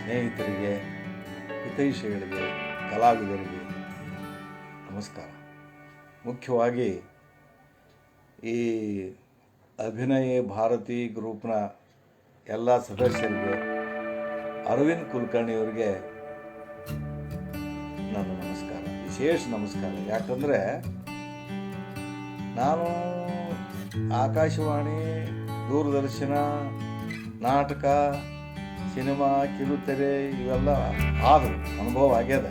ಸ್ನೇಹಿತರಿಗೆ, ಹಿತೈಷಿಗಳಿಗೆ, ಕಲಾವಿದರಿಗೆ ನಮಸ್ಕಾರ. ಮುಖ್ಯವಾಗಿ ಈ ಅಭಿನಯ ಭಾರತಿ ಗ್ರೂಪ್ನ ಎಲ್ಲ ಸದಸ್ಯರಿಗೆ, ಅರವಿಂದ್ ಕುಲಕರ್ಣಿಯವರಿಗೆ ನನ್ನ ನಮಸ್ಕಾರ, ವಿಶೇಷ ನಮಸ್ಕಾರ. ಯಾಕಂದರೆ ನಾನು ಆಕಾಶವಾಣಿ, ದೂರದರ್ಶನ, ನಾಟಕ, ಸಿನಿಮಾ, ಕಿರುತೆರೆ ಇವೆಲ್ಲ ಆದರೂ ಅನುಭವ ಆಗ್ಯದ.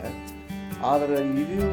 ಆದರೆ ಇದು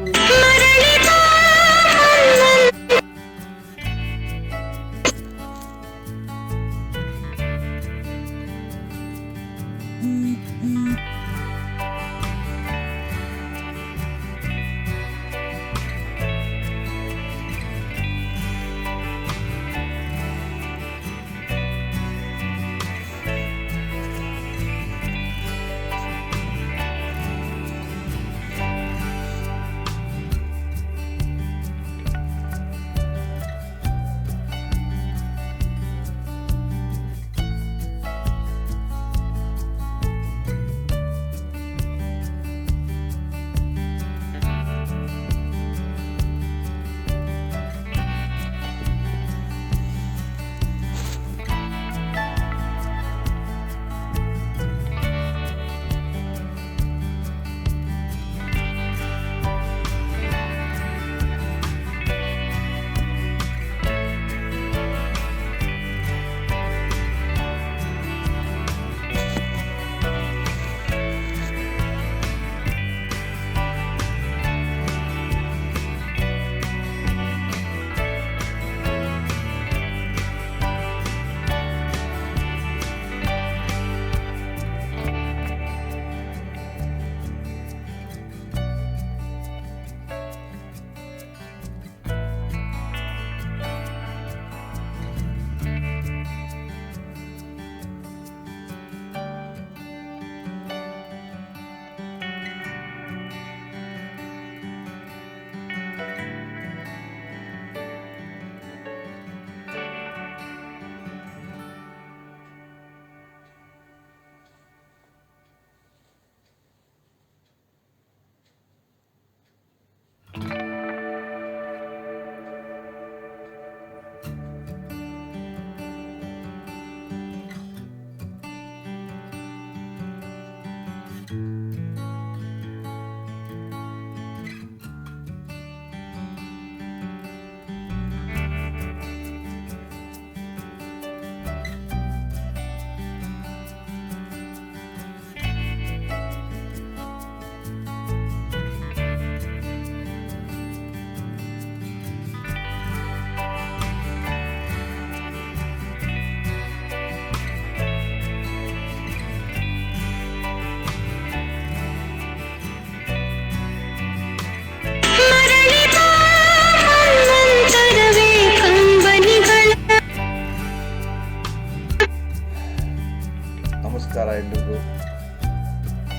ನಮಸ್ಕಾರ ಎಲ್ರಿಗೂ.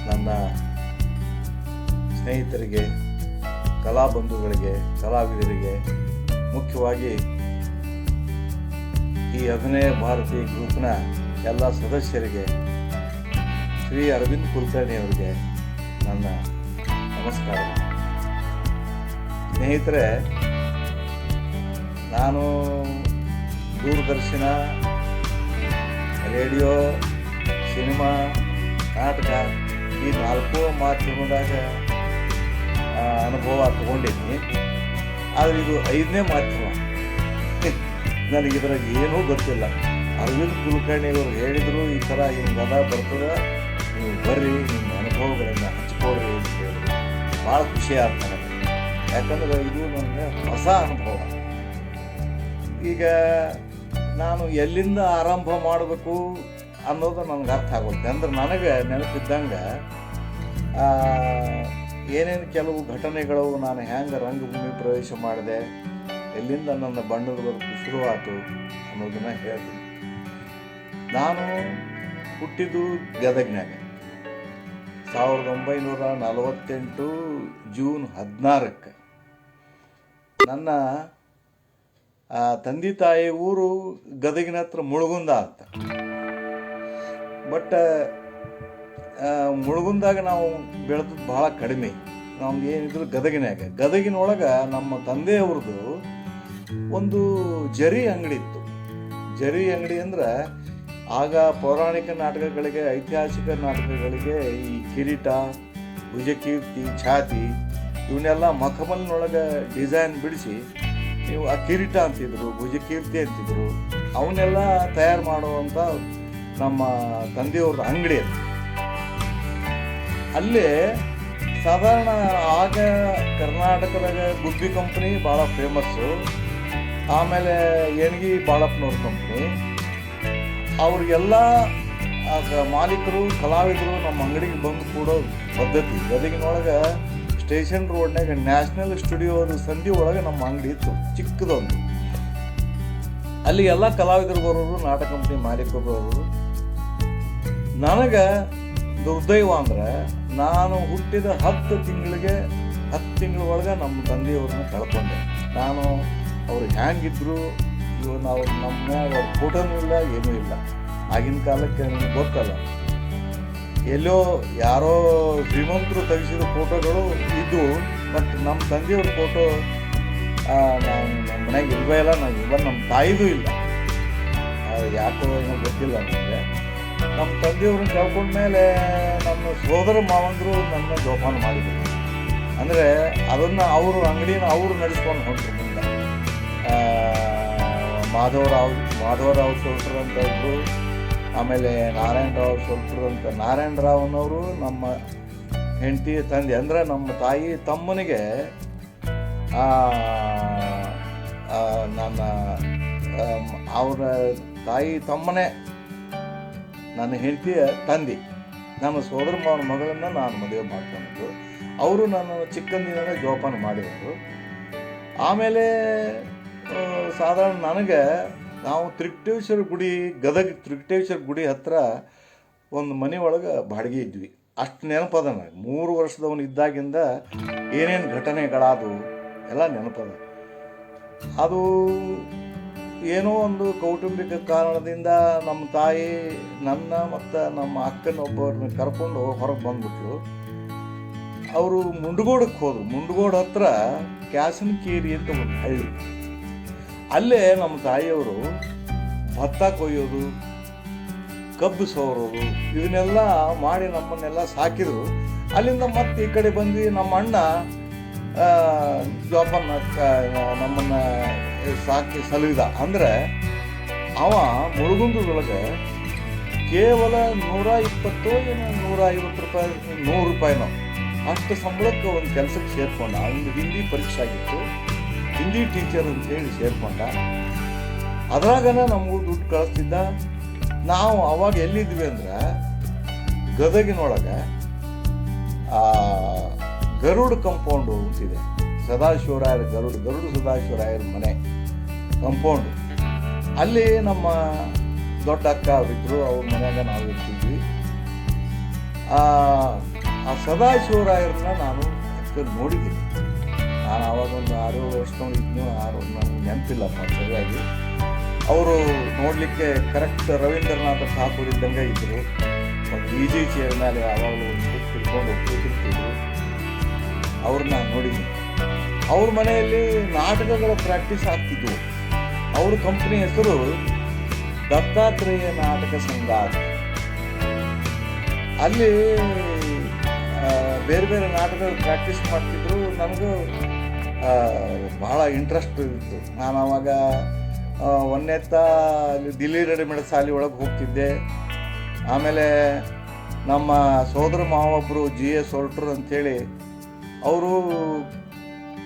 ನನ್ನ ಸ್ನೇಹಿತರಿಗೆ, ಕಲಾಬಂಧುಗಳಿಗೆ, ಕಲಾವಿದರಿಗೆ, ಮುಖ್ಯವಾಗಿ ಈ ಅಭಿನಯ ಭಾರತಿ ಗ್ರೂಪ್ನ ಎಲ್ಲ ಸದಸ್ಯರಿಗೆ, ಶ್ರೀ ಅರವಿಂದ್ ಕುಲಕರ್ಣಿಯವರಿಗೆ ನನ್ನ ನಮಸ್ಕಾರ. ಸ್ನೇಹಿತರೆ, ನಾನು ದೂರದರ್ಶನ, ರೇಡಿಯೋ, ಸಿನಿಮಾ, ನಾಟಕ ಈ 4 ಮಾಧ್ಯಮದಾಗ ಅನುಭವ ತಗೊಂಡಿದ್ದೀನಿ. ಆದರೆ ಇದು 5ನೇ ಮಾಧ್ಯಮ. ನನಗಿದ್ರಾಗ ಏನೂ ಗೊತ್ತಿಲ್ಲ. ಅರವಿಂದ್ ಕುಲಕರ್ಣಿಯವರು ಹೇಳಿದರು, ಈ ಥರ ಹಿಂಗದ ಬರ್ತದೆ, ನೀವು ಬರ್ರಿ, ನಿಮ್ಮ ಅನುಭವಗಳನ್ನು ಹಂಚ್ಕೊಳ್ರಿ ಅಂತ ಹೇಳಿದ್ರು. ಭಾಳ ಖುಷಿ ಆಗ್ತದೆ ನನಗೆ. ಯಾಕಂದ್ರೆ ಇದು ನನಗೆ ಹೊಸ ಅನುಭವ. ಈಗ ನಾನು ಎಲ್ಲಿಂದ ಆರಂಭ ಮಾಡಬೇಕು ಅನ್ನೋದು ನನಗೆ ಅರ್ಥ ಆಗುತ್ತೆ. ಅಂದ್ರೆ ನನಗೆ ನೆನಪಿದ್ದಂಗೆ ಏನೇನು ಕೆಲವು ಘಟನೆಗಳು, ನಾನು ಹೆಂಗೆ ರಂಗಭೂಮಿ ಪ್ರವೇಶ ಮಾಡಿದೆ, ಎಲ್ಲಿಂದ ನನ್ನ ಬಣ್ಣದ ಬದುಕು ಶುರುವಾಯಿತು ಅನ್ನೋದನ್ನು ಹೇಳ್ತೀನಿ. ನಾನು ಹುಟ್ಟಿದ್ದು ಗದಗ್ನಾಗ 1948 ಜೂನ್ 16ಕ್ಕೆ. ನನ್ನ ತಂದೆ ತಾಯಿ ಊರು ಗದಗಿನ ಹತ್ರ ಮುಳುಗುಂದ ಅಂತ. ಬಟ್ ಮುಳುಗುಂದಾಗ ನಾವು ಬೆಳೆದದ್ದು ಭಾಳ ಕಡಿಮೆ. ನಮ್ಗೆ ಏನಿದ್ರು ಗದಗಿನೊಳಗೆ ನಮ್ಮ ತಂದೆಯವ್ರದ್ದು ಒಂದು ಜರಿ ಅಂಗಡಿ ಇತ್ತು. ಜರಿ ಅಂಗಡಿ ಅಂದ್ರೆ ಆಗ ಪೌರಾಣಿಕ ನಾಟಕಗಳಿಗೆ, ಐತಿಹಾಸಿಕ ನಾಟಕಗಳಿಗೆ ಈ ಕಿರೀಟ, ಭುಜಕೀರ್ತಿ, ಛಾತಿ ಇವನ್ನೆಲ್ಲ ಮಖಮಲ್ನೊಳಗೆ ಡಿಸೈನ್ ಬಿಡಿಸಿ ನೀವು ಆ ಕಿರೀಟ ಅಂತಿದ್ರು, ಭುಜಕೀರ್ತಿ ಅಂತಿದ್ರು, ಅವನ್ನೆಲ್ಲ ತಯಾರು ಮಾಡುವಂಥ ನಮ್ಮ ತಂದೆಯವ್ರ ಅಂಗಡಿ ಅದು. ಅಲ್ಲೇ ಸಾಧಾರಣ ಆಗ ಕರ್ನಾಟಕದಾಗ ಗುಬ್ಬಿ ಕಂಪ್ನಿ ಭಾಳ ಫೇಮಸ್ಸು. ಆಮೇಲೆ ಎಣ್ಗಿ ಬಾಳಪ್ಪನವ್ರ ಕಂಪ್ನಿ. ಅವ್ರಿಗೆಲ್ಲ ಮಾಲೀಕರು, ಕಲಾವಿದರು ನಮ್ಮ ಅಂಗಡಿಗೆ ಬಂದು ಕೂಡೋ ಪದ್ಧತಿ. ಗದಗಿನೊಳಗೆ ಸ್ಟೇಷನ್ ರೋಡ್ನಾಗ ನ್ಯಾಷನಲ್ ಸ್ಟುಡಿಯೋದ ಸಂಧಿ ಒಳಗೆ ನಮ್ಮ ಅಂಗಡಿ ಇತ್ತು, ಚಿಕ್ಕದೊಂದು. ಅಲ್ಲಿ ಎಲ್ಲ ಕಲಾವಿದರು ಬರೋರು, ನಾಟಕ ಕಂಪ್ನಿ ಮಾಲೀಕರು ಬರೋರು. ನನಗೆ ದುರ್ದೈವ ಅಂದ್ರೆ ನಾನು ಹುಟ್ಟಿದ 10 ತಿಂಗಳ ಒಳಗೆ ನಮ್ಮ ತಂದೆಯವ್ರನ್ನ ಕಳ್ಕೊಂಡೆ. ನಾನು ಅವ್ರು ಹ್ಯಾಂಗಿದ್ರು, ಇವನು ಅವ್ರು ನಮ್ಮ ಅವ್ರ ಫೋಟೋನೂ ಇಲ್ಲ, ಏನೂ ಇಲ್ಲ. ಆಗಿನ ಕಾಲಕ್ಕೆ ನಿಮ್ಗೆ ಗೊತ್ತಲ್ಲ, ಎಲ್ಲೋ ಯಾರೋ ಶ್ರೀಮಂತರು ತೆಗೆಸಿದ ಫೋಟೋಗಳು ಇದ್ದವು. ಬಟ್ ನಮ್ಮ ತಂದೆಯವ್ರ ಫೋಟೋ ನಮ್ಮ ಮನೆಗೆ ಇಲ್ವೇ ಇಲ್ಲ. ನಾವು ಇವನ್ ನಮ್ಮ ತಾಯಿದೂ ಇಲ್ಲ. ಯಾಕೋ ಏನೋ ಗೊತ್ತಿಲ್ಲ ನನಗೆ. ನಮ್ಮ ತಂದೆಯವ್ರನ್ನ ಕಳ್ಕೊಂಡ್ಮೇಲೆ ನಮ್ಮ ಸೋದರ ಮಾವಂದರು ನನ್ನ ಜೋಪಾನ ಮಾಡಿದರು. ಅಂದರೆ ಅದನ್ನು ಅವರು ಅಂಗಡಿನ ಅವರು ನಡೆಸ್ಕೊಂಡು ಹೊಂಟರು ಮುಂದೆ. ಮಾಧವರಾವ್ ಸೋಲ್ಟ್ರು ಅಂತ ಇದ್ರು. ಆಮೇಲೆ ನಾರಾಯಣರಾವ್ ಸೋಲ್ಟ್ರು ಅಂತ. ನಾರಾಯಣರಾವ್ನವರು ನಮ್ಮ ಹೆಂಡತಿ ತಂದೆ, ಅಂದರೆ ನಮ್ಮ ತಾಯಿ ತಮ್ಮನಿಗೆ ನನ್ನ ಅವರ ತಾಯಿ ತಮ್ಮನೇ ನನ್ನ ಹೆಂಡತಿಯ ತಂದೆ. ನನ್ನ ಸೋದರ ಮಾವನ ಮಗಳನ್ನು ನಾನು ಮದುವೆ ಮಾಡ್ಕೊಂಡಿದ್ದು. ಅವರು ನನ್ನ ಚಿಕ್ಕಂದಿನ ಜೋಪಾನ ಮಾಡಿದರು. ಆಮೇಲೆ ಸಾಧಾರಣ ನನಗೆ ನಾವು ತ್ರಿಕಟೇಶ್ವರ ಗುಡಿ, ಗದಗ ತ್ರಿಕಟೇಶ್ವರ ಗುಡಿ ಹತ್ತಿರ ಒಂದು ಮನೆ ಒಳಗೆ ಬಾಡಿಗೆ ಇದ್ವಿ. ಅಷ್ಟು ನೆನಪದ ನನಗೆ. 3 ವರ್ಷದವನು ಇದ್ದಾಗಿಂದ ಏನೇನು ಘಟನೆಗಳಾದವು ಎಲ್ಲ ನೆನಪದ. ಅದು ಏನೋ ಒಂದು ಕೌಟುಂಬಿಕ ಕಾರಣದಿಂದ ನಮ್ಮ ತಾಯಿ ನನ್ನ ಮತ್ತು ನಮ್ಮ ಅಕ್ಕನೊಬ್ಬರನ್ನ ಕರ್ಕೊಂಡು ಹೊರಗೆ ಬಂದ್ಬಿಟ್ರು. ಅವರು ಮುಂಡಗೋಡಕ್ಕೆ ಹೋದರು. ಮುಂಡಗೋಡು ಹತ್ರ ಕ್ಯಾಸನಕೇರಿ ಅಂತ ಒಂದು ಹಳ್ಳಿ. ಅಲ್ಲೇ ನಮ್ಮ ತಾಯಿಯವರು ಭತ್ತ ಕೊಯ್ಯೋದು, ಕಬ್ಬು ಸೋರೋದು ಇದನ್ನೆಲ್ಲ ಮಾಡಿ ನಮ್ಮನ್ನೆಲ್ಲ ಸಾಕಿದ್ರು. ಅಲ್ಲಿಂದ ಮತ್ತೆ ಈ ಕಡೆ ಬಂದ್ವಿ. ನಮ್ಮ ಅಣ್ಣ ಜೋಪಾನ ನಮ್ಮನ್ನು ಸಾಕಿ ಸಲುವಿದ. ಅಂದರೆ ಅವ ಮುಳುಗುಂದದೊಳಗೆ ಕೇವಲ 120 ಏನೋ 150 ರೂಪಾಯಿ, 100 ರೂಪಾಯಿನೋ ಅಷ್ಟು ಸಂಬಳಕ್ಕೆ ಒಂದು ಕೆಲಸಕ್ಕೆ ಸೇರ್ಕೊಂಡ. ಅವನಿಗೆ ಹಿಂದಿ ಪರೀಕ್ಷೆ ಆಗಿತ್ತು, ಹಿಂದಿ ಟೀಚರ್ ಅಂತೇಳಿ ಸೇರ್ಕೊಂಡ. ಅದ್ರಾಗನ ನಮಗೂ ದುಡ್ಡು ಕಳಿಸ್ತಿದ್ದ. ನಾವು ಅವಾಗ ಎಲ್ಲಿದ್ವಿ ಅಂದ್ರೆ ಗದಗಿನೊಳಗೆ ಗರುಡ್ ಕಂಪೌಂಡು ಅಂತಿದೆ. ಸದಾಶಿವರಾಯರ ಗರುಡು ಸದಾಶಿವರಾಯರ ಮನೆ ಕಂಪೌಂಡು. ಅಲ್ಲಿ ನಮ್ಮ ದೊಡ್ಡ ಅಕ್ಕ ಅವರಿದ್ದರು. ಅವ್ರ ಮನೆಯಾಗ ನಾವು ಇರ್ತಿದ್ವಿ. ಆ ಸದಾಶಿವರಾಯರನ್ನ ನಾನು ನೋಡಿದ್ದೀನಿ. ನಾನು ಆವಾಗ ಒಂದು 6 ವರ್ಷದವನು ಇದ್ನು. ನನಗೆ ನೆನಪಿಲ್ಲಪ್ಪ ಸರಿಯಾಗಿ. ಅವರು ನೋಡಲಿಕ್ಕೆ ಕರೆಕ್ಟ್ ರವೀಂದ್ರನಾಥ ಠಾಕೂರ್ ಇದ್ದಂಗೆ ಇದ್ದರು. ಒಂದು ಈಜಿ ಚೇರ್ ಮೇಲೆ ಯಾವಾಗಲೂ ಒಂದು ತಿಳ್ಕೊಂಡು ಕೂತಿರ್ತಿದ್ರು. ಅವ್ರನ್ನ ನೋಡಿದ್ದೀನಿ. ಅವ್ರ ಮನೆಯಲ್ಲಿ ನಾಟಕಗಳ ಪ್ರಾಕ್ಟೀಸ್ ಆಗ್ತಿದ್ವು. ಅವ್ರ ಕಂಪ್ನಿ ಹೆಸರು ದತ್ತಾತ್ರೇಯ ನಾಟಕ ಸಂಘ. ಅಲ್ಲಿ ಬೇರೆ ಬೇರೆ ನಾಟಕಗಳು ಪ್ರಾಕ್ಟೀಸ್ ಮಾಡ್ತಿದ್ರು. ನನಗೂ ಬಹಳ ಇಂಟ್ರೆಸ್ಟ್ ಇತ್ತು. ನಾನು ಆವಾಗ ಒಂದೆತ್ತ ಅಲ್ಲಿ ದಿಲ್ಲಿ ರೆಡಿಮೇಡ್ ಶಾಲೆ ಒಳಗೆ ಹೋಗ್ತಿದ್ದೆ. ಆಮೇಲೆ ನಮ್ಮ ಸೋದರ ಮಾವೊಬ್ಬರು GS ಸೋಲ್ಟ್ರು ಅಂಥೇಳಿ ಅವರು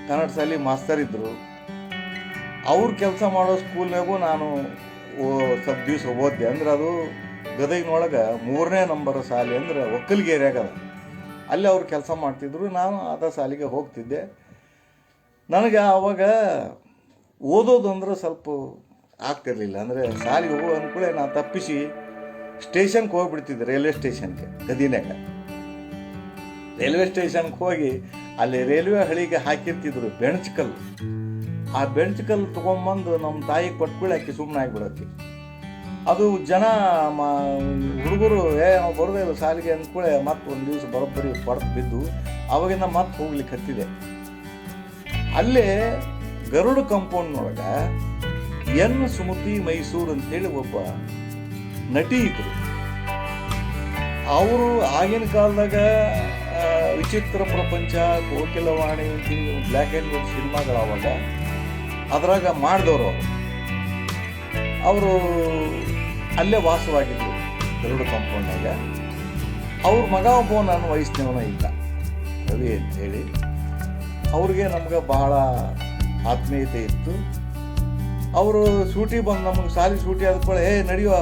ಕನ್ನಡ ಶಾಲೆ ಮಾಸ್ತರ್ ಇದ್ದರು. ಅವ್ರು ಕೆಲಸ ಮಾಡೋ ಸ್ಕೂಲ್ನಾಗೂ ನಾನು ಸ್ವಲ್ಪ ದಿವಸ ಓದಿದೆ. ಅಂದ್ರೆ ಅದು ಗದಗಿನೊಳಗೆ 3ನೇ ನಂಬರ್ ಶಾಲೆ, ಅಂದರೆ ಒಕ್ಕಲ್ಗೇರಿಯಾಗದ. ಅಲ್ಲಿ ಅವ್ರು ಕೆಲಸ ಮಾಡ್ತಿದ್ರು. ನಾನು ಅದ ಶಾಲೆಗೆ ಹೋಗ್ತಿದ್ದೆ. ನನಗೆ ಆವಾಗ ಓದೋದು ಅಂದ್ರೆ ಸ್ವಲ್ಪ ಆಗ್ತಿರ್ಲಿಲ್ಲ. ಅಂದರೆ ಶಾಲೆಗೆ ಹೋಗೋ ಅಂದ್ಕೂಳೆ ನಾನು ತಪ್ಪಿಸಿ ಸ್ಟೇಷನ್ಗೆ ಹೋಗ್ಬಿಡ್ತಿದ್ದೆ, ರೈಲ್ವೆ ಸ್ಟೇಷನ್ಗೆ. ಗದಿನಾಗ ರೈಲ್ವೆ ಸ್ಟೇಷನ್ಗೆ ಹೋಗಿ ಅಲ್ಲಿ ರೈಲ್ವೆ ಹಳಿಗೆ ಹಾಕಿರ್ತಿದ್ರು ಬೆಂಚ್ ಕಲ್ಲು. ಆ ಬೆಂಚ್ ಕಲ್ಲು ತೊಗೊಂಬಂದು ನಮ್ಮ ತಾಯಿಗೆ ಕೊಟ್ಬಿಡಿ, ಆಕೆ ಸುಮ್ಮನೆ ಆಗಿಬಿಡತ್ತೆ. ಅದು ಜನ ಹುಡುಗರು ನಾವು ಬರೋದೇ ಇಲ್ಲ ಸಾಲಿಗೆ ಅಂದ್ಕೂಳೆ ಮತ್ತೆ ಒಂದು ದಿವಸ ಬರೋಬ್ಬರಿ ಪಡ್ದು ಬಿದ್ದು ಅವಾಗಿಂದ ಮತ್ತೆ ಹೋಗ್ಲಿಕ್ಕೆ ಹತ್ತಿದೆ. ಅಲ್ಲೇ ಗರುಡ ಕಾಂಪೌಂಡ್ನೊಳಗೆ ಎನ್ ಸುಮತಿ ಮೈಸೂರು ಅಂತೇಳಿ ಒಬ್ಬ ನಟಿ ಇದ್ರು. ಅವರು ಆಗಿನ ಕಾಲದಾಗ ವಿಚಿತ್ರ ಪ್ರಪಂಚ, ಕೋಕಿಲವಾಣಿ ಅಂತೇಳಿ ಬ್ಲ್ಯಾಕ್ ಆ್ಯಂಡ್ ವೈಟ್ ಸಿನಿಮಾಗಳಾವಾಗ ಅದ್ರಾಗ ಮಾಡಿದವರು ಅವರು ಅಲ್ಲೇ ವಾಸವಾಗಿದ್ರು ಗರುಡ ಕಾಂಪೌಂಡ್ನಾಗ. ಅವ್ರ ಮಗ ಒಬ್ಬ ನನ್ನ ವಯಸ್ಸಿನವನ ಇಲ್ಲ, ರವಿ ಅಂತೇಳಿ. ಅವ್ರಿಗೆ ನಮ್ಗೆ ಭಾಳ ಆತ್ಮೀಯತೆ ಇತ್ತು. ಅವರು ಸೂಟಿ ಬಂದು ನಮಗೆ ಸಾಲಿ ಸೂಟಿ ಆದ್ಕೊಳ್ಳೆ ನಡೆಯುವ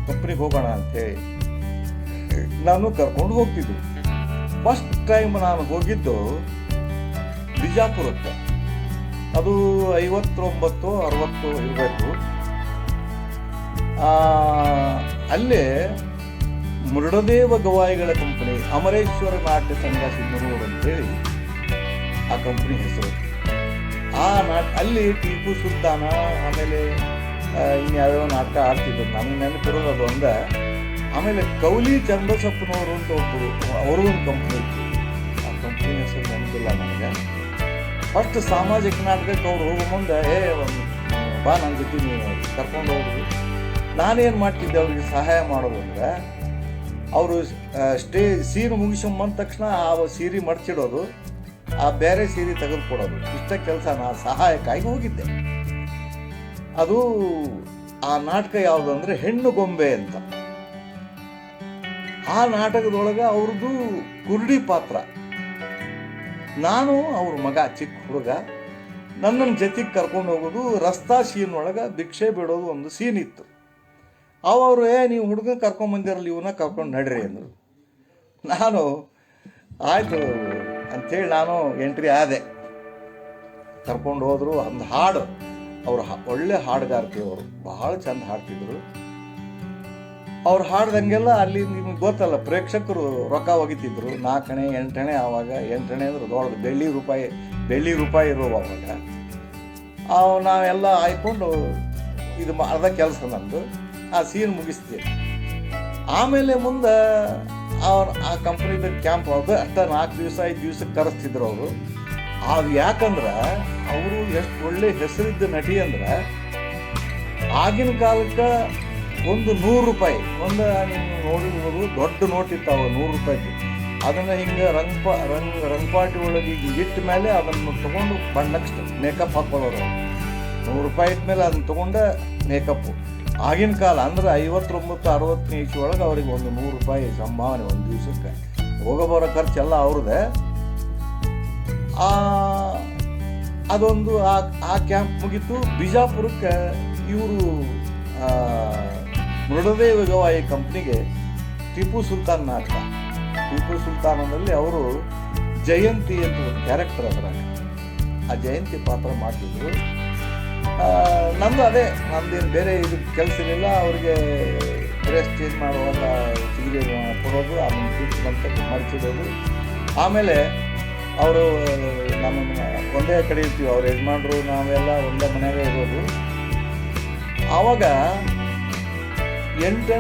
ಕಂಪ್ನಿಗೆ ಹೋಗೋಣ ಅಂಥೇಳಿ ನಾನು ಕರ್ಕೊಂಡು ಹೋಗ್ತಿದ್ದು. ಫಸ್ಟ್ ಟೈಮ್ ನಾನು ಹೋಗಿದ್ದು ಬಿಜಾಪುರಕ್ಕೆ. ಅದು 59-60 ಇರಬೇಕು. ಅಲ್ಲೇ ಮೃಡದೇವ ಗವಾಯಿಗಳ ಕಂಪನಿ, ಅಮರೇಶ್ವರ ನಾಟ್ಯ ಸಂಘ ಸಿಂಧನೂರು ಅಂತೇಳಿ ಆ ಕಂಪ್ನಿ ಹೆಸರು. ಅಲ್ಲಿ ಟಿಪ್ಪು ಸುಲ್ತಾನ ಆಮೇಲೆ ಇನ್ಯಾವ್ಯಾವ ನಾಟಕ ಆಡ್ತಿದ್ರು. ನಮಗೆ ನೆನಪಿರೋದು ಅದು ಒಂದ. ಆಮೇಲೆ ಕೌಲಿ ಚಂದ್ರಸಪ್ಪನವರು ಅಂತ ಒಬ್ಬರು, ಅವರು ಒಂದು ಕಂಪ್ನಿ ಇತ್ತು. ಆ ಕಂಪ್ನಿ ಹೆಸರು ನೆನಪಿಲ್ಲ ನನಗೆ. ಫಸ್ಟ್ ಸಾಮಾಜಿಕ ನಾಟಕಕ್ಕೆ ಅವ್ರು ಹೋಗೋ ಮುಂದೆ ಬಾ ನನ್ನ ಜೊತೆ ನೀವು ಕರ್ಕೊಂಡು ಹೋದ್ರು. ನಾನೇನು ಮಾಡ್ತಿದ್ದೆ ಅವ್ರಿಗೆ ಸಹಾಯ ಮಾಡೋದು ಅಂದರೆ, ಅವರು ಸೀರೆ ಮುಗಿಸ್ಕೊಂಬಂದ ತಕ್ಷಣ ಆ ಸೀರೆ ಮಡ್ಚಿಡೋದು, ಆ ಬೇರೆ ಸೀರೆ ತೆಗೆದುಕೊಡೋದು, ಇಷ್ಟ ಕೆಲಸ ನಾ ಸಹಾಯಕ್ಕಾಗಿ ಹೋಗಿದ್ದೆ. ಅದು ಆ ನಾಟಕ ಯಾವುದು ಅಂದರೆ ಹೆಣ್ಣು ಗೊಂಬೆ ಅಂತ. ಆ ನಾಟಕದೊಳಗೆ ಅವ್ರದ್ದು ಕುರುಡಿ ಪಾತ್ರ. ನಾನು ಅವ್ರ ಮಗ, ಚಿಕ್ಕ ಹುಡುಗ, ನನ್ನನ್ನು ಜೊತೆಗೆ ಕರ್ಕೊಂಡು ಹೋಗೋದು. ರಸ್ತಾ ಸೀನ್ ಒಳಗೆ ಭಿಕ್ಷೆ ಬಿಡೋದು ಒಂದು ಸೀನ್ ಇತ್ತು. ಅವರು ನೀವು ಹುಡುಗನ ಕರ್ಕೊಂಬಂದಿರಲ್ಲ, ಇವನ್ನ ಕರ್ಕೊಂಡು ನಡ್ರಿ ಅಂದರು. ನಾನು ಆಯಿತು ಅಂಥೇಳಿ ನಾನು ಎಂಟ್ರಿ ಆದೆ. ಕರ್ಕೊಂಡು ಹೋದರು. ಒಂದು ಹಾಡು, ಅವರು ಒಳ್ಳೆ ಹಾಡುಗಾರ್ತಿ, ಅವರು ಭಾಳ ಚಂದ ಹಾಡ್ತಿದ್ರು. ಅವ್ರು ಹಾಡ್ದಂಗೆಲ್ಲ ಅಲ್ಲಿ ನಿಮಗೆ ಗೊತ್ತಲ್ಲ, ಪ್ರೇಕ್ಷಕರು ರೊಕ್ಕ ಒಗಿತಿದ್ರು. 4 ಅಣೆ 8 ಅಣೆ. ಆವಾಗ 8 ಅಣೆ ಅಂದ್ರೆ ದೊಡ್ಡದು, ಬೆಳ್ಳಿ ರೂಪಾಯಿ ಇರುವ ಅವಾಗ. ನಾವೆಲ್ಲ ಆಯ್ಕೊಂಡು ಇದು ಅರ್ಧ ಕೆಲಸ ನಂದು. ಆ ಸೀನ್ ಮುಗಿಸ್ತೀವಿ. ಆಮೇಲೆ ಮುಂದೆ ಆ ಕಂಪ್ನಿದ ಕ್ಯಾಂಪ್ ಅದು ಅಷ್ಟ 4 ದಿವಸ 5 ದಿವಸಕ್ಕೆ ಕರೆಸ್ತಿದ್ರು ಅವರು. ಅದು ಯಾಕಂದ್ರೆ ಅವರು ಎಷ್ಟು ಒಳ್ಳೆ ಹೆಸರಿದ್ದ ನಟಿ ಅಂದ್ರೆ, ಆಗಿನ ಕಾಲಕ್ಕೆ ಒಂದು 100 ರೂಪಾಯಿ ಒಂದು ನೀವು ನೋಡಿರ್ಬೋದು, ದೊಡ್ಡ ನೋಟ್ ಇತ್ತಾವ 100 ರೂಪಾಯಿದು. ಅದನ್ನು ಹಿಂಗೆ ರಂಗಪಾಟಿ ಒಳಗೆ ಇಟ್ಟ ಮೇಲೆ ಅದನ್ನು ತೊಗೊಂಡು ನೆಕ್ಸ್ಟ್ ಮೇಕಪ್ ಹಾಕ್ಕೊಳ್ಳೋರು. 100 ರೂಪಾಯಿ ಇಟ್ಟ ಮೇಲೆ ಅದನ್ನು ತೊಗೊಂಡು ಮೇಕಪ್ಪು. ಆಗಿನ ಕಾಲ ಅಂದ್ರೆ 59-60 ಇಸ್ವಿ ಒಳಗೆ ಅವ್ರಿಗೆ ಒಂದು 100 ರೂಪಾಯಿ ಸಂಭಾವನೆ ಒಂದು ದಿವಸಕ್ಕೆ. ಹೋಗಬರೋ ಖರ್ಚೆಲ್ಲ ಅವ್ರದ್ದೇ. ಅದೊಂದು ಆ ಕ್ಯಾಂಪ್ ಮುಗೀತು. ಬಿಜಾಪುರಕ್ಕೆ ಇವರು ಮೃಡದೇವ ಗವಾಯಿ ಕಂಪ್ನಿಗೆ ಟಿಪ್ಪು ಸುಲ್ತಾನ್ ನಾಟಕ, ಟಿಪ್ಪು ಸುಲ್ತಾನದಲ್ಲಿ ಅವರು ಜಯಂತಿ ಅಂತ ಒಂದು ಕ್ಯಾರೆಕ್ಟರ್ ಅದ್ರಾಗ, ಆ ಜಯಂತಿ ಪಾತ್ರ ಮಾಡ್ತಿದ್ರು. ನಂದು ಅದೇ, ನಂದೇನು ಬೇರೆ ಇದು ಕೆಲಸ ಇರಲಿಲ್ಲ. ಅವ್ರಿಗೆ ಡ್ರೆಸ್ ಚೇಂಜ್ ಮಾಡುವಾಗ ಸೀರೆ ಕೊಡೋದು, ಆಮೇಲೆ ಟ್ರೀಟ್ಮೆಂಟ್ ಮಾಡಿಸಿಡೋದು. ಆಮೇಲೆ ಅವರು ನಮ್ಮ ಒಂದೇ ಕಡೆ ಇರ್ತೀವಿ, ಅವ್ರ ಯಜಮಾನ್ರು ನಾವೆಲ್ಲ ಒಂದೇ ಮನೆಯಾಗ ಇರೋದು. ಆವಾಗ 8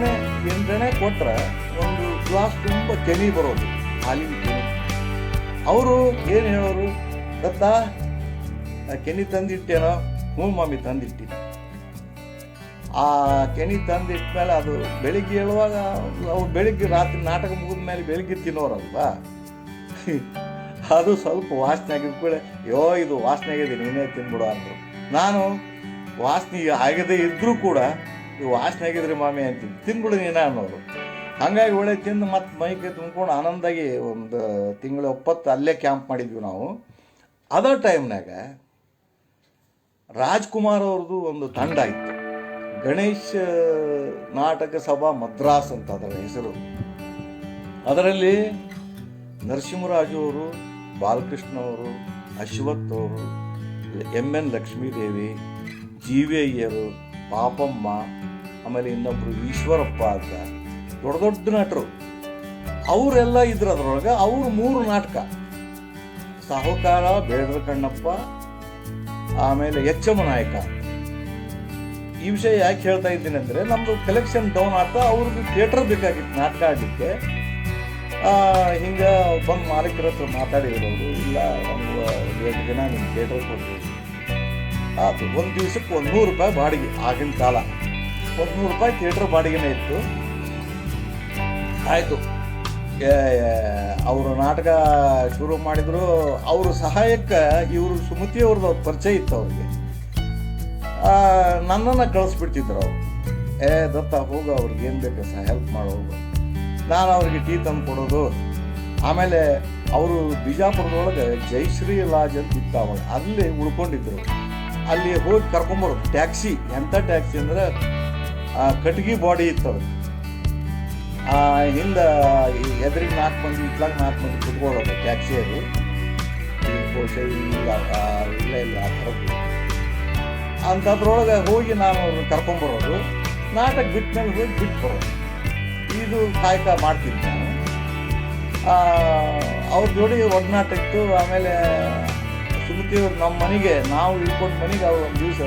ಅಣೆ ಕೊಟ್ಟರೆ ಒಂದು ಗ್ಲಾಸ್ ತುಂಬ ಕೆನೆ ಬರೋದು, ಹಾಲಿನ ಕೆನೆ. ಅವರು ಏನು ಹೇಳೋರು ಗೊತ್ತಾ, ಕೆನೆ ತಂದಿಟ್ಟೇನೋ? ಹ್ಞೂ ಮಮ್ಮಿ ತಂದಿಟ್ಟಿ. ಆ ಕೆನೆ ತಂದಿಟ್ಮೇಲೆ ಅದು ಬೆಳಿಗ್ಗೆ ಹೇಳುವಾಗ ಅವ್ರು ಬೆಳಿಗ್ಗೆ ರಾತ್ರಿ ನಾಟಕ ಮುಗಿದ ಮೇಲೆ ಬೆಳಿಗ್ಗೆ ತಿನ್ನೋರಲ್ವಾ, ಅದು ಸ್ವಲ್ಪ ವಾಸನೆ ಆಗಿದ್ಕೊಳ್ಳೆ, ಇದು ವಾಸನೆ ಆಗಿದೆ ನೀನೇ ತಿನ್ಬಿಡು ಅಂದರು. ನಾನು ವಾಸನೆ ಆಗದೆ ಇದ್ದರೂ ಕೂಡ ಇವು ವಾಸನೆ ಆಗಿದ್ರಿ ಮಾಮಿ ಅಂತೀನಿ, ತಿನ್ಬಿಡು ನೀನ ಅನ್ನೋರು. ಹಾಗಾಗಿ ಒಳ್ಳೆ ತಿಂದು ಮತ್ತೆ ಮೈಗೆ ತುಂಬ್ಕೊಂಡು ಆನಂದಾಗಿ ಒಂದು ತಿಂಗಳ 70 ಅಲ್ಲೇ ಕ್ಯಾಂಪ್ ಮಾಡಿದ್ವಿ ನಾವು. ಅದೇ ಟೈಮ್ನಾಗ ರಾಜ್ಕುಮಾರ್ ಅವ್ರದ್ದು ಒಂದು ತಂಡ ಇತ್ತು, ಗಣೇಶ್ ನಾಟಕ ಸಭಾ ಮದ್ರಾಸ್ ಅಂತ ಅದರ ಹೆಸರು. ಅದರಲ್ಲಿ ನರಸಿಂಹರಾಜು ಅವರು, ಬಾಲಕೃಷ್ಣ ಅವರು, ಅಶ್ವಥ್ ಅವರು, MN ಲಕ್ಷ್ಮೀದೇವಿ, ಜಿ.ವಿ. ಅಯ್ಯರು, ಪಾಪಮ್ಮ, ಆಮೇಲೆ ಇನ್ನೊಬ್ಬರು ಈಶ್ವರಪ್ಪ ಅಂತ ದೊಡ್ಡ ದೊಡ್ಡ ನಟರು ಅವರೆಲ್ಲ ಇದ್ರು ಅದರೊಳಗೆ. ಅವರು 3 ನಾಟಕ, ಸಾಹುಕಾರ, ಬೇಡರ ಕಣ್ಣಪ್ಪ, ಆಮೇಲೆ ಎಚ್ಚಮ್ಮ ನಾಯಕ, ಈ ವಿಷಯ ಯಾಕೆ ಹೇಳ್ತಾ ಇದ್ದೀನಿ ಅಂದರೆ, ನಮ್ಮದು ಕಲೆಕ್ಷನ್ ಡೌನ್ ಆಗ್ತಾ ಅವ್ರಿಗೆ ಥಿಯೇಟರ್ ಬೇಕಾಗಿತ್ತು ನಾಟಕ ಆಡಲಿಕ್ಕೆ. ಹಿಂಗೆ ಬಂದು ಮಾಲೀಕರ ಹತ್ರ ಮಾತಾಡಿದ್ರು ಅವರು, ಇಲ್ಲ ನಮ್ಗೆ 2 ದಿನ ನಿಮ್ಮ ಥಿಯೇಟರ್ ಕೊಡ್ಬೋದು. ಅದು ಒಂದು ದಿವ್ಸಕ್ಕೆ ₹100 ಬಾಡಿಗೆ. ಆಗಿನ ಕಾಲ ₹100 ಥಿಯೇಟರ್ ಬಾಡಿಗೆನೇ ಇತ್ತು. ಆಯಿತು, ಅವರು ನಾಟಕ ಶುರು ಮಾಡಿದ್ರು. ಅವ್ರ ಸಹಾಯಕ್ಕೆ ಇವರು ಸುಮತಿ ಅವ್ರದ್ದು ಪರಿಚಯ ಇತ್ತು ಅವ್ರಿಗೆ. ನನ್ನನ್ನು ಕಳಿಸ್ಬಿಡ್ತಿದ್ರು ಅವರು. ದತ್ತ ಹೋಗು, ಅವ್ರಿಗೆ ಏನು ಬೇಕು ಹೆಲ್ಪ್ ಮಾಡೋದು. ನಾನು ಅವ್ರಿಗೆ ಟೀ ತಂದು ಕೊಡೋದು. ಆಮೇಲೆ ಅವರು ಬಿಜಾಪುರದೊಳಗೆ ಜಯಶ್ರೀ ಲಾಜ್ ಅಂತ ಇತ್ತು ಅವಾಗ, ಅಲ್ಲಿ ಉಳ್ಕೊಂಡಿದ್ರು. ಅಲ್ಲಿ ಹೋಗಿ ಕರ್ಕೊಂಬರೋದು ಟ್ಯಾಕ್ಸಿ. ಎಂಥ ಟ್ಯಾಕ್ಸಿ ಅಂದರೆ ಕಟ್ಗಿ ಬಾಡಿ ಇತ್ತು ಅದು. ಹಿಂದೆ ಎದುರಿಗೆ 4 ಮಂದಿ, ಇತ್ಲಾಗ 4 ಮಂದಿ ಕುತ್ಕೊಳ್ಳೋದು ಟ್ಯಾಕ್ಸಿ. ಅದು ಬಹುಶಃ ಇಲ್ಲ ಆ ಥರದ್ದು. ಅಂಥದ್ರೊಳಗೆ ಹೋಗಿ ನಾನು ಅವ್ರನ್ನ ಕರ್ಕೊಂಬರೋದು. ನಾಟಕ ಬಿಟ್ಟ ಮೇಲೆ ಹೋಗಿ ಬಿಟ್ಟು ಬರೋದು. ಇದು ಕಾಯಕ ಮಾಡ್ತಿದ್ದೆ ನಾನು. ಅವ್ರ ಜೋಡಿ ಒಡನಾಟ ಇತ್ತು. ಆಮೇಲೆ ಸುಮತಿಯವ್ರು ನಮ್ಮ ಮನೆಗೆ, ನಾವು ಇಳ್ಕೊಂಡು ಮನೆಗೆ ಅವ್ರು ಒಂದು ದಿವಸ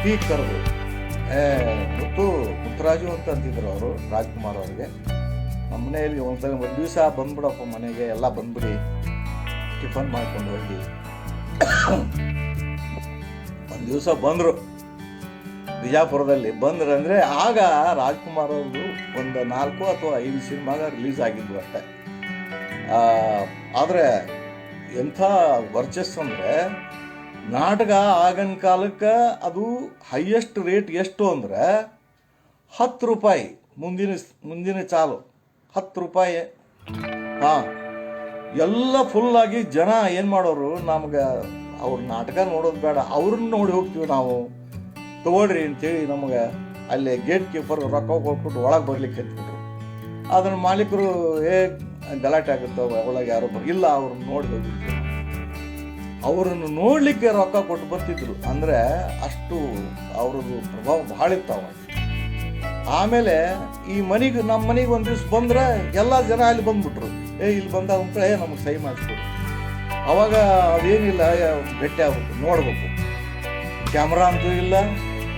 ಟೀ ಕರೆದು, ಮುತ್ತರಾಜು ಅಂತ ಅಂತಿದ್ರು ಅವರು, ರಾಜ್ಕುಮಾರ್ ಅವ್ರಿಗೆ. ನಮ್ಮ ಮನೆಯಲ್ಲಿ ಒಂದು ದಿವಸ ಬಂದ್ಬಿಡಪ್ಪ ಮನೆಗೆ, ಎಲ್ಲ ಬಂದ್ಬಿಡಿ, ಟಿಫನ್ ಮಾಡ್ಕೊಂಡು ಹೋಗಿ. ಒಂದು ದಿವಸ ಬಂದರು ಬಿಜಾಪುರದಲ್ಲಿ. ಬಂದ್ರಂದರೆ ಆಗ ರಾಜ್ಕುಮಾರ್ ಅವ್ರದ್ದು ಒಂದು 4 ಅಥವಾ 5 ಸಿನಿಮಾಗ ರಿಲೀಸ್ ಆಗಿದ್ವು ಅಷ್ಟೆ. ಆದರೆ ಎಂಥ ವರ್ಚಸ್ಸು ಅಂದರೆ, ನಾಟಕ ಆಗಿನ ಕಾಲಕ್ಕೆ ಅದು ಹೈಯೆಸ್ಟ್ ರೇಟ್ ಎಷ್ಟು ಅಂದರೆ ₹10. ಮುಂದಿನ ಚಾಲು ₹10. ಎಲ್ಲ ಫುಲ್ಲಾಗಿ ಜನ ಏನು ಮಾಡೋರು, ನಮ್ಗೆ ಅವ್ರ ನಾಟಕ ನೋಡೋದು ಬೇಡ, ಅವ್ರನ್ನ ನೋಡಿ ಹೋಗ್ತೀವಿ ನಾವು, ತೊಗೊಳ್ರಿ ಅಂತೇಳಿ ನಮಗೆ ಅಲ್ಲಿ ಗೇಟ್ ಕೀಪರ್ ರೊಕ್ಕ ಕೊಟ್ಬಿಟ್ಟು ಒಳಗೆ ಬರ್ಲಿಕ್ಕೆ ಹತ್ಬಿಟ್ರು. ಅದನ್ನು ಮಾಲೀಕರು ಗಲಾಟೆ ಆಗುತ್ತವೆ, ಒಳಗೆ ಯಾರೋ ಇಲ್ಲ, ಅವ್ರನ್ನ ನೋಡಿ ಹೋಗಿರ್ತೀವಿ. ಅವರನ್ನು ನೋಡಲಿಕ್ಕೆ ರೊಕ್ಕ ಕೊಟ್ಟು ಬರ್ತಿದ್ರು. ಅಂದರೆ ಅಷ್ಟು ಅವ್ರದ್ದು ಪ್ರಭಾವ ಭಾಳ ಇರ್ತಾವ. ಆಮೇಲೆ ಈ ನಮ್ಮ ಮನೆಗೆ ಒಂದು ದಿವ್ಸ ಬಂದರೆ ಎಲ್ಲ ಜನ ಅಲ್ಲಿ ಬಂದ್ಬಿಟ್ರು. ಇಲ್ಲಿ ಬಂದ ಅಂತ ನಮಗೆ ಸಹಿ ಮಾಡಿಸ್ಕೊಡು. ಅವಾಗ ಅದೇನಿಲ್ಲ, ಭೇಟಿ ಆಗ್ಬೇಕು, ನೋಡ್ಬೇಕು. ಕ್ಯಾಮ್ರಾ ಅಂತೂ ಇಲ್ಲ,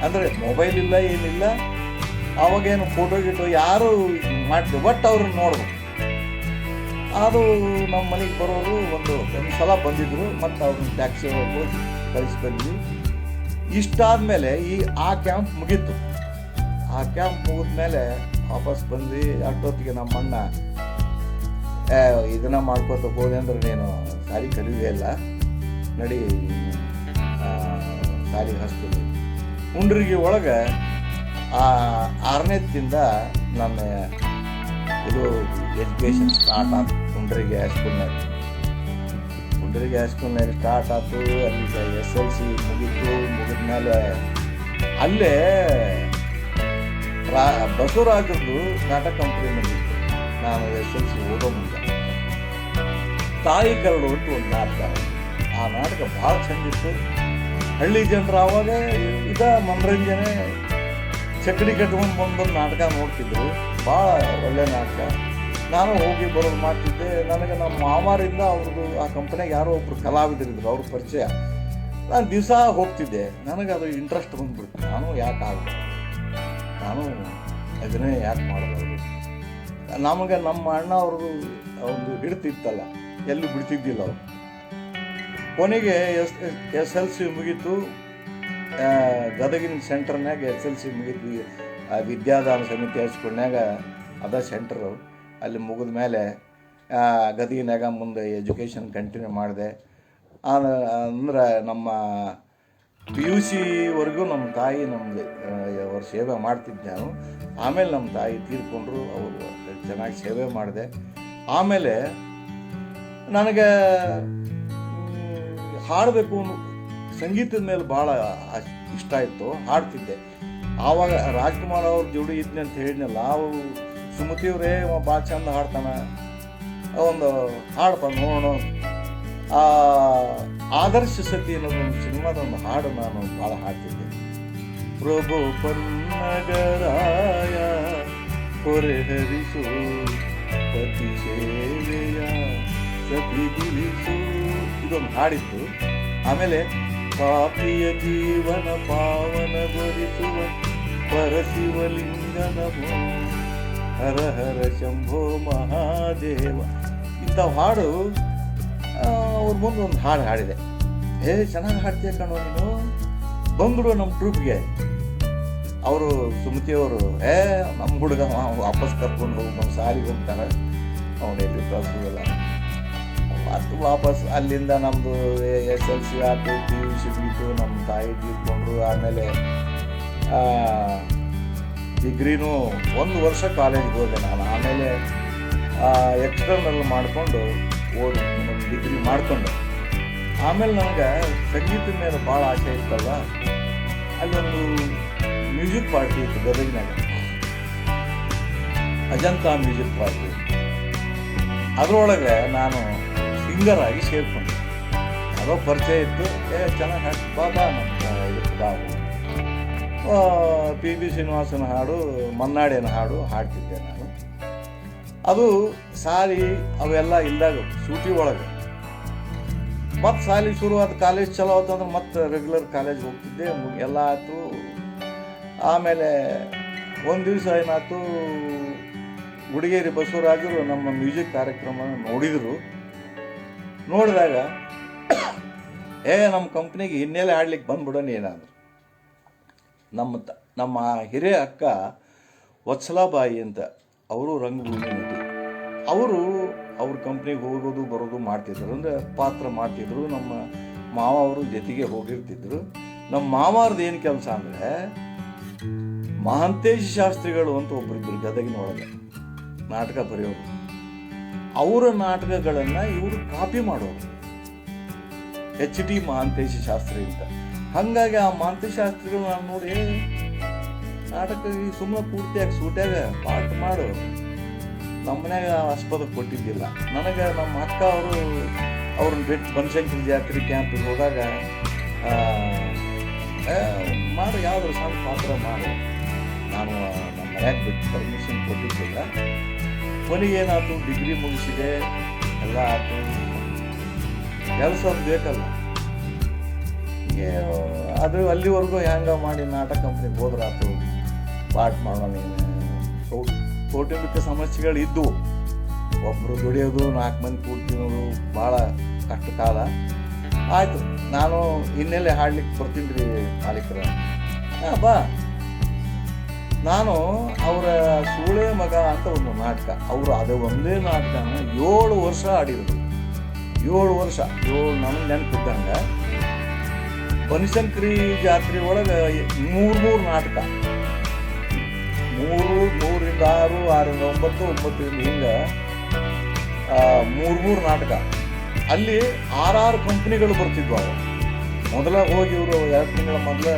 ಅಂದರೆ ಮೊಬೈಲ್ ಇಲ್ಲ, ಏನಿಲ್ಲ. ಅವಾಗೇನು ಫೋಟೋ ಗಿಟೋ ಯಾರು ಮಾಡ್ತೀವಿ, ಬಟ್ ಅವ್ರನ್ನ ನೋಡ್ಬೇಕು. ಅದು ನಮ್ಮ ಮನೆಗೆ ಬರೋರು ಒಂದು ಸಲ ಬಂದಿದ್ರು. ಮತ್ತು ಅವ್ರನ್ನ ಟ್ಯಾಕ್ಸಿ ಹೋಗಿ ಕಳಿಸಿ ಬಂದ್ವಿ. ಇಷ್ಟಾದಮೇಲೆ ಆ ಕ್ಯಾಂಪ್ ಮುಗೀತು. ಆ ಕ್ಯಾಂಪ್ ಮುಗಿದ್ಮೇಲೆ ವಾಪಸ್ ಬಂದ್ವಿ. ಅಷ್ಟೊತ್ತಿಗೆ ನಮ್ಮ ಅಣ್ಣ, ಇದನ್ನ ಮಾಡ್ಕೊತ ಹೋದೆ ಅಂದ್ರೆ ನೀನು ಸಾಲಿ ಕಲಿಯೋದೇ ಇಲ್ಲ, ನಡಿ ಸಾಲಿಗೆ ಹಚ್ತೀವಿ. ಹುಂಡ್ರಿಗೆ ಒಳಗೆ 6ನೇದಿಂದ ನನ್ನ ಇದು ಎಜುಕೇಷನ್ ಸ್ಟಾರ್ಟ್ ಆಯ್ತು. ಹುಂಡ್ರಿಗೆ ಹೈಸ್ಕೂಲ್ನಾಗ ಸ್ಟಾರ್ಟ್ ಆಯ್ತು. ಅಲ್ಲಿ SLC ಮುಗೀತು. ಮುಗಿದ್ಮೇಲೆ ಅಲ್ಲೇ ಬಸವರಾಜದ್ದು ನಾಟಕ ಕಂಪನಿ ಮುಗೀತು. ನಾನು SLC ಓದೋ ಮುಂದೆ ತಾಯಿ ಕರಡು ಅಂತ ಒಂದು ನಾಟಕ. ಆ ನಾಟಕ ಭಾಳ ಚೆಂದಿತ್ತು. ಹಳ್ಳಿ ಜನರು ಆವಾಗ ಮನರಂಜನೆ ಚಕ್ಕಡಿ ಕಟ್ಕೊಂಡು ಬಂದು ನಾಟಕ ನೋಡ್ತಿದ್ರು. ಭಾಳ ಒಳ್ಳೆ ನಾಟಕ. ನಾನು ಹೋಗಿ ಬರೋದು ಮಾಡ್ತಿದ್ದೆ. ನನಗೆ ನಮ್ಮ ಮಾಮಾರಿಂದ ಅವ್ರದ್ದು ಆ ಕಂಪನಿಯಾಗ ಯಾರೋ ಒಬ್ಬರು ಕಲಾವಿದರಿದ್ರು, ಅವ್ರ ಪರಿಚಯ. ನಾನು ದಿವಸ ಹೋಗ್ತಿದ್ದೆ. ನನಗೆ ಅದು ಇಂಟ್ರೆಸ್ಟ್ ಬಂದ್ಬಿಡ್ತು. ನಾನು ಯಾಕೆ ಆಗಬಾರ್ದು, ನಾನು ಅದನ್ನೇ ಯಾಕೆ ಮಾಡೋದು. ನಮಗೆ ನಮ್ಮ ಅಣ್ಣ ಅವ್ರದ್ದು ಒಂದು ಹಿಡ್ತಿತ್ತಲ್ಲ, ಎಲ್ಲೂ ಬಿಡ್ತಿದ್ದಿಲ್ಲ ಅವರು. ಕೊನೆಗೆ SLC ಮುಗೀತು. ಗದಗಿನ ಸೆಂಟರ್ನಾಗ SLC ಮುಗಿದ್ವಿ. ವಿದ್ಯಾದಾನ ಸಮಿತಿ ಹಚ್ಕೊಂಡಾಗ ಅದ ಸೆಂಟ್ರು. ಅಲ್ಲಿ ಮುಗಿದ ಮೇಲೆ ಗದಗಿನಾಗ ಮುಂದೆ ಎಜುಕೇಷನ್ ಕಂಟಿನ್ಯೂ ಮಾಡಿದೆ. ಅಂದ್ರೆ ನಮ್ಮ PUCವರೆಗೂ ನಮ್ಮ ತಾಯಿ ನಮಗೆ ಅವ್ರ ಸೇವೆ ಮಾಡ್ತಿದ್ದೆ ನಾನು. ಆಮೇಲೆ ನಮ್ಮ ತಾಯಿ ತೀರ್ಕೊಂಡ್ರು. ಅವರು ಚೆನ್ನಾಗಿ ಸೇವೆ ಮಾಡಿದೆ. ಆಮೇಲೆ ನನಗೆ ಹಾಡಬೇಕು, ಸಂಗೀತದ ಮೇಲೆ ಭಾಳ ಇಷ್ಟ ಇತ್ತು, ಹಾಡ್ತಿದ್ದೆ. ಆವಾಗ ರಾಜ್ಕುಮಾರ್ ಅವ್ರ ಜೋಡಿ ಇದ್ನಿ ಅಂತ ಹೇಳಿದ್ನಲ್ಲ, ಅವರು ಸುಮತಿಯವರೇ ಭಾಳ ಚಂದ ಹಾಡ್ತಾನೆ, ಒಂದು ಹಾಡಪ್ಪ ನೋಡೋಣ. ಆದರ್ಶ ಸತಿ ಅನ್ನೋದೊಂದು ಸಿನಿಮಾದ ಒಂದು ಹಾಡು ನಾನು ಭಾಳ ಹಾಡ್ತಿದ್ದೆ. ಪ್ರಭು ಪನ್ನಗರಾಯ ಹೊರೆಹರಿಸು ಪತಿ ಸೇವೆಯ ಸತಿ ಬಿಡಿಸು, ಇದೊಂದು ಹಾಡಿತ್ತು. ಆಮೇಲೆ ಪಾಪಿಯ ಜೀವನ ಪಾವನಗೊಳಿಸುವ ಪರಶಿವಲಿಂಗ ನಮೋ ಹರ ಹರ ಶಂಭೋ ಮಹಾದೇವ. ಇಂಥ ಹಾಡು ಅವ್ರ ಮುಂದೆ ಒಂದು ಹಾಡು ಹಾಡಿದೆ. ಚೆನ್ನಾಗಿ ಹಾಡ್ತೀಯ ಕಣೋ ನೀನು, ಬಂದ್ಬಿಡು ನಮ್ಮ ಟ್ರೂಪ್ಗೆ. ಅವರು ಸುಮತಿಯವರು ನಮ್ಮ ಹುಡುಗ ವಾಪಸ್ ಕರ್ಕೊಂಡು ಹೋಗಿ ನಮ್ಮ ಸಾಲಿಗೆ ಹೋಗ್ತಾರೆ, ಅವನೆಲ್ಲಿ ಕಳಿಸೋದಿಲ್ಲ. ಮತ್ತು ವಾಪಸ್ ಅಲ್ಲಿಂದ ನಮ್ಮದು SLC ಆಯ್ತು, PUC ಬೀತು, ನಮ್ಮ ತಾಯಿ ತೀರ್ಕೊಂಡ್ರು. ಆಮೇಲೆ ಡಿಗ್ರಿನೂ 1 ವರ್ಷ ಕಾಲೇಜ್ಗೆ ಹೋದೆ ನಾನು. ಆಮೇಲೆ ಎಕ್ಸ್ಟರ್ನಲ್ ಮಾಡಿಕೊಂಡು ಡಿಗ್ರಿ ಮಾಡಿಕೊಂಡೆ. ಆಮೇಲೆ ನನಗೆ ಸಂಗೀತದ ಮೇಲೆ ಭಾಳ ಆಸೆ ಇತ್ತಲ್ಲ. ಅಲ್ಲೊಂದು ಮ್ಯೂಸಿಕ್ ಪಾರ್ಟಿ ಇತ್ತು ಗದಗಿನಾಗ, ಅಜಂತ ಮ್ಯೂಸಿಕ್ ಪಾರ್ಟಿ. ಅದರೊಳಗೆ ನಾನು ಸಿಂಗರ್ ಆಗಿ ಸೇರ್ಕೊಂಡೆ. ಅದೋ ಪರಿಚಯ ಇತ್ತು. ಚೆನ್ನಾಗಿ ಹಾಕಿ ಬಾಬಾ ನಮ್ಮ ಇದಕ್ಕೆ ಬಾಬು. PB ಶ್ರೀನಿವಾಸನ ಹಾಡು, ಮನ್ನಾಡಿನ ಹಾಡು ಹಾಡ್ತಿದ್ದೆ ನಾನು. ಅದು ಸಾಲಿ ಅವೆಲ್ಲ ಇಲ್ದಾಗ ಸೂಟಿ ಒಳಗೆ. ಮತ್ತು ಸಾಲಿ ಶುರುವಾದ, ಕಾಲೇಜ್ ಚಲೋ ಆತಂದ್ರೆ ಮತ್ತೆ ರೆಗ್ಯುಲರ್ ಕಾಲೇಜ್ ಹೋಗ್ತಿದ್ದೆ. ಎಲ್ಲ ಆಯ್ತು. ಆಮೇಲೆ ಒಂದು ದಿವಸ ಏನಾಯ್ತು, ಗುಡಿಗೇರಿ ಬಸವರಾಜರು ನಮ್ಮ ಮ್ಯೂಸಿಕ್ ಕಾರ್ಯಕ್ರಮ ನೋಡಿದರು. ನೋಡಿದಾಗ ನಮ್ಮ ಕಂಪ್ನಿಗೆ ಹಿನ್ನೆಲೆ ಆಡ್ಲಿಕ್ಕೆ ಬಂದ್ಬಿಡೋಣ ಏನಾದ್ರು. ನಮ್ಮ ಹಿರಿಯ ಅಕ್ಕ ವತ್ಸಲಾಬಾಯಿ ಅಂತ, ಅವರು ರಂಗಭೂಮಿ ನಟಿ. ಅವ್ರ ಕಂಪ್ನಿಗೆ ಹೋಗೋದು ಬರೋದು ಮಾಡ್ತಿದ್ರು, ಅಂದರೆ ಪಾತ್ರ ಮಾಡ್ತಿದ್ರು. ನಮ್ಮ ಮಾವ ಅವರು ಜೊತೆಗೆ ಹೋಗಿರ್ತಿದ್ರು. ನಮ್ಮ ಮಾವಾರ್ದು ಏನು ಕೆಲಸ ಅಂದರೆ, ಮಹಾಂತೇಶ ಶಾಸ್ತ್ರಿಗಳು ಅಂತ ಒಬ್ಬರಿದ್ರು ಗದಗಿನೊಳಗೆ, ನಾಟಕ ಬರೆಯೋರು. ಅವರ ನಾಟಕಗಳನ್ನು ಇವರು ಕಾಪಿ ಮಾಡೋರು, HT ಮಹಾಂತೇಶ ಶಾಸ್ತ್ರಿ ಅಂತ. ಹಾಗಾಗಿ ಆ ಮಹಾಂತೇಶ ಶಾಸ್ತ್ರಿಗಳು ನಾನು ನೋಡಿ, ನಾಟಕ ಸುಮ್ಮನೆ ಪೂರ್ತಿಯಾಗಿ ಸೂಟ್ಯಾಗ ಪಾಠ ಮಾಡು. ನಮ್ಮನ್ಯಾಗ ಆಸ್ಪದ ಕೊಟ್ಟಿದ್ದಿಲ್ಲ ನನಗೆ. ನಮ್ಮ ಅಕ್ಕ ಅವ್ರನ್ನ ಬಿಟ್ಟು ಬನಶಂಕರಿ ಜಾತ್ರೆ ಕ್ಯಾಂಪಿಗೆ ಹೋದಾಗ, ಮಾಡು ಯಾವ್ದಾರು ಸಣ್ಣ ಪಾತ್ರ ಮಾಡು. ನಾನು ನಮ್ಮ ಮನ್ಯಾಗ ಬಿಟ್ಟು ಪರ್ಮಿಷನ್ ಕೊಟ್ಟಿದ್ದಿಲ್ಲ. ಕೊನೆಗೆ ಏನಾಯ್ತು, ಡಿಗ್ರಿ ಮುಗಿಸಿದೆ, ಎಲ್ಲ ಆಯ್ತು. ಕೆಲಸ ಬೇಕಲ್ಲ, ಅದು ಅಲ್ಲಿವರೆಗೂ ಹ್ಯಾಂಗ ಮಾಡಿ ನಾಟಕ ಕಂಪ್ನಿಗೆ ಹೋದ್ರಾತು, ಪಾಠ ಮಾಡೋಣ. ಕೌಟುಂಬಿಕ ಸಮಸ್ಯೆಗಳು ಇದ್ದವು. ಒಬ್ಬರು ದುಡಿಯೋದು, 4 ಮಂದಿ ಕೂಡ್ತಿನೋದು, ಭಾಳ ಕಷ್ಟ ಕಾಲ ಆಯಿತು. ನಾನು ಹಿನ್ನೆಲೆ ಹಾಡ್ಲಿಕ್ಕೆ ಬರ್ತೀನಿ ರೀ ಮಾಲೀಕರ, ಬಾ. ನಾನು ಅವರ ಸೂಳೆ ಮಗ ಅಂತ ಒಂದು ನಾಟಕ, ಅವರು ಅದೇ ಒಂದೇ ನಾಟಕನ 7 ವರ್ಷ ಆಡಿರೋದು. 7 ವರ್ಷ, ನನಗೆ ನೆನಪಿದ್ದಂಗೆ ಬನಶಂಕರಿ ಜಾತ್ರೆ ಒಳಗೆ 3 ನಾಟಕ, 3ರಿಂದ 6, 6ರಿಂದ 9, 9ರಿಂದ ಹಿಂಗೆ 3 ನಾಟಕ. ಅಲ್ಲಿ 6 ಕಂಪ್ನಿಗಳು ಬರ್ತಿದ್ವು. ಅವು ಮೊದಲ ಹೋಗಿ ಇವರು 2 ತಿಂಗಳ ಮೊದಲ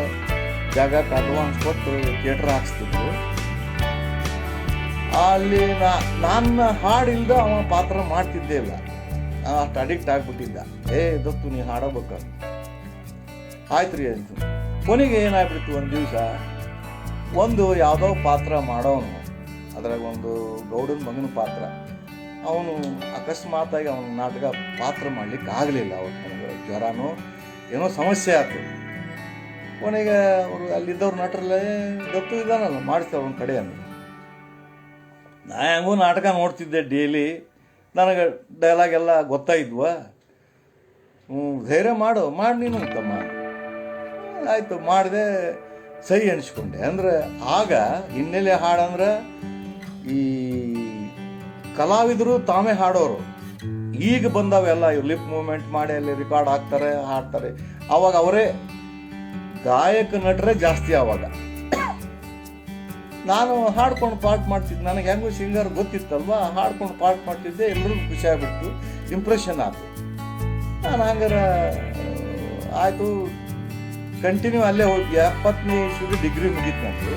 ಜಾಗಕ್ಕೆ ಅಡ್ವಾನ್ಸ್ ಕೊಟ್ಟು ಥಿಯೇಟ್ರ್ ಹಾಕ್ಸ್ತಿದ್ರು. ಅಲ್ಲಿ ನಾನು ಹಾಡಿಲ್ದ ಅವ ಪಾತ್ರ ಮಾಡ್ತಿದ್ದೇ ಇಲ್ಲ. ಅಷ್ಟು ಅಡಿಕ್ಟ್ ಆಗಿಬಿಟ್ಟಿದ್ದ. ದತ್ತು ನೀ ಹಾಡಬೇಕ, ಆಯ್ತು ರೀ ಅಂತ. ಕೊನೆಗೆ ಏನಾಗ್ಬಿಡ್ತು, ಒಂದು ದಿವಸ ಒಂದು ಯಾವುದೋ ಪಾತ್ರ ಮಾಡೋನು, ಅದ್ರಾಗ ಒಂದು ಗೌಡನ ಮಗನ ಪಾತ್ರ. ಅವನು ಅಕಸ್ಮಾತಾಗಿ ಅವನ ನಾಟಕ ಪಾತ್ರ ಮಾಡ್ಲಿಕ್ಕೆ ಆಗಲಿಲ್ಲ. ಅವತ್ತು ಜ್ವರನೋ ಏನೋ ಸಮಸ್ಯೆ ಆಯ್ತು. ಕೊನೆಗೆ ಅವರು ಅಲ್ಲಿದ್ದವ್ರು ನಟರಲ್ಲೇ ದತ್ತು ಇದ್ದಾನಲ್ಲ, ಮಾಡಿಸ್ತಾರೆ ಅವನ ಕಡೆ ಅಂದರು. ನಾ ಹೆಂಗೂ ನಾಟಕ ನೋಡ್ತಿದ್ದೆ ಡೈಲಿ, ನನಗೆ ಡೈಲಾಗ್ ಎಲ್ಲ ಗೊತ್ತಾಯಿದ್ವ. ಧೈರ್ಯ ಮಾಡಿ ನೀನು ತಮ್ಮ. ಆಯಿತು, ಮಾಡಿದೆ, ಸಹಿ ಎಣಿಸ್ಕೊಂಡೆ. ಅಂದರೆ ಆಗ ಹಿನ್ನೆಲೆ ಹಾಡಂದ್ರೆ ಈ ಕಲಾವಿದರು ತಾವೇ ಹಾಡೋರು. ಈಗ ಬಂದವೆಲ್ಲ ಇವು ಲಿಪ್ ಮೂವ್ಮೆಂಟ್ ಮಾಡಿ ಅಲ್ಲಿ ರೆಕಾರ್ಡ್ ಹಾಕ್ತಾರೆ, ಹಾಡ್ತಾರೆ. ಆವಾಗ ಅವರೇ ಗಾಯಕ ನಟರೇ ಜಾಸ್ತಿ. ಆವಾಗ ನಾನು ಹಾಡ್ಕೊಂಡು ಪಾಠ ಮಾಡ್ತಿದ್ದೆ. ನನಗೆ ಹೆಂಗೂ ಸಿಂಗರ್ ಗೊತ್ತಿತ್ತಲ್ವ, ಹಾಡ್ಕೊಂಡು ಪಾಠ ಮಾಡ್ತಿದ್ದೆ. ಎಲ್ಲರಿಗೂ ಖುಷಿ ಆಗಿಬಿಟ್ಟು, ಇಂಪ್ರೆಷನ್ ಆಯ್ತು. ನಾನು ಹಂಗಾರೆ ಆಯಿತು, ಕಂಟಿನ್ಯೂ ಅಲ್ಲೇ ಹೋಗಿ 70ನೇ ಇಸ್ವಿಗೆ ಡಿಗ್ರಿ ಮುಗೀತು ನಂದು.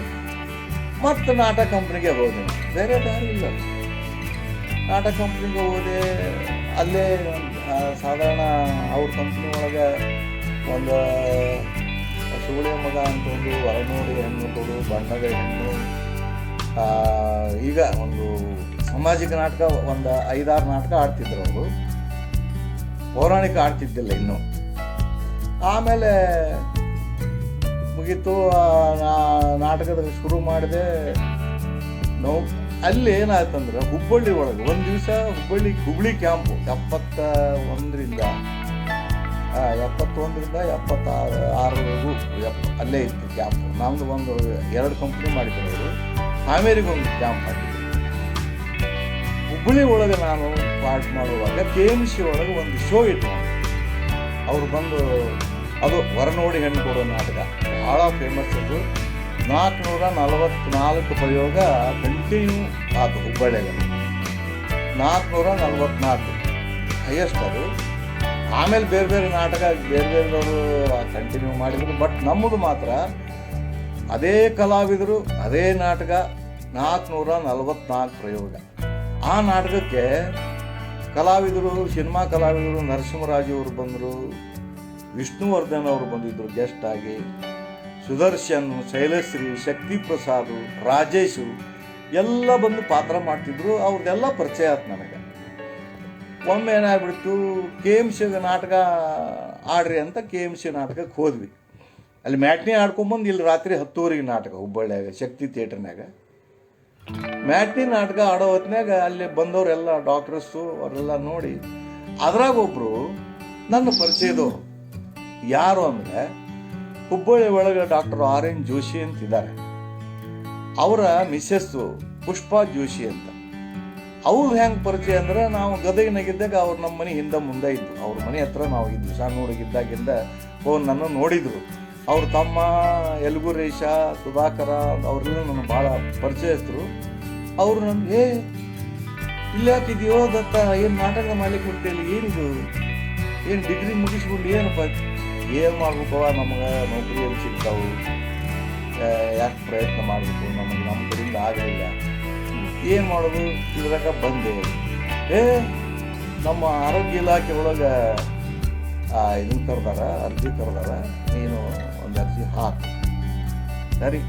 ಮತ್ತು ನಾಟಕ ಕಂಪ್ನಿಗೆ ಹೋದೆ. ಬೇರೆ ದಾರಿ ಇಲ್ಲ. ನಾಟಕ ಕಂಪ್ನಿಗೆ ಹೋದೆ. ಅಲ್ಲೇ ಸಾಧಾರಣ ಅವ್ರ ಕಂಪ್ನಿ ಒಳಗೆ ಒಂದು ಸೂಳೆ ಮಗ ಅಂತ ಒಂದು ಹೊರನೋಡಿ ಹೆಣ್ಣು ಕೊಡು, ಬಣ್ಣದ ಹೆಣ್ಣು, ಈಗ ಒಂದು ಸಾಮಾಜಿಕ ನಾಟಕ ಒಂದು 5-6 ನಾಟಕ ಆಡ್ತಿದ್ರು ಅವರು. ಪೌರಾಣಿಕ ಆಡ್ತಿದ್ದಿಲ್ಲ ಇನ್ನು. ಆಮೇಲೆ ಮುಗೀತು. ನಾಟಕದಲ್ಲಿ ಶುರು ಮಾಡಿದೆ. ನಾವು ಅಲ್ಲಿ ಏನಾಯ್ತಂದ್ರೆ ಹುಬ್ಬಳ್ಳಿ ಒಳಗೆ ಒಂದು ದಿವಸ ಹುಬ್ಬಳ್ಳಿ ಕ್ಯಾಂಪು 71ರಿಂದ 76ವರೆಗೂ ಅಲ್ಲೇ ಇತ್ತು ಕ್ಯಾಂಪು. ನಮ್ದು ಒಂದು 2 ಕಂಪ್ನಿ ಮಾಡಿದ್ರು ಅವರು. ಹಾವೇರಿಗೆ ಒಂದು ಕ್ಯಾಂಪ್ ಹಾಕಿದ್ರು. ಹುಬ್ಬಳ್ಳಿ ಒಳಗೆ ನಾನು ಪಾರ್ಟ್ ಮಾಡುವಾಗ KMC ಒಳಗೆ ಒಂದು ಶೋ ಇಟ್ಟು ಅವ್ರು ಬಂದು, ಅದು ಹೊರನೋಡಿ ಹೆಣ್ಣು ಕೊಡೋ ನಾಟಕ ಭಾಳ ಫೇಮಸ್. ಅದು 444 ಪ್ರಯೋಗ ಕಂಟಿನ್ಯೂ ಆಯಿತು ಹುಬ್ಬಳ್ಳಿಯಲ್ಲಿ. 444 ಹೈಯೆಸ್ಟ್ ಅದು. ಆಮೇಲೆ ಬೇರೆ ಬೇರೆ ನಾಟಕ ಬೇರೆದವರು ಕಂಟಿನ್ಯೂ ಮಾಡಿದರು. ಬಟ್ ನಮ್ಮದು ಮಾತ್ರ ಅದೇ ಕಲಾವಿದರು, ಅದೇ ನಾಟಕ 444 ಪ್ರಯೋಗ. ಆ ನಾಟಕಕ್ಕೆ ಕಲಾವಿದರು, ಸಿನಿಮಾ ಕಲಾವಿದರು ನರಸಿಂಹರಾಜು ಅವರು ಬಂದರು, ವಿಷ್ಣುವರ್ಧನ್ ಅವರು ಬಂದಿದ್ದರು ಗೆಸ್ಟ್ ಆಗಿ, ಸುದರ್ಶನ್, ಶೈಲಶ್ರೀ, ಶಕ್ತಿ ಪ್ರಸಾದ್, ರಾಜೇಶು ಎಲ್ಲ ಬಂದು ಪಾತ್ರ ಮಾಡ್ತಿದ್ರು. ಅವ್ರದ್ದೆಲ್ಲ ಪರಿಚಯ ಆಯ್ತು ನನಗೆ. ಒಮ್ಮೆ ಏನಾಗ್ಬಿಡ್ತು, KMC ನಾಟಕ ಆಡ್ರಿ ಅಂತ KMC ನಾಟಕಕ್ಕೆ ಹೋದ್ವಿ. ಅಲ್ಲಿ ಮ್ಯಾಟ್ನಿ ಆಡ್ಕೊಂಬಂದು ಇಲ್ಲಿ ರಾತ್ರಿ 10ವರೆಗೆ ನಾಟಕ ಹುಬ್ಬಳ್ಳಿಯಾಗ ಶಕ್ತಿ ಥಿಯೇಟರ್ನಾಗ. ಮ್ಯಾಟ್ನಿ ನಾಟಕ ಆಡೋ ಹೊತ್ನಾಗ ಅಲ್ಲಿ ಬಂದವರೆಲ್ಲ ಡಾಕ್ಟರ್ಸು ಅವರೆಲ್ಲ ನೋಡಿ, ಅದ್ರಾಗ ಒಬ್ಬರು ನನ್ನ ಪರಿಚಯದವರು. ಯಾರು ಅಂದರೆ ಹುಬ್ಬಳ್ಳಿ ಒಳಗೆ ಡಾಕ್ಟರ್ RN ಜೋಶಿ ಅಂತಿದ್ದಾರೆ. ಅವರ ಮಿಸ್ಸಸ್ಸು ಪುಷ್ಪಾ ಜೋಶಿ ಅಂತ. ಅವ್ರದ್ದು ಹೆಂಗೆ ಪರಿಚಯ ಅಂದ್ರೆ, ನಾವು ಗದಗಿನಾಗಿದ್ದಾಗ ಅವ್ರು ನಮ್ಮ ಮನೆ ಹಿಂದೆ ಮುಂದೆ ಇದ್ದು, ಅವ್ರ ಮನೆ ಹತ್ರ ನಾವು ಇದ್ವಿ. ಸಣ್ಣ ಹುಡುಗಿದ್ದಾಗಿಂದ ನನ್ನ ನೋಡಿದರು. ಅವ್ರ ತಮ್ಮ ಯಲಗುರೇಶ, ಸುಧಾಕರ ಅವರೆಲ್ಲ ನನ್ನ ಭಾಳ ಪರಿಚಯಸ್ಥರು. ಅವರು ನನಗೆ ಇಲ್ಲಿ ಹಾಕಿದ್ಯೋ ದತ್ತ, ಏನು ನಾಟಕ ಮಾಡ್ಲಿಕ್ಕೆ ಕೊಡ್ತೇಲಿ, ಏನಿದು, ಏನು ಡಿಗ್ರಿ ಮುಗಿಸ್ಕೊಂಡು ಏನಪ್ಪ ಏನು ಮಾಡ್ಬೇಕವ, ನಮಗೆ ನೌಕರಿ ಎಲ್ಲಿ ಸಿಗ್ತಾವು, ಯಾಕೆ ಪ್ರಯತ್ನ ಮಾಡಬೇಕು, ನಮ್ಮ ಕಡೆಯಿಂದ ಆಗಲಿಲ್ಲ, ಏನು ಮಾಡೋದು, ಇದ್ರಾಗ ಬಂದೆ. ನಮ್ಮ ಆರೋಗ್ಯ ಇಲಾಖೆ ಒಳಗೆ ಇದನ್ನು ಕರೆದಾರ, ಅರ್ಜಿ ಕರೆದಾರ, ನೀನು ಒಂದು ಅರ್ಜಿ ಹಾಕು. ಸರಿ,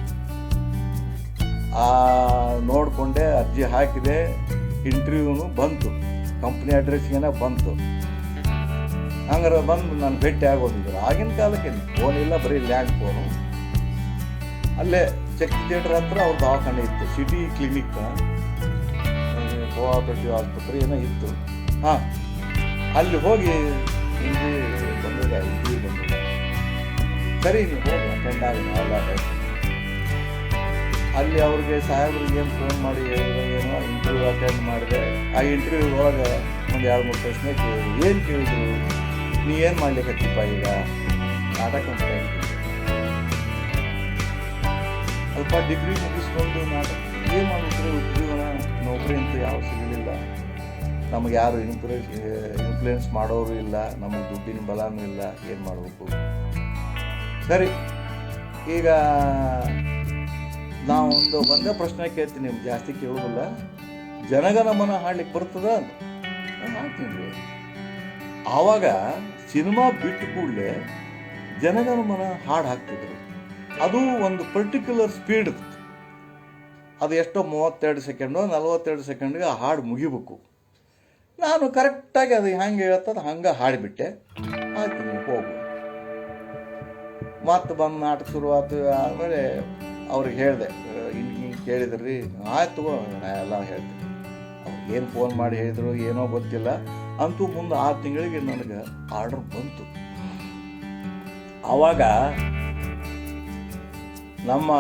ನೋಡಿಕೊಂಡೆ, ಅರ್ಜಿ ಹಾಕಿದೆ. ಇಂಟರ್ವ್ಯೂನು ಬಂತು, ಕಂಪ್ನಿ ಅಡ್ರೆಸ್ಗೇನೆ ಬಂತು. ಹಂಗಾರೆ ಬಂದು ನಾನು ಭೇಟಿ ಆಗೋದಿದ್ರು. ಆಗಿನ ಕಾಲಕ್ಕೆ ಫೋನ್ ಇಲ್ಲ, ಬರೀ ಲ್ಯಾಂಡ್ ಫೋನು. ಅಲ್ಲೇ ಶಕ್ತಿ ಥಿಯೇಟರ್ ಹತ್ರ ಅವ್ರ ದವಾಖಾನೆ ಇತ್ತು, ಸಿಟಿ ಕ್ಲಿನಿಕ್, ಕೋಆಪರೇಟಿವ್ ಆಸ್ಪತ್ರೆ ಏನೋ ಇತ್ತು. ಅಲ್ಲಿ ಹೋಗಿ ಇಂಟರ್ವ್ಯೂ ಬಂದಿದೆ. ಸರಿ, ನೀವು ಹೋಗಿ ಅಟೆಂಡ್ ಆಗಿ ಅಲ್ಲಿ ಅವ್ರಿಗೆ ಸಾಹೇಬ್ರಿಗೆ ಏನು ಫೋನ್ ಮಾಡಿ ಹೇಳಿದ್ರು, ಏನೋ ಇಂಟರ್ವ್ಯೂ ಅಟೆಂಡ್ ಮಾಡಿದೆ. ಆ ಇಂಟರ್ವ್ಯೂ ಒಳಗೆ ಒಂದು 2-3 ಪ್ರಶ್ನೆ ಕೇಳಿದ್ರು. ಏನು ಕೇಳಿದ್ರು, ನೀ ಏನು ಮಾಡ್ಲಿಕ್ಕಪ್ಪ ಈಗ ನಾಟಕ ಅಂತ ಹೇಳ್ತಿದ್ದೆ, ಸ್ವಲ್ಪ ಡಿಗ್ರಿ ಮುಗಿಸ್ಕೊಂಡು ನಾಟಕ ಏನು ಮಾಡಿದ್ರೆ ಉದ್ಯೋಗ, ನೌಕರಿ ಅಂತ ಯಾವ ಸಿಗಲಿಲ್ಲ, ನಮಗೆ ಯಾರು ಇನ್ಫ್ಲೂಯೆನ್ಸ್ ಮಾಡೋರು ಇಲ್ಲ, ನಮಗೆ ದುಡ್ಡಿನ ಬಲನೂ ಇಲ್ಲ, ಏನು ಮಾಡಬೇಕು. ಸರಿ, ಈಗ ನಾವು ಒಂದೇ ಪ್ರಶ್ನೆ ಕೇಳ್ತೀನಿ, ನಿಮ್ಗೆ ಜಾಸ್ತಿ ಕೇಳೋದಿಲ್ಲ. ಜನಗಣಮನ ಹಾಡ್ಲಿಕ್ಕೆ ಬರ್ತದ? ಹಾಡ್ತೀನಿ ರೀ. ಆವಾಗ ಸಿನಿಮಾ ಬಿಟ್ಟು ಕೂಡಲೇ ಜನಗಣಮನ ಹಾಡು ಹಾಕ್ತಿದ್ರು. ಅದು ಒಂದು ಪರ್ಟಿಕ್ಯುಲರ್ ಸ್ಪೀಡ್, ಅದು ಎಷ್ಟೋ 32 ಸೆಕೆಂಡೋ 42 ಸೆಕೆಂಡ್ಗೆ ಆ ಹಾಡು ಮುಗಿಬೇಕು. ನಾನು ಕರೆಕ್ಟಾಗಿ ಅದು ಹೆಂಗೆ ಹೇಳ್ತದೆ ಹಂಗೆ ಹಾಡಿಬಿಟ್ಟೆ. ಆಯ್ತು, ನೀವು ಹೋಗು. ಮತ್ತು ಬಂದು ನಾಟಕ ಶುರುವಾಯ್ತು. ಆಮೇಲೆ ಅವ್ರಿಗೆ ಹೇಳಿದೆ, ಹಿಂಗೆ ಕೇಳಿದ್ರಿ, ಆಯ್ತು ನಾ ಎಲ್ಲ ಹೇಳ್ತೀನಿ. ಅವ್ರಿಗೆ ಏನು ಫೋನ್ ಮಾಡಿ ಹೇಳಿದ್ರು ಏನೋ ಗೊತ್ತಿಲ್ಲ. ಅಂತೂ ಮುಂದೆ 6 ತಿಂಗಳಿಗೆ ನನಗೆ ಆರ್ಡರ್ ಬಂತು. ಆವಾಗ ನಮ್ಮ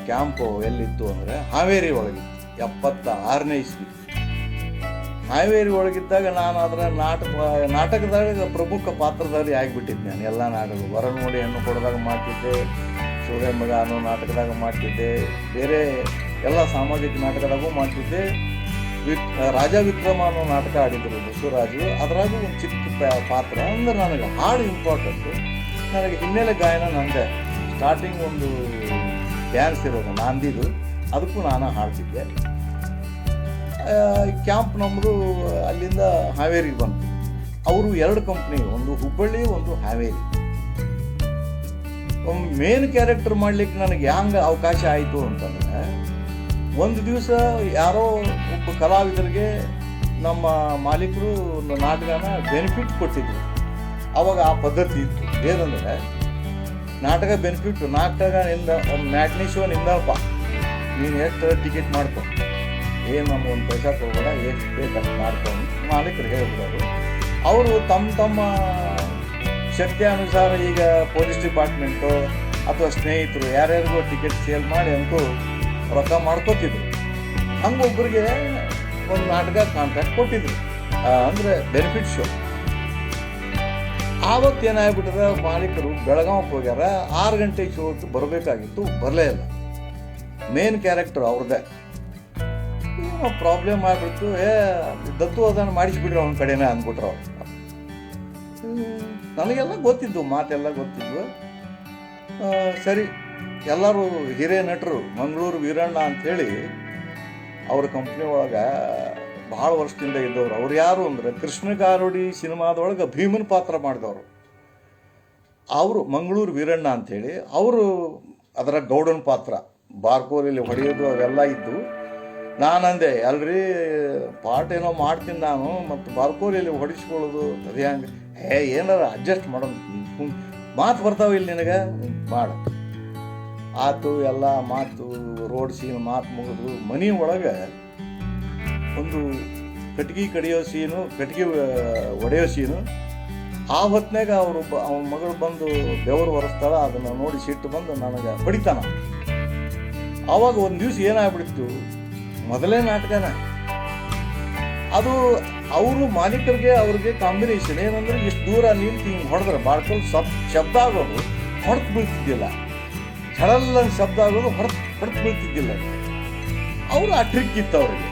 ಕ್ಯಾಂಪು ಎಲ್ಲಿತ್ತು ಅಂದರೆ ಹಾವೇರಿ ಒಳಗಿತ್ತು. 76ನೇ ಇಸ್ವಿ ಹಾವೇರಿ ಒಳಗಿದ್ದಾಗ ನಾನು ಅದರ ನಾಟಕದಾಗ ಪ್ರಮುಖ ಪಾತ್ರಧಾರಿ ಆಗಿಬಿಟ್ಟಿದ್ದೆ. ನಾನು ಎಲ್ಲ ನಾಟಕ ಹೊರನೋಡಿ ಹೆಣ್ಣು ಕೊಡೋದಾಗ ಮಾಡ್ತಿದ್ದೆ, ಸೂರ್ಯ ಮಗ ಅನ್ನೋ ನಾಟಕದಾಗ ಮಾಡ್ತಿದ್ದೆ, ಬೇರೆ ಎಲ್ಲ ಸಾಮಾಜಿಕ ನಾಟಕದಾಗೂ ಮಾಡ್ತಿದ್ದೆ. ರಾಜ ವಿಕ್ರಮ ಅನ್ನೋ ನಾಟಕ ಆಡಿದ್ರು ಬಸವರಾಜು, ಅದರಾಗೂ ಒಂದು ಚಿಕ್ಕ ಪಾತ್ರ. ಅಂದ್ರೆ ನನಗೆ ಹಾಡು ಇಂಪಾರ್ಟೆಂಟು. ನನಗೆ ಹಿನ್ನೆಲೆ ಗಾಯನ ನಂದೆ. ಸ್ಟಾರ್ಟಿಂಗ್ ಒಂದು ಡ್ಯಾನ್ಸ್ ಇರೋದು ನಾಂದಿದು, ಅದಕ್ಕೂ ನಾನು ಹಾಡ್ತಿದ್ದೆ. ಕ್ಯಾಂಪ್ ನಮ್ಮದು ಅಲ್ಲಿಂದ ಹಾವೇರಿಗೆ ಬಂತು. ಅವರು 2 ಕಂಪ್ನಿ, ಒಂದು ಹುಬ್ಬಳ್ಳಿ, ಒಂದು ಹಾವೇರಿ. ಮೇನ್ ಕ್ಯಾರೆಕ್ಟರ್ ಮಾಡ್ಲಿಕ್ಕೆ ನನಗೆ ಹೆಂಗೆ ಅವಕಾಶ ಆಯಿತು ಅಂತಂದರೆ, ಒಂದು ದಿವಸ ಯಾರೋ ಒಬ್ಬ ಕಲಾವಿದರಿಗೆ ನಮ್ಮ ಮಾಲೀಕರು ಒಂದು ನಾಟಕನ ಬೆನಿಫಿಟ್ ಕೊಟ್ಟಿದ್ರು. ಆವಾಗ ಆ ಪದ್ಧತಿ ಇತ್ತು. ಏನಂದರೆ ನಾಟಕ ಬೆನಿಫಿಟ್, ನಾಟಕದಿಂದ ಮ್ಯಾಟ್ನಿ ಶೋ ನಿಂದಪ್ಪ, ನೀನು ಎಷ್ಟು ಟಿಕೆಟ್ ಮಾಡ್ಕೊ, ಏನು ನಮ್ಮ ಒಂದು ಪೈಸಾ ತೊಗೊಬೇಡ, ಎಷ್ಟು ಬೇಕು ಅಷ್ಟು ಮಾಡ್ಕೊಂಡು ಮಾಲೀಕರು ಹೇಳ್ಬಿಡೋರು. ಅವರು ತಮ್ಮ ಶಕ್ತಿಯಾನುಸಾರ ಈಗ ಪೊಲೀಸ್ ಡಿಪಾರ್ಟ್ಮೆಂಟು ಅಥವಾ ಸ್ನೇಹಿತರು ಯಾರ್ಯಾರಿಗೂ ಟಿಕೆಟ್ ಸೇಲ್ ಮಾಡಿ ಅಂತೂ ರೊಕ್ಕ ಮಾಡ್ಕೋತಿದ್ರು. ಹಂಗೊಬ್ಬರಿಗೆ ಒಂದು ನಾಟಕ ಕಾಂಟ್ರಾಕ್ಟ್ ಕೊಟ್ಟಿದ್ರು, ಅಂದರೆ ಬೆನಿಫಿಟ್ ಶೋ. ಆವತ್ತು ಏನಾಗ್ಬಿಟ್ಟದ, ಮಾಲೀಕರು ಬೆಳಗಾವಿಗೆ ಹೋಗ್ಯಾರ, 6 ಗಂಟೆಗೆ ಶೋ ಬರಬೇಕಾಗಿತ್ತು, ಬರಲೇ ಇಲ್ಲ. ಮೇನ್ ಕ್ಯಾರೆಕ್ಟರ್ ಅವ್ರದ್ದೇ. ಏನೋ ಪ್ರಾಬ್ಲಮ್ ಆಗಿಬಿಡ್ತು. ದತ್ತು ಅದನ್ನು ಮಾಡಿಸ್ಬಿಟ್ರು ಅವನ ಕಡೆನೇ ಅಂದ್ಬಿಟ್ರು ಅವ್ರು. ನನಗೆಲ್ಲ ಗೊತ್ತಿದ್ದು, ಮಾತೆಲ್ಲ ಗೊತ್ತಿದ್ವು. ಸರಿ, ಎಲ್ಲರೂ ಹಿರಿಯ ನಟರು, ಮಂಗಳೂರು ವೀರಣ್ಣ ಅಂಥೇಳಿ ಅವ್ರ ಕಂಪ್ನಿ ಒಳಗೆ ಭಾಳ ವರ್ಷದಿಂದ ಇದ್ದವ್ರು. ಅವ್ರು ಯಾರು ಅಂದರೆ ಕೃಷ್ಣ ಗಾರುಡಿ ಸಿನಿಮಾದೊಳಗೆ ಭೀಮನ ಪಾತ್ರ ಮಾಡಿದವರು. ಅವರು ಮಂಗಳೂರು ವೀರಣ್ಣ ಅಂಥೇಳಿ, ಅವರು ಅದರ ಗೌಡನ ಪಾತ್ರ, ಬಾರ್ಕೋಲಲ್ಲಿ ಹೊಡೆಯೋದು ಅವೆಲ್ಲ ಇದ್ದು. ನಾನಂದೆ, ಅಲ್ರಿ ಪಾಠ ಏನೋ ಮಾಡ್ತೀನಿ ನಾನು, ಮತ್ತು ಬಾರ್ಕೋಲಿಯಲ್ಲಿ ಹೊಡಿಸ್ಕೊಳ್ಳೋದು ಅದೇ ಹಂಗೆ, ಏನಾರ ಅಡ್ಜಸ್ಟ್ ಮಾಡೋದು, ಮಾತು ಬರ್ತಾವೆ ಇಲ್ಲಿ ನಿನಗೆ, ಮಾಡ ಆತು. ಎಲ್ಲ ಮಾತು, ರೋಡ್ ಸೀನ್ ಮಾತು ಮುಗಿದು ಮನೆ ಒಳಗೆ ಒಂದು ಕಟ್ಗೆ ಕಡಿಯೋ ಸೀನು, ಕಟ್ಗೆ ಒಡೆಯೋ ಸೀನು. ಆ ಹೊತ್ತಿನಾಗ ಅವನ ಮಗಳು ಬಂದು ಬೆವರು ಒರೆಸ್ತಾಳ, ಅದನ್ನು ನೋಡಿ ಸಿಟ್ಟು ಬಂದು ನನಗೆ ಹೊಡಿತಾನ. ಆವಾಗ ಒಂದು ದಿವಸ ಏನಾಗ್ಬಿಡ್ತು, ಮೊದಲೇ ನಾಟಕನ ಅದು. ಅವರು ಮಾಲೀಕರಿಗೆ ಅವ್ರಿಗೆ ಕಾಂಬಿನೇಷನ್ ಏನಂದ್ರೆ, ಇಷ್ಟು ದೂರ ನಿಂತು ಹಿಂಗೆ ಹೊಡೆದ್ರೆ ಬಾಳ್ಕೊಂಡು ಶಬ್ದ ಆಗೋದು, ಹೊಡೆದು ಬೀಳ್ತಿದ್ದಿಲ್ಲ. ಸಡಲ್ಲ ಶಬ್ದ ಆಗೋದು, ಹೊಡೆದು ಬೀಳ್ತಿದ್ದಿಲ್ಲ. ಅವರು ಆ ಟ್ರಿಕ್ ಇತ್ತು ಅವ್ರಿಗೆ.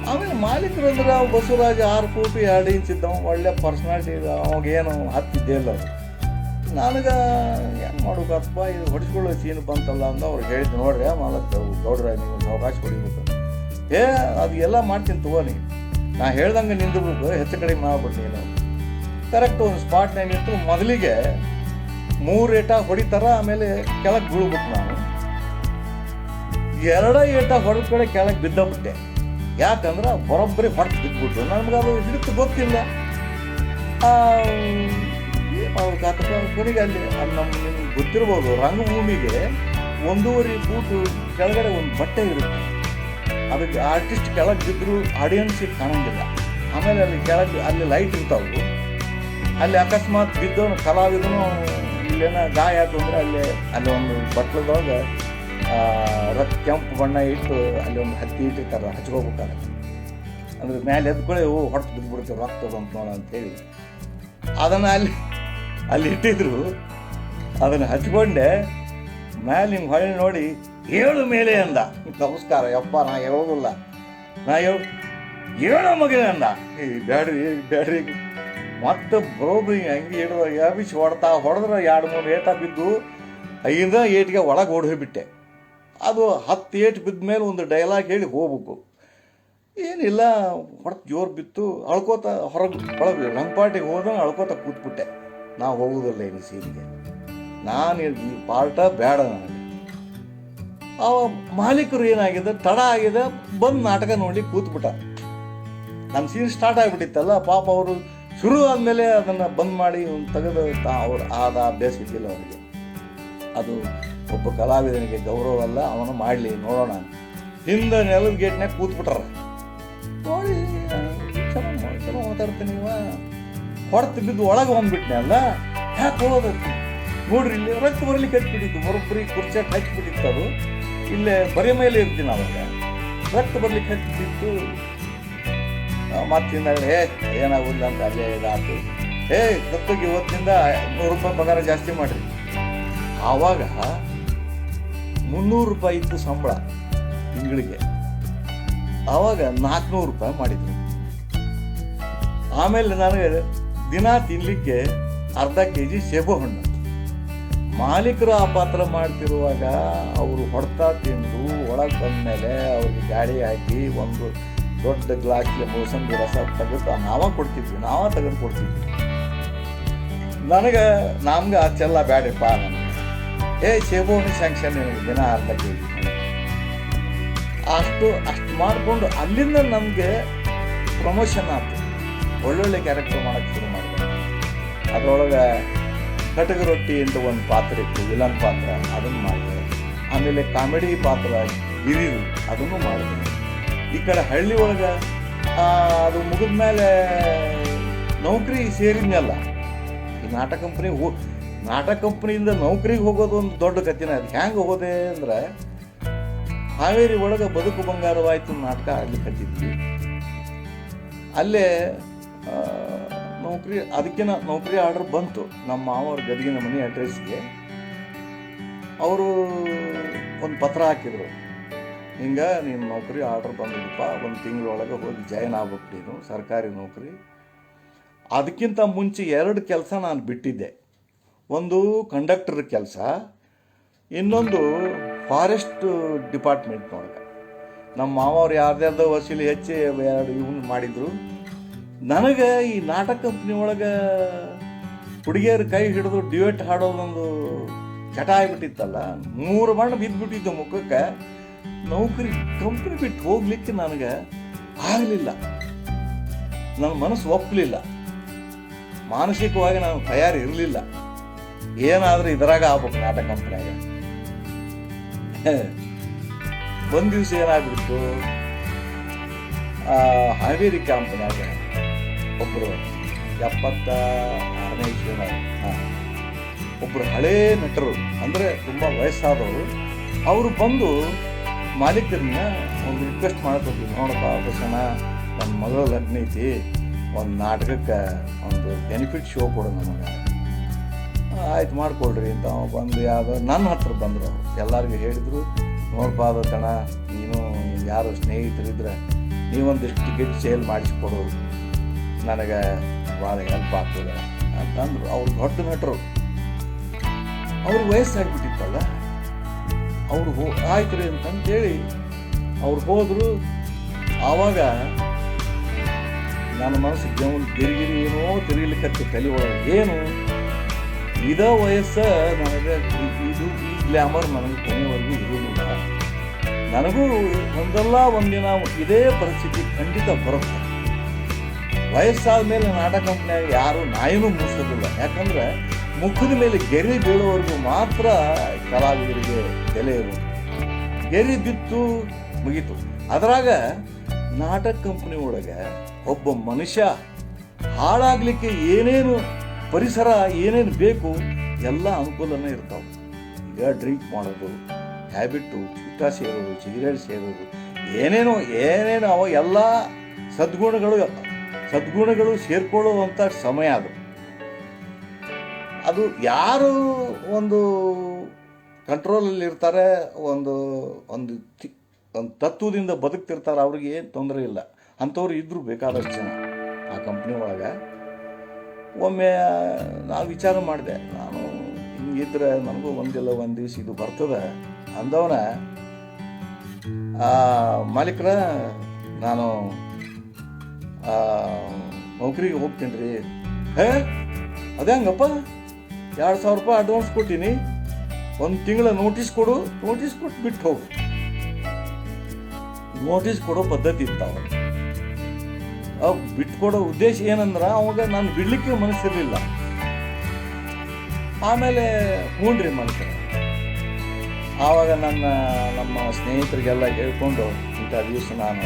ಆಮೇಲೆ ಮಾಲೀಕರು ಅಂದ್ರೆ ಬಸವರಾಜ್ 6 ಫೂಟ್ 2 ಇಂಚ್ ಇದ್ದವ, ಒಳ್ಳೆ ಪರ್ಸ್ನಾಲಿಟಿ, ಅವಾಗೇನು ಹತ್ತಿದ್ದೇ ಇಲ್ಲ ಅವರು. ನನಗೆ ಏನು ಮಾಡೋಕಪ್ಪ, ಇದು ಹೊಡಿಸ್ಕೊಳ್ಳೋ ಸೀನ್ ಬಂತಲ್ಲ ಅಂತ ಅವ್ರಿಗೆ ಹೇಳಿದ್ದು. ನೋಡ್ರಿ ಮಾಲಕ್ ಗೌಡ್ರ, ನೀವು ಅವಕಾಶ ಕೊಡಿಬೇಕು, ಅದು ಎಲ್ಲ ಮಾಡ್ತೀನಿ ತಗೋ, ನೀನು ನಾ ಹೇಳ್ದಂಗೆ ನಿಂದುಬಿಟ್ಟು ಹೆಚ್ಚು ಕಡಿಮೆ ಮಾಡ್ಬಿಟ್ಟು ನೀನು ಕರೆಕ್ಟ್ ಒಂದು ಸ್ಪಾಟ್ನಾಗ ನಿಂತು ಮೊದಲಿಗೆ 3 ಏಟ ಹೊಡಿತಾರ, ಆಮೇಲೆ ಕೆಳಗೆ ಬೀಳ್ಬಿಟ್ಟು ನಾನು 2 ಏಟ ಹೊಡೆದ ಕಡೆ ಕೆಳಗೆ ಬಿದ್ದಬಿಟ್ಟೆ. ಯಾಕಂದ್ರೆ ಬರೋಬ್ಬರಿ ಹೊಡೆದು ಬಿದ್ದುಬಿಟ್ಟು ನಮ್ಗೆ ಅದು ಹಿಡಿತು ಗೊತ್ತಿಲ್ಲ. ಕೊನೆಗೆ ಅಲ್ಲಿ ನಿಮ್ಗೆ ಗೊತ್ತಿರ್ಬೋದು, ರಂಗಭೂಮಿಗೆ 1.5 ಫೂಟು ಕೆಳಗಡೆ ಒಂದು ಬಟ್ಟೆ ಇರುತ್ತೆ. ಅದಕ್ಕೆ ಆರ್ಟಿಸ್ಟ್ ಕೆಳಗೆ ಬಿದ್ದರೂ ಆಡಿಯನ್ಸಿಗೆ ಕಾಣಂಗಿಲ್ಲ. ಆಮೇಲೆ ಅಲ್ಲಿ ಲೈಟ್ ಇರ್ತಾವು. ಅಲ್ಲಿ ಅಕಸ್ಮಾತ್ ಬಿದ್ದವನು ಕಲಾವಿದನು ಇಲ್ಲೇನ ಗಾಯ ಆಯ್ತು ಅಂದರೆ ಅಲ್ಲಿ ಒಂದು ಬಟ್ಲದೊಳಗೆ ಕೆಂಪು ಬಣ್ಣ ಇಟ್ಟು ಅಲ್ಲಿ ಒಂದು ಹತ್ತಿ ಇಟ್ಟಿರ್ತಾರೆ, ಹಚ್ಕೋಬೇಕಾರೆ. ಅಂದ್ರೆ ಮೇಲೆ ಎದ್ಕೊಳ್ಳಿ ಹೊಡೆದು ಬಿದ್ದುಬಿಡ್ತೀವಿ, ರಕ್ತದ ಅಂತ ನೋಡ ಅಂತೇಳಿ ಅದನ್ನು ಅಲ್ಲಿ ಇಟ್ಟಿದ್ರು. ಅದನ್ನು ಹಚ್ಕೊಂಡೆ, ಮೇಲೆ ಹಿಂಗೆ ಹೊಳೆ ನೋಡಿ, ಹೇಳು ಮೇಲೆ ಅಂದ. ನಮಸ್ಕಾರ ಯಪ್ಪ, ನಾ ಹೇಳೋದಿಲ್ಲ, ಹೇಳೋ ಮಗನೇ ಅಂದ. ಬ್ಯಾಡ್ರಿ ಮತ್ತೆ ಬರೋಬ್ರಿ ಹಂಗೆ ಹಿಡಿದ ಯಾಬಿಸಿ ಹೊಡೆದ್ರೆ 2-3 ಏಟ ಬಿದ್ದು 5 ಏಟಿಗೆ ಒಳಗೆ ಓಡೋಗ್ಬಿಟ್ಟೆ. ಅದು 10 ಏಟು ಬಿದ್ದ ಮೇಲೆ ಒಂದು ಡೈಲಾಗ್ ಹೇಳಿ ಹೋಗ್ಬೇಕು. ಏನಿಲ್ಲ, ಹೊಡೆದು ಜೋರು ಬಿತ್ತು, ಅಳ್ಕೋತ ಒಳಗೆ ರಂಗಪಾಟಿಗೆ ಹೋದಾಗ ಅಳ್ಕೋತ ಕೂತ್ಬಿಟ್ಟೆ. ನಾ ಹೋಗೋದಿಲ್ಲ ಇನ್ನು ಸೀನಿಗೆ, ನಾನು ಈ ಪಾಠ ಬೇಡ ನನಗೆ. ಆ ಮಾಲೀಕರು ಏನಾಗಿದೆ, ತಡ ಆಗಿದೆ, ಬಂದು ನಾಟಕ ನೋಡಿ ಕೂತ್ಬಿಟ್ಟ. ನನ್ನ ಸೀನ್ ಸ್ಟಾರ್ಟ್ ಆಗಿಬಿಟ್ಟಿತ್ತಲ್ಲ, ಪಾಪ ಅವರು ಶುರು ಆದಮೇಲೆ ಅದನ್ನು ಬಂದ್ ಮಾಡಿ ತೆಗೆದು ಅವ್ರು ಆದ ಅಭ್ಯಾಸ ಇದ್ದಿಲ್ಲ ಅವರಿಗೆ. ಅದು ಒಬ್ಬ ಕಲಾವಿದನಿಗೆ ಗೌರವ ಅಲ್ಲ, ಅವನು ಮಾಡಲಿ ನೋಡೋಣ. ಹಿಂದೆ ನೆಲದ ಗೇಟ್ನಾಗ ಕೂತ್ಬಿಟ್ರ. ನೋಡಿ ಚಲೋ ಮಾತಾಡ್ತೀನಿ, ಹೊಡೆದು ಬಿದ್ದು ಒಳಗೆ ಬಂದ್ಬಿಟ್ನೆ ಅಲ್ಲ, ಯಾಕೆ ಹೋಗೋದಕ್ಕೆ ನೋಡ್ರಿ, ಇಲ್ಲಿ ರಕ್ತ ಬರ್ಲಿಕ್ಕೆ ಹಚ್ಬಿಟ್ಟಿತ್ತು, ಬರೋಬ್ಬರಿ ಕುರ್ಚಾಕ್ ಹಚ್ಬಿಟ್ಟಿತ್ತು. ಅದು ಇಲ್ಲೇ ಬರೀ ಮೇಲೆ ಇರ್ತೀನಿ, ಅವಾಗ ರಕ್ತ ಬರ್ಲಿಕ್ಕೆ ಹಚ್ಬಿಟ್ಟಿತ್ತು. ಮತ್ತಿಂದ ಏನಾಗುದಿಲ್ಲ ಅಂತ ಅಲ್ಲೇ ಇದಾಯ್ತು. ದತ್ತಗೆ ಇವತ್ತಿನಿಂದ 100 ರೂಪಾಯಿ ಪಗಾರ ಜಾಸ್ತಿ ಮಾಡಿರಿ. ಆವಾಗ 300 ರೂಪಾಯಿ ಇತ್ತು ಸಂಬಳ ತಿಂಗಳಿಗೆ, ಆವಾಗ 400 ರೂಪಾಯಿ ಮಾಡಿದ್ರು. ಆಮೇಲೆ ನನಗೆ ದಿನ ತಿನ್ನಲಿಕ್ಕೆ ಅರ್ಧ ಕೆಜಿ ಸೇಬು ಹಣ್ಣು. ಮಾಲೀಕರು ಆ ಪಾತ್ರ ಮಾಡ್ತಿರುವಾಗ ಅವರು ಹೊಡ್ತಾ ತಿಂದು ಒಳಗೆ ಬಂದಮೇಲೆ ಅವ್ರಿಗೆ ಗಾಡಿ ಹಾಕಿ ಒಂದು ದೊಡ್ಡ ಗ್ಲಾಸ್ಗೆ ಮೋಸಂಬಿ ರಸ ತೆಗೆದು ನಾವೇ ತೆಗೆದು ಕೊಡ್ತಿದ್ವಿ. ನಮ್ಗೆ ಚೆಲ್ಲ ಬ್ಯಾಡಪ್ಪ, ನನಗೆ ಸೇಬು ಹಣ್ಣು ಸ್ಯಾಂಕ್ಷನ್ ದಿನ ಅರ್ಧ ಕೆಜಿ. ಅಷ್ಟು ಮಾಡಿಕೊಂಡು ಅಲ್ಲಿಂದ ನಮಗೆ ಪ್ರಮೋಷನ್ ಆಯ್ತು. ಒಳ್ಳೊಳ್ಳೆ ಕ್ಯಾರೆಕ್ಟರ್ ಮಾಡೋಕ್ಕೆ ಶುರು ಮಾಡಿದೆ. ಅದರೊಳಗೆ ಕಟಕ ರೊಟ್ಟಿ ಅಂತ ಒಂದು ಪಾತ್ರ ಇತ್ತು, ವಿಲನ್ ಪಾತ್ರ, ಅದನ್ನು ಮಾಡಿದೆ. ಆಮೇಲೆ ಕಾಮಿಡಿ ಪಾತ್ರ ಹಿರಿದು ಅದನ್ನು ಮಾಡಿದೆ. ಈ ಕಡೆ ಹಳ್ಳಿ ಒಳಗೆ ಅದು ಮುಗಿದ ಮೇಲೆ ನೌಕರಿ ಸೇರಿದ್ನಲ್ಲ, ಈ ನಾಟಕ ಕಂಪ್ನಿಯಿಂದ ನೌಕರಿಗೆ ಹೋಗೋದು ಒಂದು ದೊಡ್ಡ ಕಥೆನ. ಅದು ಹೆಂಗೆ ಹೋದೆ ಅಂದ್ರೆ, ಹಾವೇರಿ ಒಳಗೆ ಬದುಕು ಬಂಗಾರವಾಯ್ತು ನಾಟಕ ಆಡ್ಲಿಕ್ಕತ್ತಿದ್ವಿ. ಅಲ್ಲೇ ನೌಕರಿ ಆರ್ಡರ್ ಬಂತು. ನಮ್ಮ ಮಾವವ್ರ ಗದಗಿನ ಮನೆ ಅಡ್ರೆಸ್ಗೆ ಅವರು ಒಂದು ಪತ್ರ ಹಾಕಿದರು, ಹಿಂಗೆ ನೀನು ನೌಕರಿ ಆರ್ಡರ್ ಬಂದಿದ್ದಪ್ಪ, ಒಂದು ತಿಂಗಳೊಳಗೆ ಹೋಗಿ ಜಾಯ್ನ್ ಆಗ್ಬೇಕು ನೀನು ಸರ್ಕಾರಿ ನೌಕರಿ. ಅದಕ್ಕಿಂತ ಮುಂಚೆ 2 ಕೆಲಸ ನಾನು ಬಿಟ್ಟಿದ್ದೆ. ಒಂದು ಕಂಡಕ್ಟರ್ ಕೆಲಸ, ಇನ್ನೊಂದು ಫಾರೆಸ್ಟ್ ಡಿಪಾರ್ಟ್ಮೆಂಟ್ನೊಳಗೆ. ನಮ್ಮ ಮಾವವ್ರು ಯಾರ್ದಾರ್ದೋ ವಸೂಲಿ ಹೆಚ್ಚಿ 2 ಇವನು ಮಾಡಿದರು. ನನಗೆ ಈ ನಾಟಕ ಕಂಪ್ನಿ ಒಳಗೆ ಹುಡುಗಿಯರ ಕೈ ಹಿಡಿದು ಡ್ಯೂಯೆಟ್ ಹಾಡೋದೊಂದು ಚಟ ಆಗಿಬಿಟ್ಟಿತ್ತಲ್ಲ, 3 ಬಣ್ಣ ಬಿದ್ದುಬಿಟ್ಟಿದ್ದು ಮುಖಕ್ಕೆ. ಕಂಪ್ನಿ ಬಿಟ್ಟು ಹೋಗ್ಲಿಕ್ಕೆ ನನಗೆ ಆಗಲಿಲ್ಲ, ನನ್ನ ಮನಸ್ಸು ಒಪ್ಪಲಿಲ್ಲ, ಮಾನಸಿಕವಾಗಿ ನಾನು ತಯಾರಿ ಇರಲಿಲ್ಲ. ಏನಾದರೂ ಇದರಾಗ ಆಗ್ಬೇಕು ನಾಟಕ ಕಂಪ್ನಿಯಾಗ. ಒಂದು ದಿವಸ ಏನಾಗ್ಬಿಡ್ತು, ಹಾವೇರಿ ಕ್ಯಾಂಪ್ನಾಗ ಒಬ್ಬರು 76ನೇ ಇಸ್ವಿನಾಗ ಒಬ್ಬರು ಹಳೇ ನಟರು, ಅಂದರೆ ತುಂಬ ವಯಸ್ಸಾದವರು, ಅವರು ಬಂದು ಮಾಲೀಕರನ್ನ ಒಂದು ರಿಕ್ವೆಸ್ಟ್ ಮಾಡ್ಕೊತೀವಿ, ನೋಡಪ್ಪ ಬಸಣ್ಣ, ನನ್ನ ಮಗಳ ಲಗ್ನ ಐತಿ, ಒಂದು ನಾಟಕಕ್ಕೆ ಒಂದು ಬೆನಿಫಿಟ್ ಶೋ ಕೊಡು ನಮಗೆ. ಆಯ್ತು ಮಾಡಿಕೊಡ್ರಿ ಅಂತ ಬಂದು ಯಾವುದೋ ನನ್ನ ಹತ್ರ ಬಂದರು. ಅವರು ಎಲ್ಲರಿಗೂ ಹೇಳಿದರು, ನೋಡಪ್ಪ ಅದು ಕಣ, ನೀನು ಯಾರು ಸ್ನೇಹಿತರಿದ್ರೆ ನೀವೊಂದಿಷ್ಟು ಟಿಕೆಟ್ ಸೇಲ್ ಮಾಡಿಸ್ಕೊಡು, ನನಗೆ ಭಾಳ ಹೆಲ್ಪ್ ಆಗ್ತದೆ ಅಂತಂದರು. ಅವ್ರು ದೊಡ್ಡ ನಟರು, ಅವ್ರ ವಯಸ್ಸಾಗಿಬಿಟ್ಟಿತ್ತಲ್ಲ. ಅವರು ಆಯ್ತು ರೀ ಅಂತಂತೇಳಿ ಅವ್ರು ಹೋದರು. ಆವಾಗ ನನ್ನ ಮನಸ್ಸಿಗೆ ಒಂದು ಗಿರಿಗಿರಿ ಏನೋ ತಿರುಗಲಿಕ್ಕೆ ತಲೆ ಒಳಗೆ, ಏನು ಇದೇ ವಯಸ್ಸು ನನಗೆ, ಈ ಗ್ಲ್ಯಾಮರ್ ನನಗೆ ಕೊನೆವರೆಗೂ ಇರುವುದಿಲ್ಲ, ನನಗೂ ಒಂದಲ್ಲ ಒಂದಿನ ಇದೇ ಪರಿಸ್ಥಿತಿ ಖಂಡಿತ ಬರುತ್ತೆ. ವಯಸ್ಸಾದ ಮೇಲೆ ನಾಟಕ ಕಂಪ್ನಿಯಾಗ ಯಾರು ನಾಯಿನೂ ಮುಗಿಸೋದಿಲ್ಲ. ಯಾಕಂದರೆ ಮುಖದ ಮೇಲೆ ಗೆರೆ ಬೀಳೋವರೆಗೂ ಮಾತ್ರ ಕಲಾವಿದರಿಗೆ ಬೆಲೆ ಇರೋದು. ಗೆರೆ ಬಿತ್ತು ಮುಗೀತು. ಅದರಾಗ ನಾಟಕ ಕಂಪ್ನಿ ಒಳಗೆ ಒಬ್ಬ ಮನುಷ್ಯ ಹಾಳಾಗಲಿಕ್ಕೆ ಏನೇನು ಪರಿಸರ ಏನೇನು ಬೇಕು ಎಲ್ಲ ಅನುಕೂಲನೇ ಇರ್ತಾವೆ. ಈಗ ಡ್ರಿಂಕ್ ಮಾಡೋದು, ಹ್ಯಾಬಿಟ್ಟು, ಚುಟ್ಟ ಸೇರೋದು, ಸಿಗರೇಟ್ ಸೇರೋದು, ಏನೇನು ಅವ ಎಲ್ಲ ಸದ್ಗುಣಗಳು ಸೇರ್ಕೊಳ್ಳುವಂಥ ಸಮಯ ಅದು ಯಾರು ಒಂದು ಕಂಟ್ರೋಲಲ್ಲಿ ಇರ್ತಾರೆ, ಒಂದು ತತ್ವದಿಂದ ಬದುಕ್ತಿರ್ತಾರೆ, ಅವ್ರಿಗೆ ಏನು ತೊಂದರೆ ಇಲ್ಲ. ಅಂಥವ್ರು ಇದ್ದರು ಬೇಕಾದಷ್ಟು ಜನ ಆ ಕಂಪ್ನಿ ಒಳಗೆ. ಒಮ್ಮೆ ನಾವು ವಿಚಾರ ಮಾಡಿದೆ, ನಾನು ಹಿಂಗಿದ್ರೆ ನನಗೂ ಒಂದಿಲ್ಲ ಒಂದು ದಿವಸ ಇದು ಬರ್ತದೆ ಅಂದವನ ಮಾಲೀಕರ, ನಾನು ನೌಕರಿಗೆ ಹೋಗ್ತೀನಿ ರೀ. ಅದೇ ಹಂಗಪ್ಪ, 2,000 ರೂಪಾಯಿ ಅಡ್ವಾನ್ಸ್ ಕೊಟ್ಟೀನಿ, 1 ತಿಂಗಳ ನೋಟಿಸ್ ಕೊಡು, ನೋಟಿಸ್ ಕೊಟ್ಟು ಬಿಟ್ಟು ಹೋಗು. ನೋಟಿಸ್ ಕೊಡೋ ಪದ್ಧತಿ ಇರ್ತಾವ. ಅವು ಬಿಟ್ಕೊಡೋ ಉದ್ದೇಶ ಏನಂದ್ರೆ, ಅವಾಗ ನಾನು ಬಿಡ್ಲಿಕ್ಕೆ ಮನಸ್ಸಿರಲಿಲ್ಲ. ಆಮೇಲೆ ಹ್ಞೂನ್ರಿ ಮಾಡ್ತಾರೆ. ಆವಾಗ ನಮ್ಮ ಸ್ನೇಹಿತರಿಗೆಲ್ಲ ಹೇಳ್ಕೊಂಡು, ಇಂಥ ದಿವಸ ನಾನು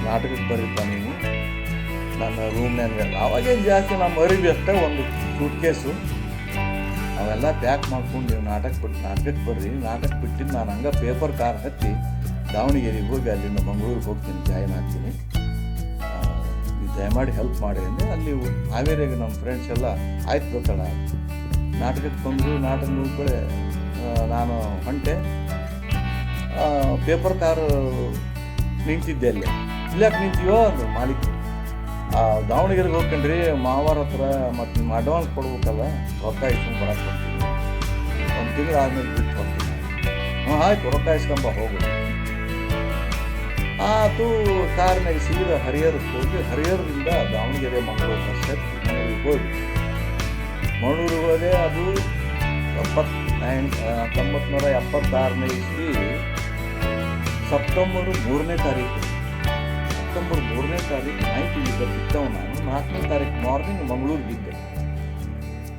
ನಾಟಕಕ್ಕೆ ಬರೀತ ನೀವು ನನ್ನ ರೂಮ್ನಾಗ. ಅವಾಗೇನು ಜಾಸ್ತಿ ನಮ್ಮ ಅರಿವಿ ಅಷ್ಟೇ, ಒಂದು ಸೂಟ್ ಕೇಸು ಅವೆಲ್ಲ ಪ್ಯಾಕ್ ಮಾಡ್ಕೊಂಡು ನೀವು ನಾಟಕಕ್ಕೆ ಬರ್ರಿ. ನಾಟಕ ಬಿಟ್ಟಿದ್ದು ನಾನು ಹಂಗೆ ಪೇಪರ್ ಕಾರ್ ಹತ್ತಿ ದಾವಣಗೆರೆಗೆ ಹೋಗಿ ಅಲ್ಲಿಂದ ಮಂಗಳೂರಿಗೆ ಹೋಗ್ತೀನಿ, ಜಾಯ್ನ್ ಆಗ್ತೀನಿ, ನೀವು ದಯಮಾಡಿ ಹೆಲ್ಪ್ ಮಾಡಿ ಅಂದರೆ. ಅಲ್ಲಿ ಹಾವೇರಿಯಾಗ ನಮ್ಮ ಫ್ರೆಂಡ್ಸ್ ಎಲ್ಲ ಆಯ್ತು ಗೊತ್ತಣ, ನಾಟಕಕ್ಕೆ ಬಂದರು. ನಾಟಕ ಮುಗಿದ್ರೆ ನಾನು ಹೊಂಟೆ. ಪೇಪರ್ ಕಾರು ನಿಂತಿದ್ದೆ ಅಲ್ಲಿ. ಇಲ್ಲಾಕೆ ನಿಂತೀವೋ ಅಂದರು ಮಾಲೀಕರು. ದಾವಣಗೆರೆಗೆ ಹೋಗ್ಕೊಂಡ್ರಿ ಮಾವಾರ ಹತ್ರ, ಮತ್ತು ನಿಮ್ಮ ಅಡ್ವಾನ್ಸ್ ಕೊಡ್ಬೇಕಲ್ಲ, ರೊಕ್ಕ ಇಸ್ಕೊಂಡು ಬರಕ್ಕೆ ಬರ್ತೀವಿ, 1 ತಿಂಗಳು ಆದಮೇಲೆ ಬಿಟ್ಟು ಬರ್ತೀನಿ. ಆಯ್ತು, ರೊಕ್ಕ ಇಸ್ಕೊಂಬ ಹೋಗು. ಆತು ಕಾರ್ನಾಗ ಸೀದಾ ಹರಿಹರಕ್ಕೆ ಹೋಗಿ, ಹರಿಹರದಿಂದ ದಾವಣಗೆರೆ ಮಂಗಳೂರು ಬಸ್ ಮಂಗಳೂರಿಗೆ ಹೋಗಿ, ಮಂಗಳೂರಿಗೆ ಹೋದೆ. ಅದು 1976ನೇ ಇಸ್ವಿ ಸೆಪ್ಟೆಂಬರ್ 3ನೇ ತಾರೀಕು ನೈಟ್ ಇಲ್ಲಿ ಬಿದ್ದವು. ನಾನು 4ನೇ ತಾರೀಕು ಮಾರ್ನಿಂಗ್ ಮಂಗಳೂರಿಗಿದ್ದೆ.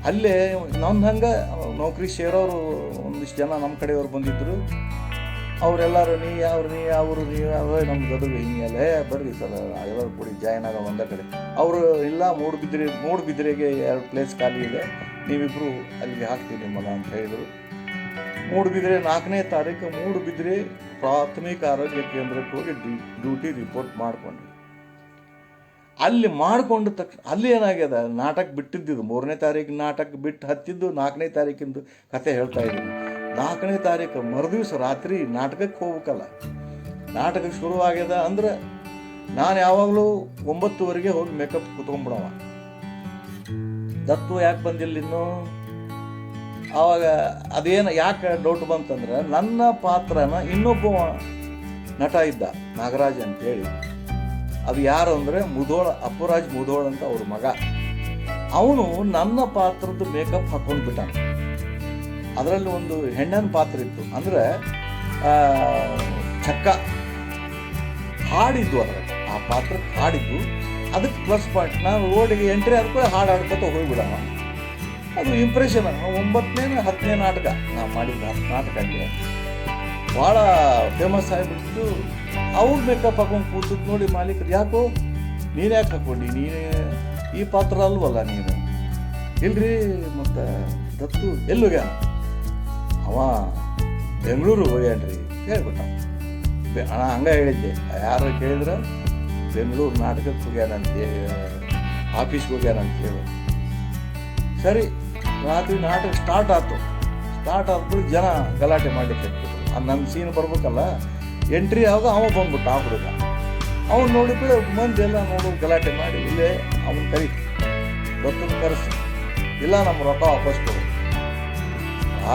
ಅಲ್ಲೇ ನನ್ನ ಹಂಗೆ ನೌಕರಿ ಸೇರೋರು ಒಂದಿಷ್ಟು ಜನ ನಮ್ಮ ಕಡೆಯವ್ರು ಬಂದಿದ್ದರು. ಅವರೆಲ್ಲರೂ ನೀ ಯಾವ ನಮ್ಮ ಗದಗ ಹಿಂಗೆಲ್ಲ ಬರ್ರಿ ಸರ್ ಎಲ್ಲರೂ ಕೂಡಿ ಜಾಯ್ನ್ ಆಗೋ ಒಂದೇ ಕಡೆ. ಅವರು ಇಲ್ಲ ಮೂಡುಬಿದ್ರೆಗೆ 2 ಪ್ಲೇಸ್ ಖಾಲಿ ಇದೆ, ನೀವಿಬ್ಬರು ಅಲ್ಲಿಗೆ ಹಾಕ್ತೀವಿ ನಿಮ್ಮನ್ನ ಅಂತ ಹೇಳಿದರು. ಮೂಡುಬಿದ್ರೆ 4ನೇ ತಾರೀಕು ಮೂಡುಬಿದ್ರೆ ಪ್ರಾಥಮಿಕ ಆರೋಗ್ಯ ಕೇಂದ್ರಕ್ಕೆ ಹೋಗಿ ಡ್ಯೂಟಿ ರಿಪೋರ್ಟ್ ಮಾಡಿಕೊಂಡ್ವಿ. ಅಲ್ಲಿ ಮಾಡಿಕೊಂಡ ತಕ್ಷಣ ಅಲ್ಲಿ ಏನಾಗ್ಯದ, ನಾಟಕ ಬಿಟ್ಟಿದ್ದು 3ನೇ ತಾರೀಕು ನಾಟಕ ಬಿಟ್ಟು ಹತ್ತಿದ್ದು 4ನೇ ತಾರೀಕಿಂದು ಕತೆ ಹೇಳ್ತಾ ಇದ್ದೀನಿ. 4ನೇ ತಾರೀಕು ಮರುದಿವ್ಸ ರಾತ್ರಿ ನಾಟಕಕ್ಕೆ ಹೋಗ್ಬೇಕಲ್ಲ. ನಾಟಕ ಶುರುವಾಗ್ಯದ ಅಂದ್ರೆ ನಾನು ಯಾವಾಗಲೂ 9:30 ಹೋಗಿ ಮೇಕಪ್ ಕುತ್ಕೊಂಡ್ಬಿಡವ. ದತ್ತು ಯಾಕೆ ಬಂದಿಲ್ಲ ಇನ್ನೂ? ಆವಾಗ ಅದೇನು ಯಾಕೆ ಡೌಟ್ ಬಂತಂದ್ರೆ ನನ್ನ ಪಾತ್ರನ ಇನ್ನೊಬ್ಬ ನಟ ಇದ್ದ ನಾಗರಾಜ್ ಅಂತೇಳಿ. ಅದು ಯಾರು ಅಂದರೆ ಅಪ್ಪುರಾಜ್ ಮುಧೋಳ್ ಅಂತ ಅವ್ರ ಮಗ. ಅವನು ನನ್ನ ಪಾತ್ರದ ಮೇಕಪ್ ಹಾಕೊಂಡು ಬಿಟ್ಟ. ಅದರಲ್ಲಿ ಒಂದು ಹೆಣ್ಣನ ಪಾತ್ರ ಇತ್ತು, ಅಂದರೆ ಚಕ್ಕ ಹಾಡಿದ್ದು ಅದರಲ್ಲಿ. ಆ ಪಾತ್ರಕ್ಕೆ ಹಾಡಿದ್ದು, ಅದಕ್ಕೆ ಪ್ಲಸ್ ಪಾಯಿಂಟ್. ನಾನು ರೋಡಿಗೆ ಎಂಟ್ರಿ ಆದ್ಮೇಲೆ ಹಾಡು ಹಾಡ್ಕೊತ ಹೋಗ್ಬಿಡೋಣ. ಅದು ಇಂಪ್ರೆಷನ್. 9ನೇ 10ನೇ ನಾಟಕ ನಾವು ಮಾಡಿದ್ದು 10 ನಾಟಕ ಅಲ್ಲಿ ಭಾಳ ಫೇಮಸ್ ಆಗಿಬಿಡ್ತು. ಅವ್ರು ಮೇಕಪ್ ಹಾಕೊಂಡು ಕೂತದ್ದು ನೋಡಿ ಮಾಲೀಕರು, ಯಾಕೋ ನೀನು ಯಾಕೆ ಹಾಕ್ಕೊಂಡಿ, ನೀನು ಈ ಪಾತ್ರ ಅಲ್ವಲ್ಲ ನೀನು? ಇಲ್ರಿ ಮತ್ತು ದತ್ತು ಎಲ್ಲಿ ಹೋಗ್ಯಾನ? ಅವ ಬೆಂಗಳೂರು ಹೋಗ್ಯಾನ್ರಿ ಹೇಳ್ಬಿಟ್ಟ. ಅಣ್ಣ ಹಂಗೆ ಹೇಳಿದ್ದೆ. ಯಾರು ಕೇಳಿದ್ರೆ ಬೆಂಗಳೂರು ನಾಟಕಕ್ಕೆ ಹೋಗ್ಯಾನಂತೇಳಿ, ಆಫೀಸ್ಗೆ ಹೋಗ್ಯಾನಂತ ಹೇಳಿ. ಸರಿ, ರಾತ್ರಿ ನಾಟಕ ಸ್ಟಾರ್ಟ್ ಆದ್ಬಿಟ್ಟು ಜನ ಗಲಾಟೆ ಮಾಡಲಿಕ್ಕೆ ನನ್ನ ಸೀನ್ ಬರ್ಬೇಕಲ್ಲ. ಎಂಟ್ರಿ ಆಗ ಅವ ಬಂದ್ಬಿಟ್ಟ, ಆ ಹುಡುಗ. ಅವ್ನು ನೋಡಿದ್ರೆ ಮಂದಿ ಎಲ್ಲ ನೋಡೋದು ಗಲಾಟೆ ಮಾಡಿ, ಇಲ್ಲೇ ಅವನು ಕರೀತು, ದತ್ತನ ಕರೆಸಿ, ಇಲ್ಲ ನಮ್ಮ ರೊಕ್ಕ ವಾಪಸ್ ಕೊಡು.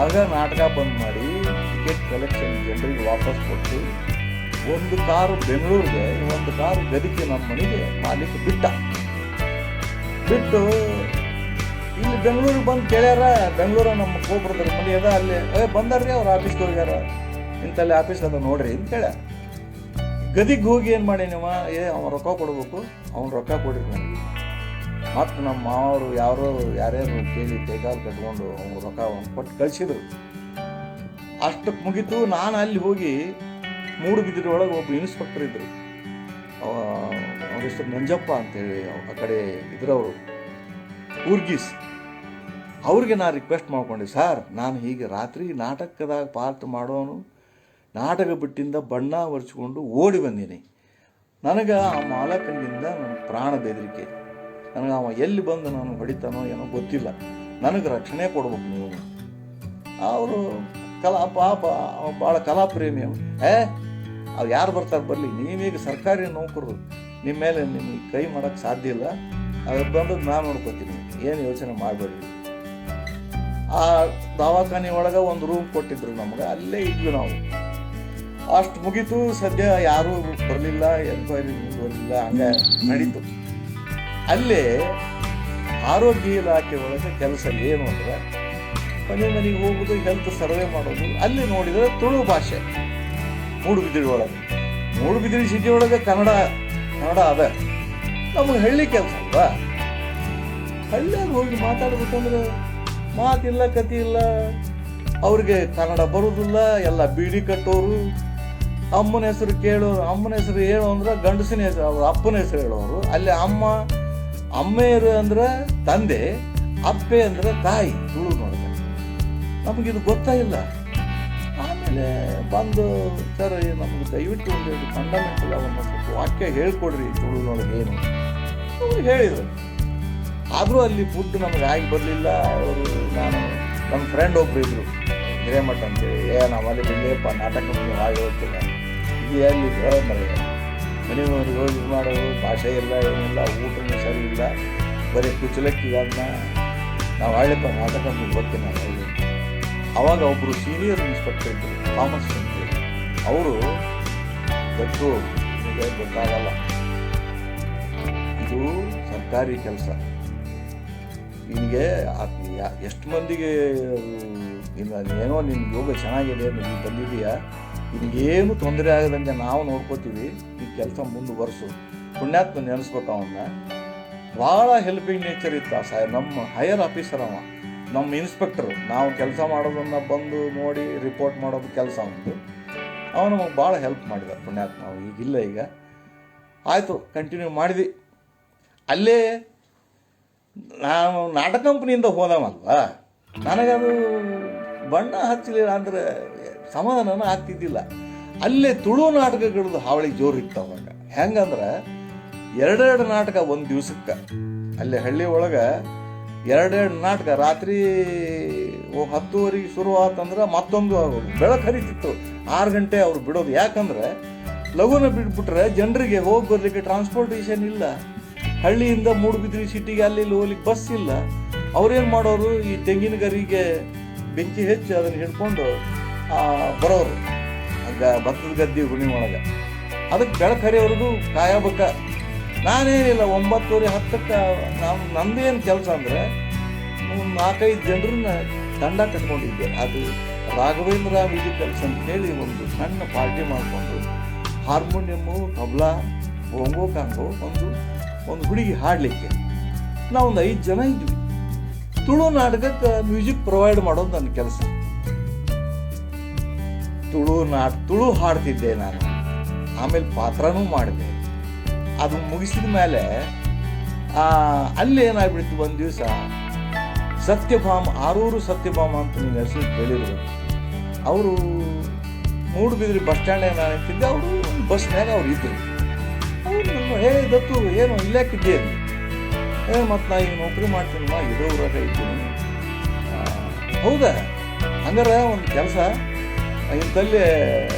ಆಗ ನಾಟಕ ಬಂದ್ ಮಾಡಿ ಟಿಕೆಟ್ ಕಲೆಕ್ಷನ್ ಜನರಿಗೆ ವಾಪಸ್ ಕೊಟ್ಟು, ಒಂದು ಕಾರು ಬೆಂಗಳೂರಿಗೆ, ಒಂದು ಕಾರು ಗದಿಕೆ ನಮ್ಮ ಮನೆಗೆ ಮಾಲೀಕ ಬಿಟ್ಟು ಇಲ್ಲಿ ಬೆಂಗಳೂರಿಗೆ ಬಂದು ಕೇಳ್ಯಾರ. ಬೆಂಗಳೂರ ನಮ್ಮ ಕೋಬ್ರದ್ರ ಮನೆ ಅದ, ಅಲ್ಲಿ ಬಂದಾರ್ರಿ ಅವ್ರು ಆಫೀಸ್ಗೆ ಹೋಗ್ಯಾರ, ಇಂಥಲ್ಲಿ ಆಫೀಸ್ ಅದ ನೋಡ್ರಿ ಅಂತ ಹೇಳ. ಗದಿಗೆ ಹೋಗಿ ಏನು ಮಾಡಿ ನೀವು, ಅವ್ನು ರೊಕ್ಕ ಕೊಡ್ಬೇಕು, ಅವ್ನು ರೊಕ್ಕ ಕೊಡ್ರಿ ನನಗೆ. ಮತ್ತು ನಮ್ಮ ಮಾವರು ಯಾರ್ಯಾರು ಕೇಳಿ ಕೈಗಾಲು ಕಟ್ಕೊಂಡು ಅವ್ನು ರೊಕ್ಕ ಕೊಟ್ಟು ಕಳಿಸಿದ್ರು. ಅಷ್ಟಕ್ಕೆ ಮುಗೀತು. ನಾನು ಅಲ್ಲಿ ಹೋಗಿ ಮೂಡುಬಿದಿರೆ ಒಳಗೆ ಒಬ್ಬ ಇನ್ಸ್ಪೆಕ್ಟರ್ ಇದ್ದರು, ಅವ್ರ ಹೆಸರು ನಂಜಪ್ಪ ಅಂತೇಳಿ, ಆ ಕಡೆ ಇದ್ರವರು ಊರ್ಗೀಸ್. ಅವ್ರಿಗೆ ನಾನು ರಿಕ್ವೆಸ್ಟ್ ಮಾಡ್ಕೊಂಡೆ, ಸರ್ ನಾನು ಹೀಗೆ ರಾತ್ರಿ ನಾಟಕದಾಗ ಪಾತ್ರ ಮಾಡೋನು, ನಾಟಕ ಬಿಟ್ಟಿಂದ ಬಣ್ಣ ಒರೆಸ್ಕೊಂಡು ಓಡಿ ಬಂದೀನಿ. ನನಗೆ ಆ ಮಾಲಕನಿಂದ ನನ್ನ ಪ್ರಾಣ ಬೆದರಿಕೆ. ನನಗೆ ಅವ ಎಲ್ಲಿ ಬಂದು ನಾನು ಹೊಡಿತಾನೋ ಏನೋ ಗೊತ್ತಿಲ್ಲ, ನನಗೆ ರಕ್ಷಣೆ ಕೊಡ್ಬೇಕು ನೀವು. ಅವರು ಪಾಪ ಭಾಳ ಕಲಾಪ್ರೇಮಿ. ಅವ್ರು ಯಾರು ಬರ್ತಾರೆ ಬರಲಿ, ನೀವೀಗ ಸರ್ಕಾರಿ ನೌಕರರು, ನಿಮ್ಮ ಮೇಲೆ ನಿಮಗೆ ಕೈ ಮಾಡೋಕ್ಕೆ ಸಾಧ್ಯ ಇಲ್ಲ, ಅದು ಬಂದದ್ದು ನಾನು ನೋಡ್ಕೊತೀನಿ, ಏನು ಯೋಚನೆ ಮಾಡಬೇಡಿ. ಆ ದವಾಖಾನೆ ಒಳಗೆ ಒಂದು ರೂಮ್ ಕೊಟ್ಟಿದ್ರು ನಮ್ಗೆ, ಅಲ್ಲೇ ಇದ್ವಿ ನಾವು. ಅಷ್ಟು ಮುಗೀತು. ಸದ್ಯ ಯಾರೂ ಬರಲಿಲ್ಲ, ಎನ್ಕ್ವೈರಿ ಬರಲಿಲ್ಲ, ಹಂಗೆ ನಡೀತು. ಅಲ್ಲೇ ಆರೋಗ್ಯ ಇಲಾಖೆ ಒಳಗೆ ಕೆಲಸ ಏನು ಅಂದರೆ ಮನೆಗೆ ಹೋಗೋದು, ಹೆಲ್ತ್ ಸರ್ವೆ ಮಾಡೋದು. ಅಲ್ಲಿ ನೋಡಿದರೆ ತುಳು ಭಾಷೆ. ಮೂಡುಬಿದಿರೆ ಒಳಗೆ, ಮೂಡುಬಿದಿರೆ ಸಿಟಿ ಒಳಗೆ ಕನ್ನಡ ಅದ. ನಮಗೆ ಹಳ್ಳಿ ಕೆಲಸ ಅಲ್ವಾ, ಹಳ್ಳಿಯಾಗ ಹೋಗಿ ಮಾತಾಡ್ಬೇಕಂದ್ರೆ ಮಾತಿಲ್ಲ, ಕತಿ ಇಲ್ಲ. ಅವ್ರಿಗೆ ಕನ್ನಡ ಬರೋದಿಲ್ಲ, ಎಲ್ಲ ಬೀಡಿ ಕಟ್ಟೋರು. ಅಮ್ಮನ ಹೆಸರು ಅಮ್ಮನ ಹೆಸರು ಹೇಳು ಅಂದ್ರೆ ಗಂಡಸಿನ ಹೆಸರು, ಅವ್ರ ಅಪ್ಪನ ಹೆಸರು ಹೇಳೋರು. ಅಲ್ಲಿ ಅಮ್ಮೆಯರು ಅಂದ್ರೆ ತಂದೆ, ಅಪ್ಪೆ ಅಂದ್ರೆ ತಾಯಿ. ತುಳು ನೋಡಿದೆ, ನಮಗಿದು ಗೊತ್ತಾಗಿಲ್ಲ. ಆಮೇಲೆ ಬಂದು, ಸರ್ ನಮ್ಗೆ ದಯವಿಟ್ಟು ಒಂದು ಫಂಡಮೆಂಟಲ್ ಅವನ್ನ ಸ್ವಲ್ಪ ವಾಕ್ಯ ಹೇಳ್ಕೊಡ್ರಿ ತುಳುನೊಳಗೆ ಏನು ಹೇಳಿದರು. ಆದರೂ ಅಲ್ಲಿ ಫುಡ್ ನಮಗೆ ಆಗಿ ಬರಲಿಲ್ಲ. ಅವರು ನಮ್ಮ ಫ್ರೆಂಡ್ ಒಬ್ರು ಇದ್ರು, ಹಿರೇಮಠ ಅಂತೇಳಿ, ನಾವಲ್ಲಿ ಬಿಡಲೇಪ್ಪ ನಾಟಕ ಹಾಗೆ ಹೋಗ್ತೀನಿ, ಈಗ ಎಲ್ಲಿ ಮನೆಯವ್ರಿಗೆ ಹೋಗಿ ಇದು ಮಾಡೋದು, ಭಾಷೆ ಇಲ್ಲ, ಏನಿಲ್ಲ, ಊಟನೂ ಸರಿ ಇಲ್ಲ, ಬರೀ ಕುಚಲಕ್ಕಿ. ಅದನ್ನ ನಾವು ಹಳ್ಳಿಪ್ಪ ನಾಟಕ ಹೋಗ್ತೀನಿ ನಾನು ಹೇಳಿ. ಆವಾಗ ಒಬ್ಬರು ಸೀನಿಯರ್ ಇನ್ಸ್ಪೆಕ್ಟರ್ ಇದ್ದರು, ಥಾಮಸ್ ಅಂತೇಳಿ. ಅವರು ದತ್ತು ನಿಮಗೆ ಗೊತ್ತಾಗಲ್ಲ, ಇದು ಸರ್ಕಾರಿ ಕೆಲಸ, ನಿನಗೆ ಎಷ್ಟು ಮಂದಿಗೆ ಏನೋ ನಿನ್ನ ಯೋಗ ಚೆನ್ನಾಗಿದೆ, ನೀನು ಬಂದಿದೆಯಾ, ನಿನಗೇನು ತೊಂದರೆ ಆಗದಂಗೆ ನಾವು ನೋಡ್ಕೋತೀವಿ, ಈ ಕೆಲಸ ಮುಂದುವರ್ಸು. ಪುಣ್ಯಾತ್ಮ ನೆನೆಸ್ಬೇಕು ಅವನ್ನ. ಭಾಳ ಹೆಲ್ಪಿಂಗ್ ನೇಚರ್ ಇತ್ತು ಆ ನಮ್ಮ ಹೈಯರ್ ಆಫೀಸರ್ ಅವ. ನಮ್ಮ ಇನ್ಸ್ಪೆಕ್ಟರು ನಾವು ಕೆಲಸ ಮಾಡೋದನ್ನು ಬಂದು ನೋಡಿ ರಿಪೋರ್ಟ್ ಮಾಡೋದು ಕೆಲಸ ಒಂದು. ಅವನು ನಮಗೆ ಭಾಳ ಹೆಲ್ಪ್ ಮಾಡಿದ ಪುಣ್ಯಾತ್ಮ. ನಾವು ಈಗಿಲ್ಲ ಈಗ. ಆಯಿತು, ಕಂಟಿನ್ಯೂ ಮಾಡಿದ್ವಿ. ಅಲ್ಲೇ ನಾನು ನಾಟಕ ಕಂಪ್ನಿಯಿಂದ ಹೋದವಲ್ವ, ನನಗದು ಬಣ್ಣ ಹಚ್ಚಲಿಲ್ಲ ಅಂದರೆ ಸಮಾಧಾನ ಆಗ್ತಿದ್ದಿಲ್ಲ. ಅಲ್ಲೇ ತುಳು ನಾಟಕಗಳದ್ದು ಹಾವಳಿ ಜೋರು ಇತ್ತು ಅವಾಗ. ಹೆಂಗಂದ್ರೆ 2 ನಾಟಕ ಒಂದು ದಿವ್ಸಕ್ಕೆ. ಅಲ್ಲೇ ಹಳ್ಳಿ ಒಳಗೆ 2 ನಾಟಕ. ರಾತ್ರಿ 10:30 ಶುರು ಆತಂದ್ರೆ ಮತ್ತೊಂದು ಬೆಳಕು ಹರಿತಿತ್ತು. 6 ಗಂಟೆ ಅವ್ರು ಬಿಡೋದು. ಯಾಕಂದ್ರೆ ಲಘುನ ಬಿಟ್ಬಿಟ್ರೆ ಜನರಿಗೆ ಹೋಗಿ ಬರ್ಲಿಕ್ಕೆ ಟ್ರಾನ್ಸ್ಪೋರ್ಟೇಷನ್ ಇಲ್ಲ. ಹಳ್ಳಿಯಿಂದ ಮೂಡುಬಿದ್ರಿ ಸಿಟಿಗೆ ಅಲ್ಲಿ ಹೋಗ್ಲಿಕ್ಕೆ ಬಸ್ ಇಲ್ಲ. ಅವ್ರೇನು ಮಾಡೋರು, ಈ ತೆಂಗಿನ ಗರಿಗೆ ಬೆಂಕಿ ಹೆಚ್ಚಿ ಅದನ್ನು ಹಿಡ್ಕೊಂಡು ಬರೋರು ಭತ್ತದ ಗದ್ದೆ ಹುಣಿ ಒಳಗೆ. ಅದಕ್ಕೆ ಬೆಳಕು ಹರಿಯೋರ್ಗು ಕಾಯಬೇಕ. ನಾನೇನಿಲ್ಲ 9:30 10ಕ್ಕೆ ನಂದೇನು ಕೆಲಸ ಅಂದರೆ 4-5 ಜನರನ್ನ ತಂಡ ಕಟ್ಕೊಂಡಿದ್ದೆ. ಅದು ರಾಘವೇಂದ್ರ ಮ್ಯೂಸಿಕಲ್ಸ್ ಅಂತ ಹೇಳಿ ಒಂದು ಸಣ್ಣ ಪಾರ್ಟಿ ಮಾಡಿಕೊಂಡು ಹಾರ್ಮೋನಿಯಮ್ಮು, ತಬಲಾ, ಬೊಂಗೋ ಕಾಂಗೋ, ಒಂದು ಹುಡುಗಿ ಹಾಡಲಿಕ್ಕೆ ನಾವೊಂದು 5 ಜನ ಇದ್ವಿ. ತುಳು ನಾಟಕಕ್ಕೆ ಮ್ಯೂಸಿಕ್ ಪ್ರೊವೈಡ್ ಮಾಡೋದು ನನ್ನ ಕೆಲಸ. ತುಳು ಹಾಡ್ತಿದ್ದೆ ನಾನು. ಆಮೇಲೆ ಪಾತ್ರನೂ ಮಾಡಿದೆ. ಅದು ಮುಗಿಸಿದ ಮೇಲೆ ಅಲ್ಲಿ ಏನಾಗ್ಬಿಡ್ತು, ಒಂದು ದಿವಸ ಸತ್ಯಭಾಮ, ಆರೂರು ಸತ್ಯಭಾಮ ಅಂತ ನೀವು ಹೆಸರು ಕೇಳಿದ್ರು. ಅವರು ಮೂಡುಬಿದ್ರಿ ಬಸ್ ಸ್ಟ್ಯಾಂಡ್ ನಾನು ನಿಂತಿದ್ದೆ. ಅವರು ಬಸ್ನ್ಯಾಗ ಅವ್ರು ಇದ್ದರು. ಅವ್ರು ಹೇ ದತ್ತು ಏನು ಇಲ್ಲಾಕಿದ್ದೆ ಮತ್ತು ನಾ ಈಗ ನೌಕರಿ ಮಾಡ್ತೀನಿ, ಇದೇ ಊರಾಗ ಇದ್ದೀನಿ. ಹೌದಾ, ಹಂಗಾರೆ ಒಂದು ಕೆಲಸ, ಇಂಥಲ್ಲಿ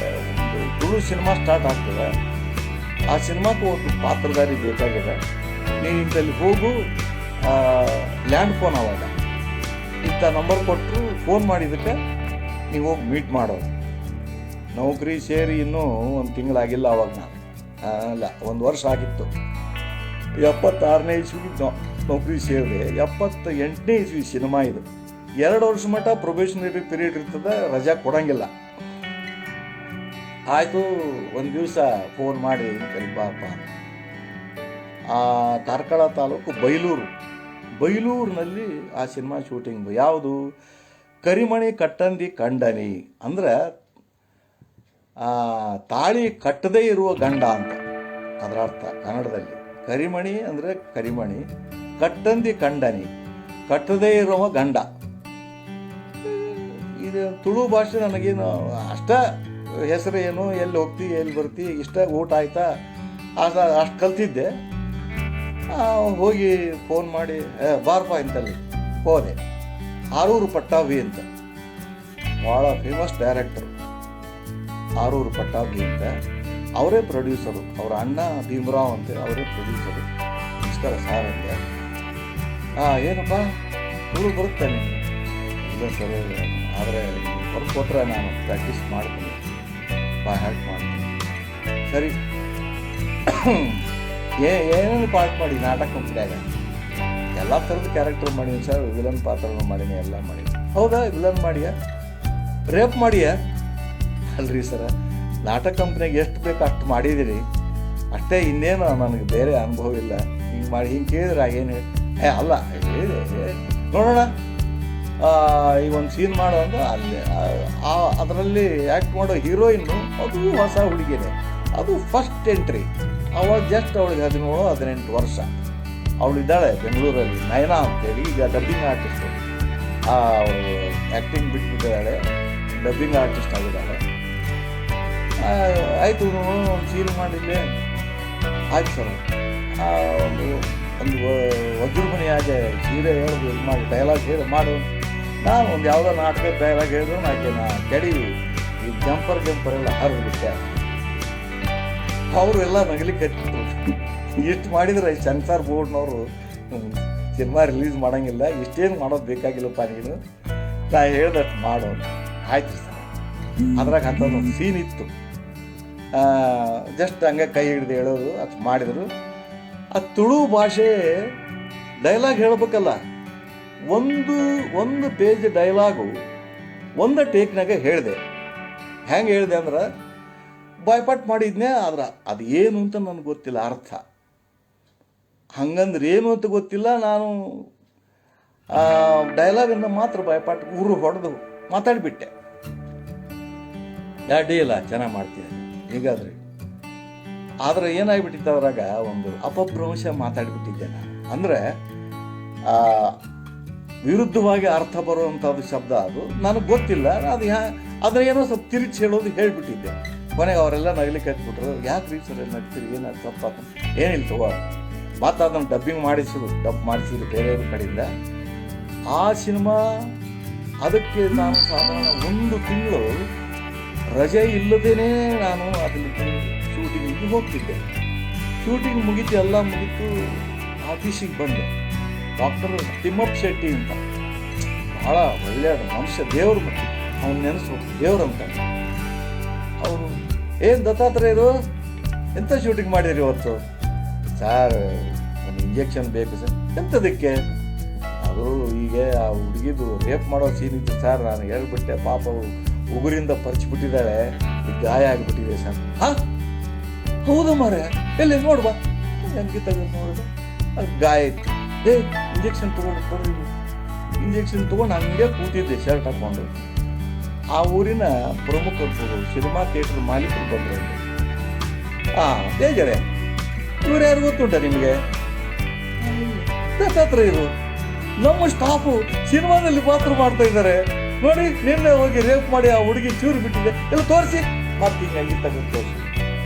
ಒಂದು ತುಳು ಸಿನಿಮಾ ಸ್ಟಾರ್ಟ್ ಆಗ್ತದೆ. ಆ ಸಿನಿಮಾಕ್ಕೆ ಒಂದು ಪಾತ್ರಧಾರಿ ಬೇಕಾಗಿದೆ. ನೀನು ಇಂಥಲ್ಲಿ ಹೋಗು, ಲ್ಯಾಂಡ್ ಫೋನ್ ಅವಾಗ ಇಂಥ ನಂಬರ್ ಕೊಟ್ಟರು, ಫೋನ್ ಮಾಡಿದ್ದಕ್ಕೆ ನೀವು ಹೋಗಿ ಮೀಟ್ ಮಾಡೋದು. ನೌಕರಿ ಸೇರಿ ಇನ್ನೂ 1 ತಿಂಗಳಾಗಿಲ್ಲ ಅವಾಗ. ನಾನು ಅಲ್ಲ, 1 ವರ್ಷ ಆಗಿತ್ತು. 76ನೇ ಇಸ್ವಿಗೆ ನೌಕರಿ ಸೇರಿದೆ. 78ನೇ ಇಸ್ವಿ ಸಿನಿಮಾ ಇದು. 2 ವರ್ಷ ಮಟ್ಟ ಪ್ರೊಬೇಷನರಿ ಪೀರಿಯಡ್ ಇರ್ತದೆ, ರಜಾ ಕೊಡಂಗಿಲ್ಲ. ಆಯಿತು, ಒಂದು ದಿವಸ ಫೋನ್ ಮಾಡಿ ಇಂತಲ್ಲಿ ಬಾಪ, ಕಾರ್ಕಳ ತಾಲೂಕು ಬೈಲೂರಿನಲ್ಲಿ ಆ ಸಿನಿಮಾ ಶೂಟಿಂಗ್. ಯಾವುದು? ಕರಿಮಣಿ ಕಟ್ಟಂದಿ ಕಂಡನಿ ಅಂದ್ರೆ ತಾಳಿ ಕಟ್ಟದೇ ಇರುವ ಗಂಡ ಅಂತ ಅದರ ಅರ್ಥ ಕನ್ನಡದಲ್ಲಿ. ಕರಿಮಣಿ ಅಂದರೆ ಕರಿಮಣಿ, ಕಟ್ಟಂದಿ ಕಂಡನಿ ಕಟ್ಟದೇ ಇರುವ ಗಂಡ. ಇದು ತುಳು ಭಾಷೆ ನನಗೇನು ಅಷ್ಟ ಹೆಸರು ಏನು, ಎಲ್ಲಿ ಹೋಗ್ತಿ ಎಲ್ಲಿ ಬರ್ತಿ, ಇಷ್ಟ ಊಟ ಆಯ್ತಾ ಅಷ್ಟು ಕಲ್ತಿದ್ದೆ. ಹೋಗಿ ಫೋನ್ ಮಾಡಿ ಬಾರಪ್ಪ ಇಂತಲ್ಲಿ ಹೋದೆ. ಆರೂರು ಪಟ್ಟಾಭಿ ಅಂತ ಭಾಳ ಫೇಮಸ್ ಡೈರೆಕ್ಟರು. ಆರೂರು ಪಟ್ಟಾಭಿ ಅಂತ ಅವರೇ ಪ್ರೊಡ್ಯೂಸರು. ಅವರ ಅಣ್ಣ ಭೀಮರಾವ್ ಅಂತ ಅವರೇ ಪ್ರೊಡ್ಯೂಸರು. ನಮಸ್ಕಾರ ಸಾರ್ ಅಂದೆ. ಏನಪ್ಪ ತುಳು ಬರುತ್ತೆ ನಿಮಗೆ? ಇಲ್ಲ ಸರ್, ಆದರೆ ಹೊರಗೆ ಕೊಟ್ಟರೆ ನಾನು ಪ್ರಾಕ್ಟೀಸ್ ಮಾಡ್ತೀನಿ, ಹ್ಯಾಟ್ ಮಾಡ್ತೀನಿ. ಸರಿ, ಏನೇನು ಪಾರ್ಟ್ ಮಾಡಿ ನಾಟಕ ಕಂಪ್ನಿಯಾಗ ಎಲ್ಲ ಥರದ ಕ್ಯಾರೆಕ್ಟರ್ ಮಾಡೀನಿ ಸರ್. ವಿಲನ್ ಪಾತ್ರನೂ ಮಾಡೀನಿ, ಎಲ್ಲ ಮಾಡೀನಿ. ಹೌದಾ, ವಿಲನ್ ಮಾಡಿಯಾ? ರೇಪ್ ಮಾಡಿಯಾ? ಅಲ್ರಿ ಸರ, ನಾಟಕ ಕಂಪ್ನಿಯಾಗ ಎಷ್ಟು ಬೇಕು ಅಷ್ಟು ಮಾಡಿದಿರಿ ಅಷ್ಟೇ, ಇನ್ನೇನು ನನಗೆ ಬೇರೆ ಅನುಭವ ಇಲ್ಲ. ಹಿಂಗೆ ಮಾಡಿ ಹಿಂಗೆ ಕೇಳಿದ್ರೆ ಏನು ಅಲ್ಲ ಹೇಳಿದೆ. ನೋಡೋಣ, ಈಗ ಒಂದು ಸೀನ್ ಮಾಡೋ ಅಂದ್ರೆ ಅಲ್ಲಿ ಅದರಲ್ಲಿ ಆ್ಯಕ್ಟ್ ಮಾಡೋ ಹೀರೋಯಿನ್ನು ಅದು ಹೊಸ ಹುಡುಗಿನೇ. ಅದು ಫಸ್ಟ್ ಎಂಟ್ರಿ. ಅವಾಗ ಜಸ್ಟ್ ಅವಳಿಗೆ 17-18 ವರ್ಷ. ಅವಳಿದ್ದಾಳೆ ಬೆಂಗಳೂರಲ್ಲಿ, ನಯನಾ ಅಂತೇಳಿ. ಈಗ ಡಬ್ಬಿಂಗ್ ಆರ್ಟಿಸ್ಟು. ಅವಳು ಆ್ಯಕ್ಟಿಂಗ್ ಬಿಟ್ಬಿಟ್ಟಿದ್ದಾಳೆ, ಡಬ್ಬಿಂಗ್ ಆರ್ಟಿಸ್ಟ್ ಆಗಿದ್ದಾಳೆ. ಆಯಿತು, ಒಂದು ಸೀನ್ ಮಾಡಿದ್ದೆ. ಆಯ್ತು ಸರ್, ಒಂದು ವಜ್ರಮಣಿಯಾಗೆ ಸೀರೆ ಹೇಳೋದು ಇದು ಮಾಡಿ ಡೈಲಾಗ್ ಹೇಳಿ ಮಾಡು. ನಾನು ಒಂದು ಯಾವುದೋ ನಾಟಕ ಡೈಲಾಗ್ ಹೇಳಿದ್ರು ನಾಕೆ ಕೆಡಿ ಈ ಜಂಪರ್ ಎಲ್ಲ ಹರಿದ್ಬಿಟ್ಟೆ. ಅವರು ಎಲ್ಲ ನಗಲಿಕ್ಕೆ ಹಚ್ಚಿದ್ರು. ಇಷ್ಟು ಮಾಡಿದ್ರೆ ಸೆನ್ಸಾರ್ ಬೋರ್ಡ್ನವರು ಸಿನಿಮಾ ರಿಲೀಸ್ ಮಾಡೋಂಗಿಲ್ಲ, ಇಷ್ಟೇನು ಮಾಡೋದು ಬೇಕಾಗಿಲ್ಲಪ್ಪ ನೀನು, ನಾ ಹೇಳ್ದಷ್ಟು ಮಾಡೋದು. ಆಯ್ತು ಸರ್. ಅದ್ರಾಗ ಅಂಥದ್ದೊಂದು ಸೀನ್ ಇತ್ತು. ಜಸ್ಟ್ ಹಂಗೆ ಕೈ ಹಿಡಿದು ಹೇಳೋದು ಅದು ಮಾಡಿದರು. ಆ ತುಳು ಭಾಷೆ ಡೈಲಾಗ್ ಹೇಳ್ಬೇಕಲ್ಲ, ಒಂದು ಪೇಜ್ ಡೈಲಾಗು ಒಂದು ಟೇಕ್ನಾಗೆ ಹೇಳಿದೆ. ಹೆಂಗೆ ಹೇಳಿದೆ ಅಂದ್ರೆ ಬಾಯ್ಪಾಟ್ ಮಾಡಿದ್ನೇ, ಆದ್ರೆ ಅದು ಏನು ಅಂತ ನನಗೆ ಗೊತ್ತಿಲ್ಲ ಅರ್ಥ. ಹಂಗಂದ್ರೆ ಏನು ಅಂತ ಗೊತ್ತಿಲ್ಲ. ನಾನು ಡೈಲಾಗನ್ನು ಮಾತ್ರ ಬಾಯ್ಪಾಟ್ ಊರು ಹೊಡೆದು ಮಾತಾಡಿಬಿಟ್ಟೆ. ಅಡ್ಡಿ ಇಲ್ಲ, ಚೆನ್ನಾಗಿ ಮಾಡ್ತೀನಿ ಹೀಗಾದ್ರೆ. ಆದರೆ ಏನಾಗ್ಬಿಟ್ಟಿತ್ತು ಅದ್ರಾಗ ಒಂದು ಅಪಭ್ರಂಶ ಮಾತಾಡಿಬಿಟ್ಟಿದ್ದೆ ನಾನು. ಅಂದರೆ ವಿರುದ್ಧವಾಗಿ ಅರ್ಥ ಬರುವಂಥದ್ದು ಶಬ್ದ ಅದು ನನಗೆ ಗೊತ್ತಿಲ್ಲ. ಅದು ಆದರೆ ಏನೋ ಸ್ವಲ್ಪ ತಿರುಚಿ ಹೇಳೋದು ಹೇಳಿಬಿಟ್ಟಿದ್ದೆ. ಕೊನೆಗೆ ಅವರೆಲ್ಲ ನಗಲಿಕ್ಕೆ ಹತ್ಬಿಟ್ರು. ಯಾಕೆ ರೀ ಸರ್ ನಗ್ತೀರಿ, ಏನಾದ್ರು ತಪ್ಪ ಏನಿಲ್ಲ ತಗೋ. ಮತ್ತು ಅದನ್ನು ಡಬ್ ಮಾಡಿಸಿದ್ರು ಬೇರೆಯವ್ರ ಕಡೆಯಿಂದ. ಆ ಸಿನಿಮಾ ಅದಕ್ಕೆ ನಾನು ಸಾಧಾರಣ 1 ತಿಂಗಳು ರಜೆ ಇಲ್ಲದೇನೆ ನಾನು ಅದಕ್ಕೆ ಶೂಟಿಂಗಿಗೆ ಹೋಗ್ತಿದ್ದೆ. ಶೂಟಿಂಗ್ ಮುಗೀತು, ಎಲ್ಲ ಮುಗೀತು, ಆಫೀಸಿಗೆ ಬಂದೆ. ಡಾಕ್ಟರ್ ತಿಮ್ಮಪ್ಪ ಶೆಟ್ಟಿ ಅಂತ, ಭಾಳ ಒಳ್ಳೆಯ ಮನುಷ್ಯ, ದೇವ್ರು, ಅವ್ನು ನೆನೆಸ್ಬೇಕು ದೇವ್ರಂತ. ಅವರು ಏನು ದತ್ತಾತ್ರೇಯರು ಎಂಥ ಶೂಟಿಂಗ್ ಮಾಡಿದ್ರಿ ಇವತ್ತು? ಸರ್ ಒಂದು ಇಂಜೆಕ್ಷನ್ ಬೇಕು ಸರ್. ಎಂಥದಕ್ಕೆ? ಅದು ಹೀಗೆ ಆ ಹುಡುಗಿದು ರೇಪ್ ಮಾಡೋ ಸೀನ್ ಇತ್ತು ಸರ್, ನಾನು ಹೇಳ್ಬಿಟ್ಟೆ, ಪಾಪ ಉಗುರಿಂದ ಪರಿಚಿಬಿಟ್ಟಿದ್ದಾಳೆ, ಗಾಯ ಆಗಿಬಿಟ್ಟಿದೆ ಸರ್. ಹಾಂ ಹೌದು ಮಾರೆ, ಎಲ್ಲಿ ನೋಡ್ಬಾ, ಹೆಂಗೆ ತೆಗೆದು ನೋಡಿದೆ, ಅದು ಗಾಯ ಇತ್ತು. ಇಂಜೆಕ್ಷನ್ ತೊಗೊಂಡು ಇಂಜೆಕ್ಷನ್ ತೊಗೊಂಡು ಹಂಗೆ ಕೂತಿದ್ದೆ ಶರ್ಟ್ ಹಾಕ್ಕೊಂಡು. ಆ ಊರಿನ ಪ್ರಮುಖರು, ಸಿನಿಮಾ ಥಿಯೇಟರ್ ಮಾಲೀಕರು ಬಂದರು. ಬೇಜಾರೆ, ಇವ್ರು ಯಾರು ಗೊತ್ತುಂಟ ನಿಮಗೆ? ಹತ್ರ ಇರು, ನಮ್ಮ ಸ್ಟಾಫು ಸಿನಿಮಾದಲ್ಲಿ ಪಾತ್ರ ಮಾಡ್ತಾ ಇದ್ದಾರೆ ನೋಡಿ, ನಿನ್ನೆ ಹೋಗಿ ರೇಪ್ ಮಾಡಿ ಆ ಹುಡುಗಿ ಚೂರು ಬಿಟ್ಟಿದೆ, ಎಲ್ಲ ತೋರಿಸಿ. ಮತ್ತೆ ಹಿಂಗೆ ಹಂಗೆ ತೆಗೆದು ತೋರಿಸಿ,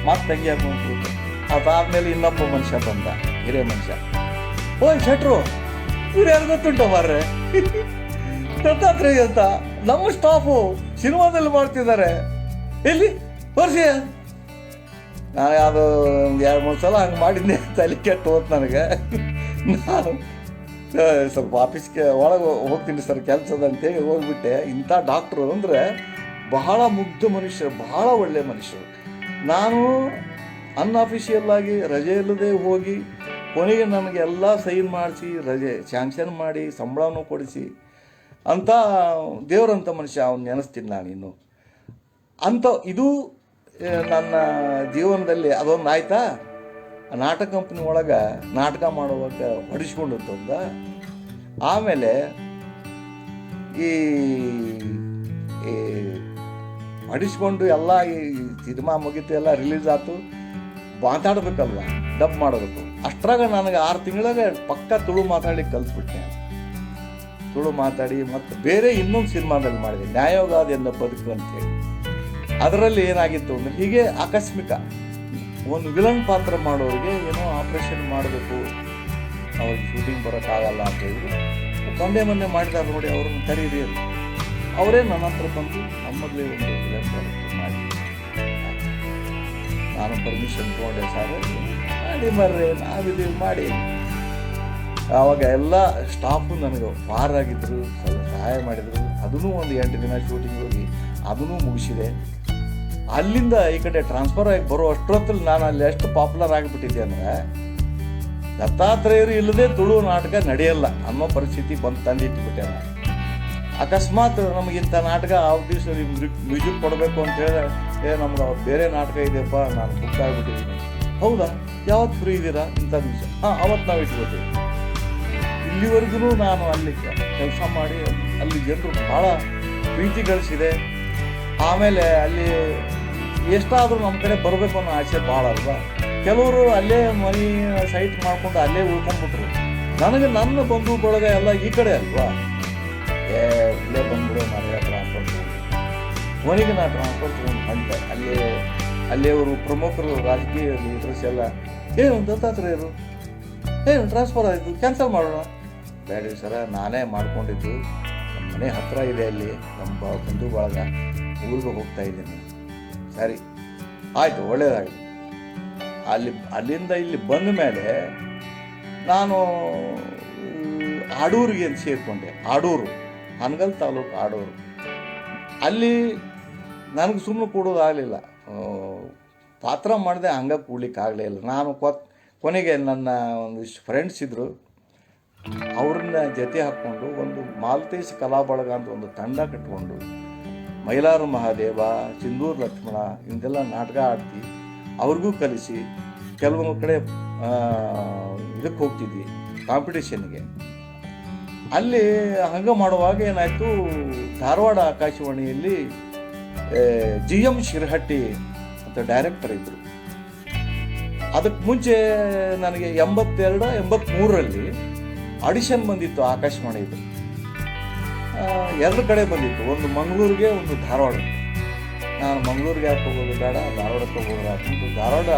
ಮತ್ತೆ ತಂಗಿ ಹಾಕೊಂಡು. ಅದಾದ್ಮೇಲೆ ಇನ್ನೊಬ್ಬ ಮನುಷ್ಯ ಬಂದ, ಹಿರೇ ಮನುಷ್ಯ. ಓಯ್ ಶೆಟ್ರು, ಇವ್ರು ಯಾರು ಗೊತ್ತುಂಟ ಮಾರ್ರೆ? ದತ್ತಾತ್ರೇಯ ಅಂತ, ನಮ್ಮ ಸ್ಟಾಫು ಸಿನಿಮಾದಲ್ಲಿ ಮಾಡ್ತಿದ್ದಾರೆ, ಎಲ್ಲಿ ತೋರಿಸಿ. ನಾನು ಅದು ಒಂದು 2-3 ಸಲ ಹಂಗೆ ಮಾಡಿದ್ದೆ, ತಲೆ ಕೆಟ್ಟು ಹೋದ್ ನನಗೆ. ನಾನು ಸ್ವಲ್ಪ ಆಫೀಸ್ಗೆ ಒಳಗೆ ಹೋಗ್ತೀನಿ ಸರ್, ಕೆಲಸದ ಅಂತೇಳಿ ಹೋಗ್ಬಿಟ್ಟೆ. ಇಂಥ ಡಾಕ್ಟ್ರು ಅಂದರೆ ಬಹಳ ಮುಗ್ಧ ಮನುಷ್ಯರು, ಬಹಳ ಒಳ್ಳೆಯ ಮನುಷ್ಯರು. ನಾನು ಅನ್ಅಫಿಷಿಯಲ್ ಆಗಿ ರಜೆ ಇಲ್ಲದೆ ಹೋಗಿ ಕೊನೆಗೆ ನನಗೆ ಎಲ್ಲ ಸೈನ್ ಮಾಡಿಸಿ, ರಜೆ ಸ್ಯಾಂಕ್ಷನ್ ಮಾಡಿ, ಸಂಬಳನೂ ಕೊಡಿಸಿ ಅಂತ ದೇವರಂಥ ಮನುಷ್ಯ, ಅವನು ನೆನೆಸ್ತೀನಿ ನಾನು ಇನ್ನು ಅಂತ. ಇದು ನನ್ನ ಜೀವನದಲ್ಲಿ ಅದೊಂದು ಆಯ್ತಾ. ನಾಟಕ ಕಂಪ್ನಿ ಒಳಗೆ ನಾಟಕ ಮಾಡುವಾಗ ಹೊಡಿಸ್ಕೊಂಡಿತ್ತಂದ. ಆಮೇಲೆ ಈ ಹೊಡಿಸ್ಕೊಂಡು ಎಲ್ಲ ಈ ಸಿನಿಮಾ ಮುಗೀತು, ಎಲ್ಲ ರಿಲೀಸ್ ಆಯ್ತು, ಮಾತಾಡಬೇಕಲ್ವ, ಡಬ್ ಮಾಡಬೇಕು. ಅಷ್ಟರಾಗ ನನಗೆ 6 ತಿಂಗಳಾಗ ಪಕ್ಕ ತುಳು ಮಾತಾಡಿ ಕಲಿಸ್ಬಿಟ್ಟೆ. ತುಳು ಮಾತಾಡಿ ಮತ್ತು ಬೇರೆ ಇನ್ನೊಂದು ಸಿನಿಮಾದಲ್ಲಿ ಮಾಡಿದೆ, ನ್ಯಾಯೋಗಾದ ಎಂದ ಬದುಕು ಅಂತೇಳಿ. ಅದರಲ್ಲಿ ಏನಾಗಿತ್ತು ಅಂದರೆ, ಹೀಗೆ ಆಕಸ್ಮಿಕ ಒಂದು ವಿಲನ್ ಪಾತ್ರ ಮಾಡೋರಿಗೆ ಏನೋ ಆಪ್ರೇಷನ್ ಮಾಡಬೇಕು, ಅವ್ರಿಗೆ ಶೂಟಿಂಗ್ ಬರೋಕ್ಕಾಗಲ್ಲ ಅಂತ ಹೇಳಿದ್ರು. ಮೊನ್ನೆ ಮಾಡಿದಾರೆ ನೋಡಿ, ಅವ್ರನ್ನ ಕರೀರಿ ಅಂತ. ಅವರೇ ನನ್ನ ಹತ್ರ ಬಂದು ನಮ್ಮಲ್ಲೇ ಒಂದು ವಿಲನ್ ಕ್ಯಾರೆಕ್ಟರ್ ಮಾಡಿ, ನಾನು ಪರ್ಮಿಷನ್ ತೊಗೊಂಡೆ, ಸರ್ ಮಾಡಿ ಬರ್ರಿ, ನಾವಿದೀವಿ ಮಾಡಿ. ಆವಾಗ ಎಲ್ಲ ಸ್ಟಾಫು ನನಗೆ ಪಾರಾಗಿದ್ದರು, ಸ್ವಲ್ಪ ಸಹಾಯ ಮಾಡಿದರು. ಅದನ್ನೂ ಒಂದು 8 ದಿನ ಶೂಟಿಂಗ್ ಹೋಗಿ ಅದನ್ನೂ ಮುಗಿಸಿದೆ. ಅಲ್ಲಿಂದ ಈ ಕಡೆ ಟ್ರಾನ್ಸ್ಫರ್ ಆಗಿ ಬರೋ ಅಷ್ಟೊತ್ತಲ್ಲಿ ನಾನು ಅಲ್ಲಿ ಎಷ್ಟು ಪಾಪ್ಯುಲರ್ ಆಗಿಬಿಟ್ಟಿದ್ದೆ ಅಂದರೆ, ದತ್ತಾತ್ರೇಯರು ಇಲ್ಲದೆ ತುಳು ನಾಟಕ ನಡೆಯಲ್ಲ ಅನ್ನೋ ಪರಿಸ್ಥಿತಿ ಬಂದು ತಂದಿಟ್ಟುಬಿಟ್ಟೆ ನಾನು. ಅಕಸ್ಮಾತ್ ನಮಗಿಂಥ ನಾಟಕ ಆ ದಿವಸ ಮ್ಯೂಸಿಕ್ ಕೊಡಬೇಕು ಅಂತ ಹೇಳಿದ್ರೆ, ನಮ್ಗೆ ಬೇರೆ ನಾಟಕ ಇದೆಯಪ್ಪ, ನಾನು ಬುಕ್ ಆಗಿಬಿಟ್ಟಿದ್ದೀನಿ. ಹೌದಾ, ಯಾವತ್ತು ಫ್ರೀ ಇದ್ದೀರಾ ಇಂಥ ದಿವಸ? ಅವತ್ತು ನಾವು ಇಟ್ಕೊತೀವಿ. ಇಲ್ಲಿವರೆಗೂ ನಾನು ಅಲ್ಲಿ ಕೆಲಸ ಮಾಡಿ ಅಲ್ಲಿ ಜನರು ಭಾಳ ಪ್ರೀತಿ ಗಳಿಸಿದೆ. ಆಮೇಲೆ ಅಲ್ಲಿ ಎಷ್ಟಾದರೂ ನಮ್ಮ ಕಡೆ ಬರಬೇಕು ಅನ್ನೋ ಆಸೆ ಭಾಳ ಅಲ್ವಾ. ಕೆಲವರು ಅಲ್ಲೇ ಮನೆ ಸೈಟ್ ಮಾಡ್ಕೊಂಡು ಅಲ್ಲೇ ಉಳ್ಕೊಂಡ್ಬಿಟ್ರು. ನನಗೆ ನನ್ನ ಬಂಧು ಬಳಗ ಎಲ್ಲ ಈ ಕಡೆ ಅಲ್ವಾ, ಇಲ್ಲೇ ಬಂದ್ಬಿಡು ಮನೆಯ ಟ್ರಾನ್ಸ್ಫರ್ ತೊಗೊಂಡು. ಕೊನೆಗೆ ನಾನು ಟ್ರಾನ್ಸ್ಫರ್ ತೊಗೊಂಡು ಹೊಂಟೆ. ಅಲ್ಲಿ ಅವರು ಪ್ರಮುಖರು, ರಾಜಕೀಯ ಲೀಡರ್ಸ್ ಎಲ್ಲ, ಏನು ದತ್ತಾತ್ರೇಯರು ಏನು ಟ್ರಾನ್ಸ್ಫರ್ ಆಯಿತು, ಕ್ಯಾನ್ಸಲ್ ಮಾಡೋಣ. ಬೇಡ ಸರ, ನಾನೇ ಮಾಡ್ಕೊಂಡಿದ್ದು, ನಮ್ಮ ಮನೆ ಹತ್ತಿರ ಇದೆ, ಅಲ್ಲಿ ನಮ್ಮ ಬಂಧು ಬಳಗ, ಊರಿಗೆ ಹೋಗ್ತಾ ಇದ್ದೀನಿ. ಸರಿ ಆಯಿತು, ಒಳ್ಳೆಯದಾಗಲಿ. ಅಲ್ಲಿಂದ ಇಲ್ಲಿ ಬಂದ ಮೇಲೆ ನಾನು ಆಡೂರಿಗೆ ಸೇರಿಕೊಂಡೆ. ಆಡೂರು, ಹನಗಲ್ ತಾಲೂಕು ಆಡೂರು. ಅಲ್ಲಿ ನನಗೆ ಸುಮ್ಮನೆ ಕೂಡೋದಾಗಲಿಲ್ಲ, ಪಾತ್ರ ಮಾಡಿದೆ, ಹಂಗೆ ಕೂಡ್ಲಿಕ್ಕೆ ಆಗಲೇ ಇಲ್ಲ. ನಾನು ಕೊನೆಗೆ ನನ್ನ ಒಂದಿಷ್ಟು ಫ್ರೆಂಡ್ಸ್ ಇದ್ದರು, ಅವ್ರನ್ನ ಜೊತೆ ಹಾಕ್ಕೊಂಡು ಒಂದು ಮಾಲ್ತೇಶ್ ಕಲಾ ಬಳಗ ಅಂತ ಒಂದು ತಂಡ ಕಟ್ಕೊಂಡು ಮೈಲಾರ ಮಹಾದೇವ, ಸಿಂಧೂರು ಲಕ್ಷ್ಮಣ ಇಂದೆಲ್ಲ ನಾಟಕ ಆಡ್ತಿ, ಅವ್ರಿಗೂ ಕಲಿಸಿ ಕೆಲವೊಂದು ಕಡೆ ಇದಕ್ಕೆ ಹೋಗ್ತಿದ್ವಿ, ಕಾಂಪಿಟೇಷನ್ಗೆ. ಅಲ್ಲಿ ಹಂಗೆ ಮಾಡುವಾಗ ಏನಾಯಿತು, ಧಾರವಾಡ ಆಕಾಶವಾಣಿಯಲ್ಲಿ GM ಶಿರಹಟ್ಟಿ ಅಂತ ಡೈರೆಕ್ಟರ್ ಇದ್ದರು. ಅದಕ್ಕೆ ಮುಂಚೆ ನನಗೆ 82-83ರಲ್ಲಿ ಆಡಿಷನ್ ಬಂದಿತ್ತು ಆಕಾಶವಾಣಿದು. 2 ಕಡೆ ಬಂದಿತ್ತು, ಒಂದು ಮಂಗಳೂರಿಗೆ, ಒಂದು ಧಾರವಾಡಕ್ಕೆ. ನಾನು ಮಂಗಳೂರಿಗೆ ಯಾಕೆ ಹೋಗೋದು ಬೇಡ, ಧಾರವಾಡಕ್ಕೆ ಹೋಗೋದು ಅಂತ ಧಾರವಾಡ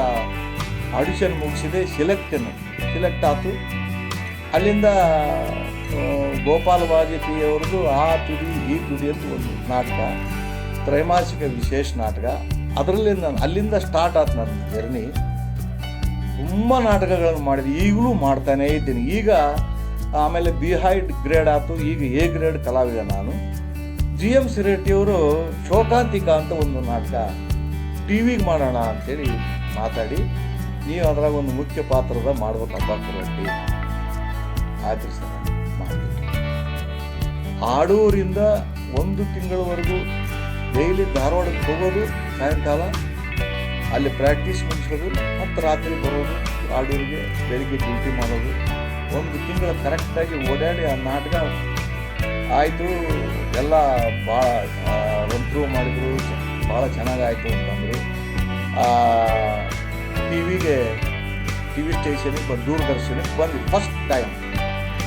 ಆಡಿಷನ್ ಮುಗಿಸಿದೆ. ಸಿಲೆಕ್ಟ್ ಆಯಿತು. ಅಲ್ಲಿಂದ ಗೋಪಾಲ ವಾಜಪೇಯಿಯವ್ರದ್ದು ಆ ತುದಿ ಈ ತುದಿ ಅಂತ ಒಂದು ನಾಟಕ, ತ್ರೈಮಾಸಿಕ ವಿಶೇಷ ನಾಟಕ. ಅದರಲ್ಲಿ ನಾನು ಅಲ್ಲಿಂದ ಸ್ಟಾರ್ಟ್ ಆಯ್ತು ನನ್ನ ಜರ್ನಿ. ತುಂಬ ನಾಟಕಗಳನ್ನು ಮಾಡಿದೆ, ಈಗಲೂ ಮಾಡ್ತಾನೇ ಇದ್ದೀನಿ. ಈಗ ಆಮೇಲೆ B.High ಗ್ರೇಡ್ ಆಯಿತು, ಈಗ A ಗ್ರೇಡ್ ಕಲಾವಿದ ನಾನು. GM ಶಿರಹಟ್ಟಿಯವರು ಶೋಕಾಂತಿಕ ಅಂತ ಒಂದು ನಾಟಕ TV ಮಾಡೋಣ ಅಂಥೇಳಿ ಮಾತಾಡಿ, ನೀವು ಅದ್ರಾಗ ಒಂದು ಮುಖ್ಯ ಪಾತ್ರದ ಮಾಡ್ಬೇಕಪ್ಪ ಕುರಟ್ಟಿ. ಆಯ್ತು ಸರ್, ಮಾಡಿ. ಆಡೂರಿಂದ 1 ತಿಂಗಳವರೆಗೂ ಡೈಲಿ ಧಾರವಾಡಕ್ಕೆ ಹೋಗೋದು, ಸಾಯಂಕಾಲ ಅಲ್ಲಿ ಪ್ರಾಕ್ಟೀಸ್ ಮುಗಿಸೋದು, ಮತ್ತು ರಾತ್ರಿ ಬರೋದು ಆಡೂರಿಗೆ, ಬೆಳಿಗ್ಗೆ ಡ್ಯೂಟಿ ಮಾಡೋದು. 1 ತಿಂಗಳು ಕರೆಕ್ಟಾಗಿ ಓಡಾಡಿ ಆ ನಾಟಕ ಆಯಿತು. ಎಲ್ಲ ಭಾಳ ರನ್ ಮಾಡಿದರು, ಭಾಳ ಚೆನ್ನಾಗಾಯಿತು ಅಂತಂದರು. TV ಸ್ಟೇಷನಿಗೆ ದೂರದರ್ಶನಕ್ಕೆ ಬಂದು ಫಸ್ಟ್ ಟೈಮ್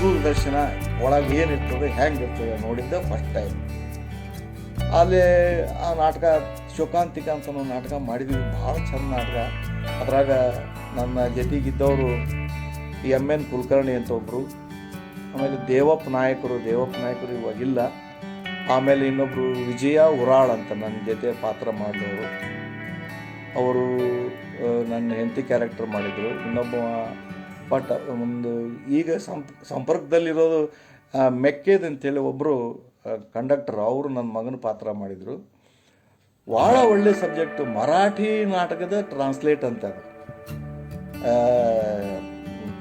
ದೂರದರ್ಶನ ಒಳಗೆ ಏನಿರ್ತದೆ, ಹೆಂಗಿರ್ತದೆ ನೋಡಿದ್ದೆ ಫಸ್ಟ್ ಟೈಮ್. ಅಲ್ಲಿ ಆ ನಾಟಕ ಶೋಕಾಂತಿಕ ಅಂತ ನಾವು ನಾಟಕ ಮಾಡಿದ್ವಿ, ಭಾಳ ಚಂದ ನಾಟಕ. ಅದ್ರಾಗ ನನ್ನ ಜೊತೆಗಿದ್ದವರು MN ಕುಲಕರ್ಣಿ ಅಂತ ಒಬ್ಬರು, ಆಮೇಲೆ ದೇವಪ್ಪ ನಾಯಕರು ಇವಾಗಿಲ್ಲ. ಆಮೇಲೆ ಇನ್ನೊಬ್ಬರು ವಿಜಯ ಉರಾಳ್ ಅಂತ ನನ್ನ ಜೊತೆ ಪಾತ್ರ ಮಾಡಿದವರು, ಅವರು ನನ್ನ ಹೆಂಡತಿ ಕ್ಯಾರೆಕ್ಟರ್ ಮಾಡಿದರು. ಇನ್ನೊಬ್ಬ ಒಂದು ಈಗ ಸಂಪರ್ಕದಲ್ಲಿರೋದು ಮೆಕ್ಕೇದ್ ಅಂತೇಳಿ ಒಬ್ಬರು ಕಂಡಕ್ಟರ್, ಅವರು ನನ್ನ ಮಗನ ಪಾತ್ರ ಮಾಡಿದರು. ಭಾಳ ಒಳ್ಳೆ ಸಬ್ಜೆಕ್ಟು, ಮರಾಠಿ ನಾಟಕದ ಟ್ರಾನ್ಸ್ಲೇಟ್ ಅಂತ ಅದು.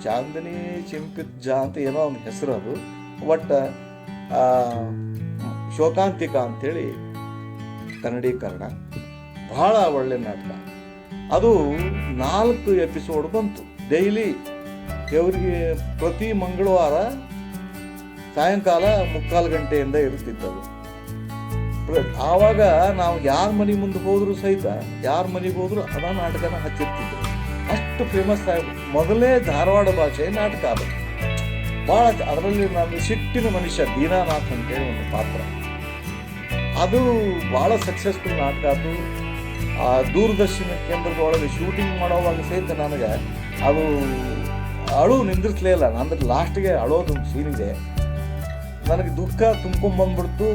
ಚಾಂದಿನಿ ಚಿಂಪಿತ್ ಜಾ ಅಂತ ಏನೋ ಒಂದು ಹೆಸರು ಅದು. ಒಟ್ಟು ಶೋಕಾಂತಿಕ ಅಂಥೇಳಿ ಕನ್ನಡೀಕರಣ. ಭಾಳ ಒಳ್ಳೆ ನಾಟಕ ಅದು. 4 ಎಪಿಸೋಡ್ ಬಂತು ಡೈಲಿ. ಇವರಿಗೆ ಪ್ರತಿ ಮಂಗಳವಾರ ಸಾಯಂಕಾಲ 3:15 ಗಂಟೆಯಿಂದ ಇರ್ತಿತ್ತದು. ಆವಾಗ ನಾವು ಯಾರ ಮನೆ ಮುಂದೆ ಹೋದರೂ ಸಹಿತ, ಯಾರ ಮನೆಗೆ ಹೋದರೂ ಅದ ನಾಟಕನ ಹಚ್ಚಿರ್ತಿದ್ರು. ಅಷ್ಟು ಫೇಮಸ್ ಆಗಿ ಮೊದಲೇ ಧಾರವಾಡ ಭಾಷೆ ನಾಟಕ ಅದು ಭಾಳ. ಅದರಲ್ಲಿ ನಾನು ಸಿಟ್ಟಿನ ಮನುಷ್ಯ ದೀನಾನಾಥ್ ಅಂತೇಳಿ ಒಂದು ಪಾತ್ರ, ಅದು ಭಾಳ ಸಕ್ಸಸ್ಫುಲ್ ನಾಟಕ. ಅದು ಆ ದೂರದರ್ಶನ ಕೇಂದ್ರದೊಳಗೆ ಶೂಟಿಂಗ್ ಮಾಡೋವಾಗ ಸಹಿತ ನನಗೆ ಅದು ಅಳು ನಿಂದಿರ್ಸ್ಲೇ ಇಲ್ಲ. ಅಂದ್ರೆ ಲಾಸ್ಟ್ಗೆ ಅಳೋದು ಸೀನಿದೆ, ನನಗೆ ದುಃಖ ತುಂಬ್ಕೊಂಡ್ಬಂದ್ಬಿಡ್ತು.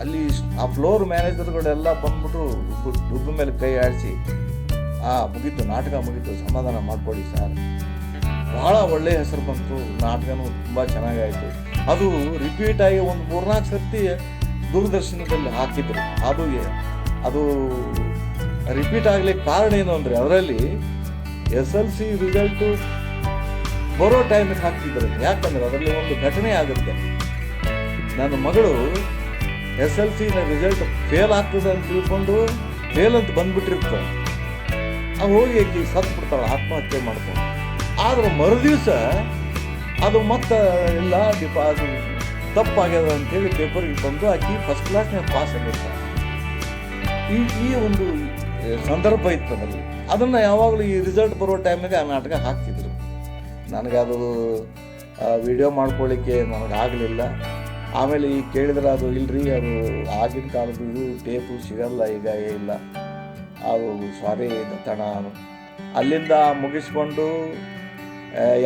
ಅಲ್ಲಿ ಆ ಫ್ಲೋರ್ ಮ್ಯಾನೇಜರ್ಗಳೆಲ್ಲ ಬಂದ್ಬಿಟ್ರು, ದುಬ್ಬ ಮೇಲೆ ಕೈ ಆಡಿಸಿ ಮುಗೀತು, ನಾಟಕ ಮುಗೀತು, ಸಮಾಧಾನ ಮಾಡ್ಕೊಳ್ಳಿ ಸರ್. ಭಾಳ ಒಳ್ಳೆಯ ಹೆಸರು ಬಂತು, ನಾಟಕನೂ ತುಂಬ ಚೆನ್ನಾಗಾಯಿತು. ಅದು ರಿಪೀಟಾಗಿ ಒಂದು 3-4 ಸರ್ತಿ ದೂರದರ್ಶನದಲ್ಲಿ ಹಾಕಿದ್ರು. ಅದು ರಿಪೀಟ್ ಆಗ್ಲಿಕ್ಕೆ ಕಾರಣ ಏನು ಅಂದರೆ, ಅದರಲ್ಲಿ SLC ರಿಸಲ್ಟು ಬರೋ ಟೈಮಿಗೆ ಹಾಕ್ತಿದ್ರು. ಯಾಕಂದ್ರೆ ಅದರಲ್ಲಿ ಒಂದು ಘಟನೆ ಆಗುತ್ತೆ. ನನ್ನ ಮಗಳು SLCನ ರಿಸಲ್ಟ್ ಫೇಲ್ ಆಗ್ತದೆ ಅಂತ ತಿಳ್ಕೊಂಡು ಫೇಲ್ ಅಂತ ಬಂದ್ಬಿಟ್ಟಿರ್ತಾಳೆ. ಹೋಗಿ ಆಕಿ ಸತ್ಬಿಡ್ತಾಳೆ, ಆತ್ಮಹತ್ಯೆ ಮಾಡ್ಕೊಂಡು. ಆದ್ರೆ ಮರುದಿವಸ ಅದು ಮತ್ತೆ ಇಲ್ಲ, ಅದು ತಪ್ಪಾಗ್ಯದ ಅಂತೇಳಿ ಪೇಪರ್ಗೆ ಬಂದು ಆಕಿ ಫಸ್ಟ್ ಕ್ಲಾಸ್ನಾಗ ಪಾಸ್ ಆಗಿರ್ತಾಳೆ. ಈ ಒಂದು ಸಂದರ್ಭ ಇತ್ತು ಅದರಲ್ಲಿ. ಅದನ್ನು ಯಾವಾಗಲೂ ಈ ರಿಸಲ್ಟ್ ಬರೋ ಟೈಮಿಗೆ ಆ ನಾಟಕ ಹಾಕ್ತಿದ್ರು. ನನಗದು ವಿಡಿಯೋ ಮಾಡ್ಕೊಳ್ಳಿಕ್ಕೆ ನನಗಾಗಲಿಲ್ಲ. ಆಮೇಲೆ ಈಗ ಕೇಳಿದ್ರೆ ಅದು ಇಲ್ಲರಿ, ಅದು ಆಗಿನ ಕಾಲದ ಇದು ಟೇಪು ಸಿಗಲ್ಲ, ಈಗ ಇಲ್ಲ, ಅದು ಸಾರಿ ದತ್ತಣ. ಅಲ್ಲಿಂದ ಮುಗಿಸ್ಕೊಂಡು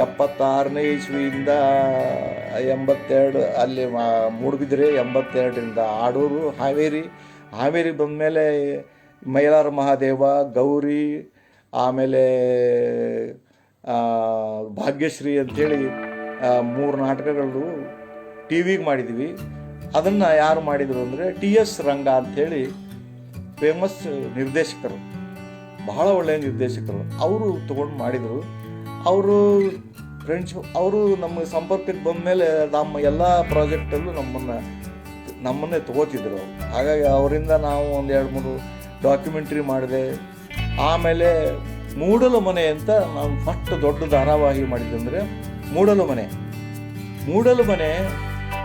76ನೇ ಇಸ್ವಿಯಿಂದ 82 ಅಲ್ಲಿ ಮೂಡುಬಿದ್ರೆ, 82ರಿಂದ ಆಡೂರು, ಹಾವೇರಿ ಬಂದಮೇಲೆ ಮೈಲಾರ ಮಹಾದೇವ, ಗೌರಿ, ಆಮೇಲೆ ಭಾಗ್ಯಶ್ರೀ ಅಂಥೇಳಿ 3 ನಾಟಕಗಳು TV ಮಾಡಿದ್ವಿ. ಅದನ್ನು ಯಾರು ಮಾಡಿದರು ಅಂದರೆ TS ರಂಗ ಅಂಥೇಳಿ ಫೇಮಸ್ ನಿರ್ದೇಶಕರು, ಬಹಳ ಒಳ್ಳೆಯ ನಿರ್ದೇಶಕರು, ಅವರು ತೊಗೊಂಡು ಮಾಡಿದರು. ಅವರು ಫ್ರೆಂಡ್ಸ್, ಅವರು ನಮ್ಮ ಸಂಪರ್ಕಕ್ಕೆ ಬಂದಮೇಲೆ ನಮ್ಮ ಎಲ್ಲ ಪ್ರಾಜೆಕ್ಟಲ್ಲೂ ನಮ್ಮನ್ನೇ ತೊಗೋತಿದ್ರು. ಹಾಗಾಗಿ ಅವರಿಂದ ನಾವು ಒಂದು 2-3 ಡಾಕ್ಯುಮೆಂಟ್ರಿ ಮಾಡಿದೆ. ಆಮೇಲೆ ಮೂಡಲ ಮನೆ ಅಂತ ನಾನು ಫಸ್ಟ್ ದೊಡ್ಡ ಧಾರಾವಾಹಿ ಮಾಡಿದ್ದೆ ಅಂದರೆ ಮೂಡಲ ಮನೆ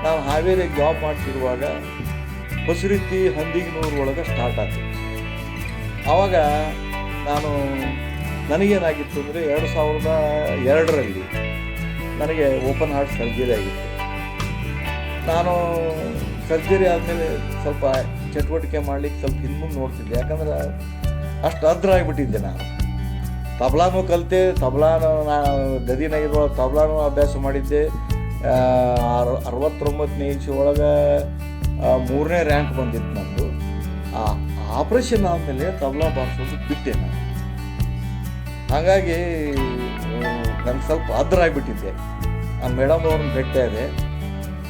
ನಾವು ಹಾವೇರಿಗೆ ಜಾಬ್ ಮಾಡ್ತಿರುವಾಗ ಹೊಸರೀತಿ ಹಂದಿಗನೂರು ಒಳಗೆ ಸ್ಟಾರ್ಟ್ ಆಯ್ತು. ಆವಾಗ ನನಗೇನಾಗಿತ್ತು ಅಂದರೆ 2002ರಲ್ಲಿ ನನಗೆ ಓಪನ್ ಹಾರ್ಟ್ ಸರ್ಜರಿ ಆಗಿತ್ತು. ನಾನು ಸರ್ಜರಿ ಆದಮೇಲೆ ಸ್ವಲ್ಪ ಚಟುವಟಿಕೆ ಮಾಡಲಿಕ್ಕೆ ಸ್ವಲ್ಪ ಹಿಂದೆ ನೋಡ್ತಿದ್ದೆ, ಯಾಕಂದ್ರೆ ಅಷ್ಟು ಅದ್ರ ಆಗಿಬಿಟ್ಟಿದ್ದೆ. ನಾನು ತಬಲಾನು ಕಲಿತೆ, ಗದಿನಾಗಿರುವಾಗ ತಬಲಾನು ಅಭ್ಯಾಸ ಮಾಡಿದ್ದೆ. 69ನೇ ಇಂಚ್ ಒಳಗೆ 3ನೇ ರ್ಯಾಂಕ್ ಬಂದಿತ್ತು ನಂದು. ಆಪ್ರೇಷನ್ ಆದಮೇಲೆ ತಬಲಾ ಬಾರಿಸೋದು ಬಿಟ್ಟೆ ನಾನು. ಹಾಗಾಗಿ ನನಗೆ ಸ್ವಲ್ಪ ಅದ್ರ ಆಗಿಬಿಟ್ಟಿದ್ದೆ. ಆ ಮೇಡಮ್ ಅವ್ರನ್ನ ಭೇಟಿಯಾದೆ,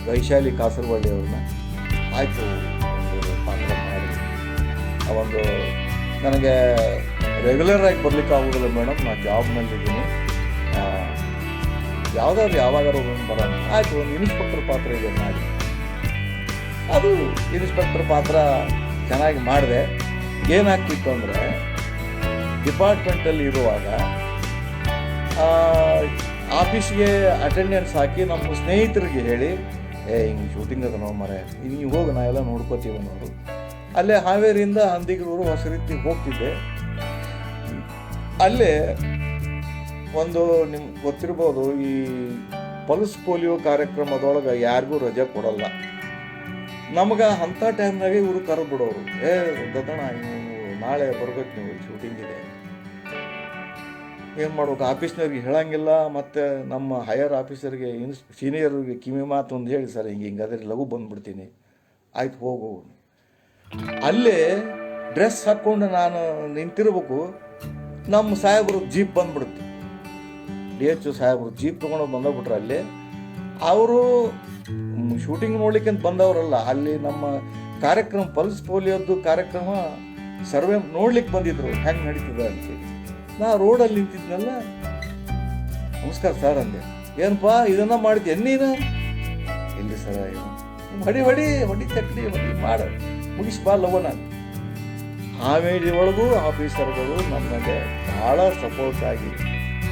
ವೈಶಾಲಿ ಕಾಸರವಳ್ಳಿ ಅವ್ರನ್ನ. ಆಯಿತು, ಒಂದು ಪಾತ್ರ ಮಾಡಿ ಒಂದು ನನಗೆ ರೆಗ್ಯುಲರಾಗಿ ಬರಲಿಕ್ಕೆ ಆಗೋದಿಲ್ಲ ಮೇಡಮ್, ನಾನು ಜಾಬ್ನಲ್ಲಿದ್ದೀನಿ, ಯಾವಾಗಾರು ಬರೋಣ. ಆಯಿತು, ಒಂದು ಇನ್ಸ್ಪೆಕ್ಟರ್ ಪಾತ್ರ ಇದೆ ಮಾಡಿ. ಅದು ಇನ್ಸ್ಪೆಕ್ಟರ್ ಪಾತ್ರ ಚೆನ್ನಾಗಿ ಮಾಡಿದೆ. ಏನಾಗ್ತಿತ್ತು ಅಂದರೆ, ಡಿಪಾರ್ಟ್ಮೆಂಟಲ್ಲಿ ಇರುವಾಗ ಆಫೀಸ್ಗೆ ಅಟೆಂಡೆನ್ಸ್ ಹಾಕಿ ನಮ್ಮ ಸ್ನೇಹಿತರಿಗೆ ಹೇಳಿ, ಹಿಂಗೆ ಶೂಟಿಂಗ್ ಅದ ನಾವು ಮರೆ, ಹಿಂಗೆ ಹೋಗಿ ನಾವೆಲ್ಲ ನೋಡ್ಕೋತೀವಿ ಅನ್ನೋರು. ಅಲ್ಲೇ ಹಾವೇರಿಯಿಂದ ಹಂದಿಗನೂರು ಹೊಸರೀತಿಗೆ ಹೋಗ್ತಿದ್ದೆ. ಅಲ್ಲೇ ಒಂದು ನಿಮ್ಗೆ ಗೊತ್ತಿರ್ಬೋದು, ಈ ಪಲ್ಸ್ ಪೋಲಿಯೋ ಕಾರ್ಯಕ್ರಮದೊಳಗೆ ಯಾರಿಗೂ ರಜೆ ಕೊಡಲ್ಲ. ನಮಗೆ ಅಂಥ ಟೈಮ್ನಾಗೆ ಇವರು ಕರೆದು ಬಿಡೋರು, ದತ್ತಣ್ಣ ನೀವು ನಾಳೆ ಬರ್ಬೇಕು, ನೀವು ಶೂಟಿಂಗ್ ಇದೆ. ಏನು ಮಾಡ್ಬೇಕು, ಆಫೀಸ್ನವ್ರಿಗೆ ಹೇಳಂಗಿಲ್ಲ, ಮತ್ತು ನಮ್ಮ ಹೈಯರ್ ಆಫೀಸರ್ಗೆ ಸೀನಿಯರ್ಗೆ ಕಿವಿ ಮಾತು ಒಂದು ಹೇಳಿ, ಸರ್ ಹಿಂಗಾದ್ರೆ ಲಘು ಬಂದುಬಿಡ್ತೀನಿ. ಆಯ್ತು ಹೋಗು. ಅಲ್ಲೇ ಡ್ರೆಸ್ ಹಾಕ್ಕೊಂಡು ನಾನು ನಿಂತಿರ್ಬೇಕು, ನಮ್ಮ ಸಾಹೇಬರು ಜೀಪ್ ಬಂದ್ಬಿಡುತ್ತೆ. DHO ಸಾಹೇಬರು ಜೀಪ್ ತೊಗೊಂಡು ಬಂದೋಗ್ಬಿಟ್ರೆ ಅಲ್ಲೇ. ಅವರು ಶೂಟಿಂಗ್ ನೋಡ್ಲಿಕ್ಕೆ ಅಂತ ಬಂದವರಲ್ಲ, ಅಲ್ಲಿ ನಮ್ಮ ಕಾರ್ಯಕ್ರಮ ಪಲ್ಸ್ ಪೋಲಿಯೋದು ಕಾರ್ಯಕ್ರಮ ಸರ್ವೆ ನೋಡ್ಲಿಕ್ಕೆ ಬಂದಿದ್ರು, ಹೆಂಗೆ ನಡೀತದೆ ಅಂತೇಳಿ. ನಾ ರೋಡಲ್ಲಿ ನಿಂತಿದ್ನಲ್ಲ, ನಮಸ್ಕಾರ ಸರ್ ಅಂದೆ. ಏನಪ್ಪ ಇದನ್ನ ಮಾಡಿದ್ದೆ ನೀನು? ಇಲ್ಲಿ ಸರ, ಹೊಡಿ ಚಕ್ಡಿ ಹೊಡಿ ಮಾಡ ಮುಗಿಸಿ ಬಾ ಲವ. ನಾನು ಹಾವೇರಿ ಒಳಗೂ ಆಫೀಸರ್ಗಳು ನಮಗೆ ಭಾಳ ಸಪೋರ್ಟ್ ಆಗಿ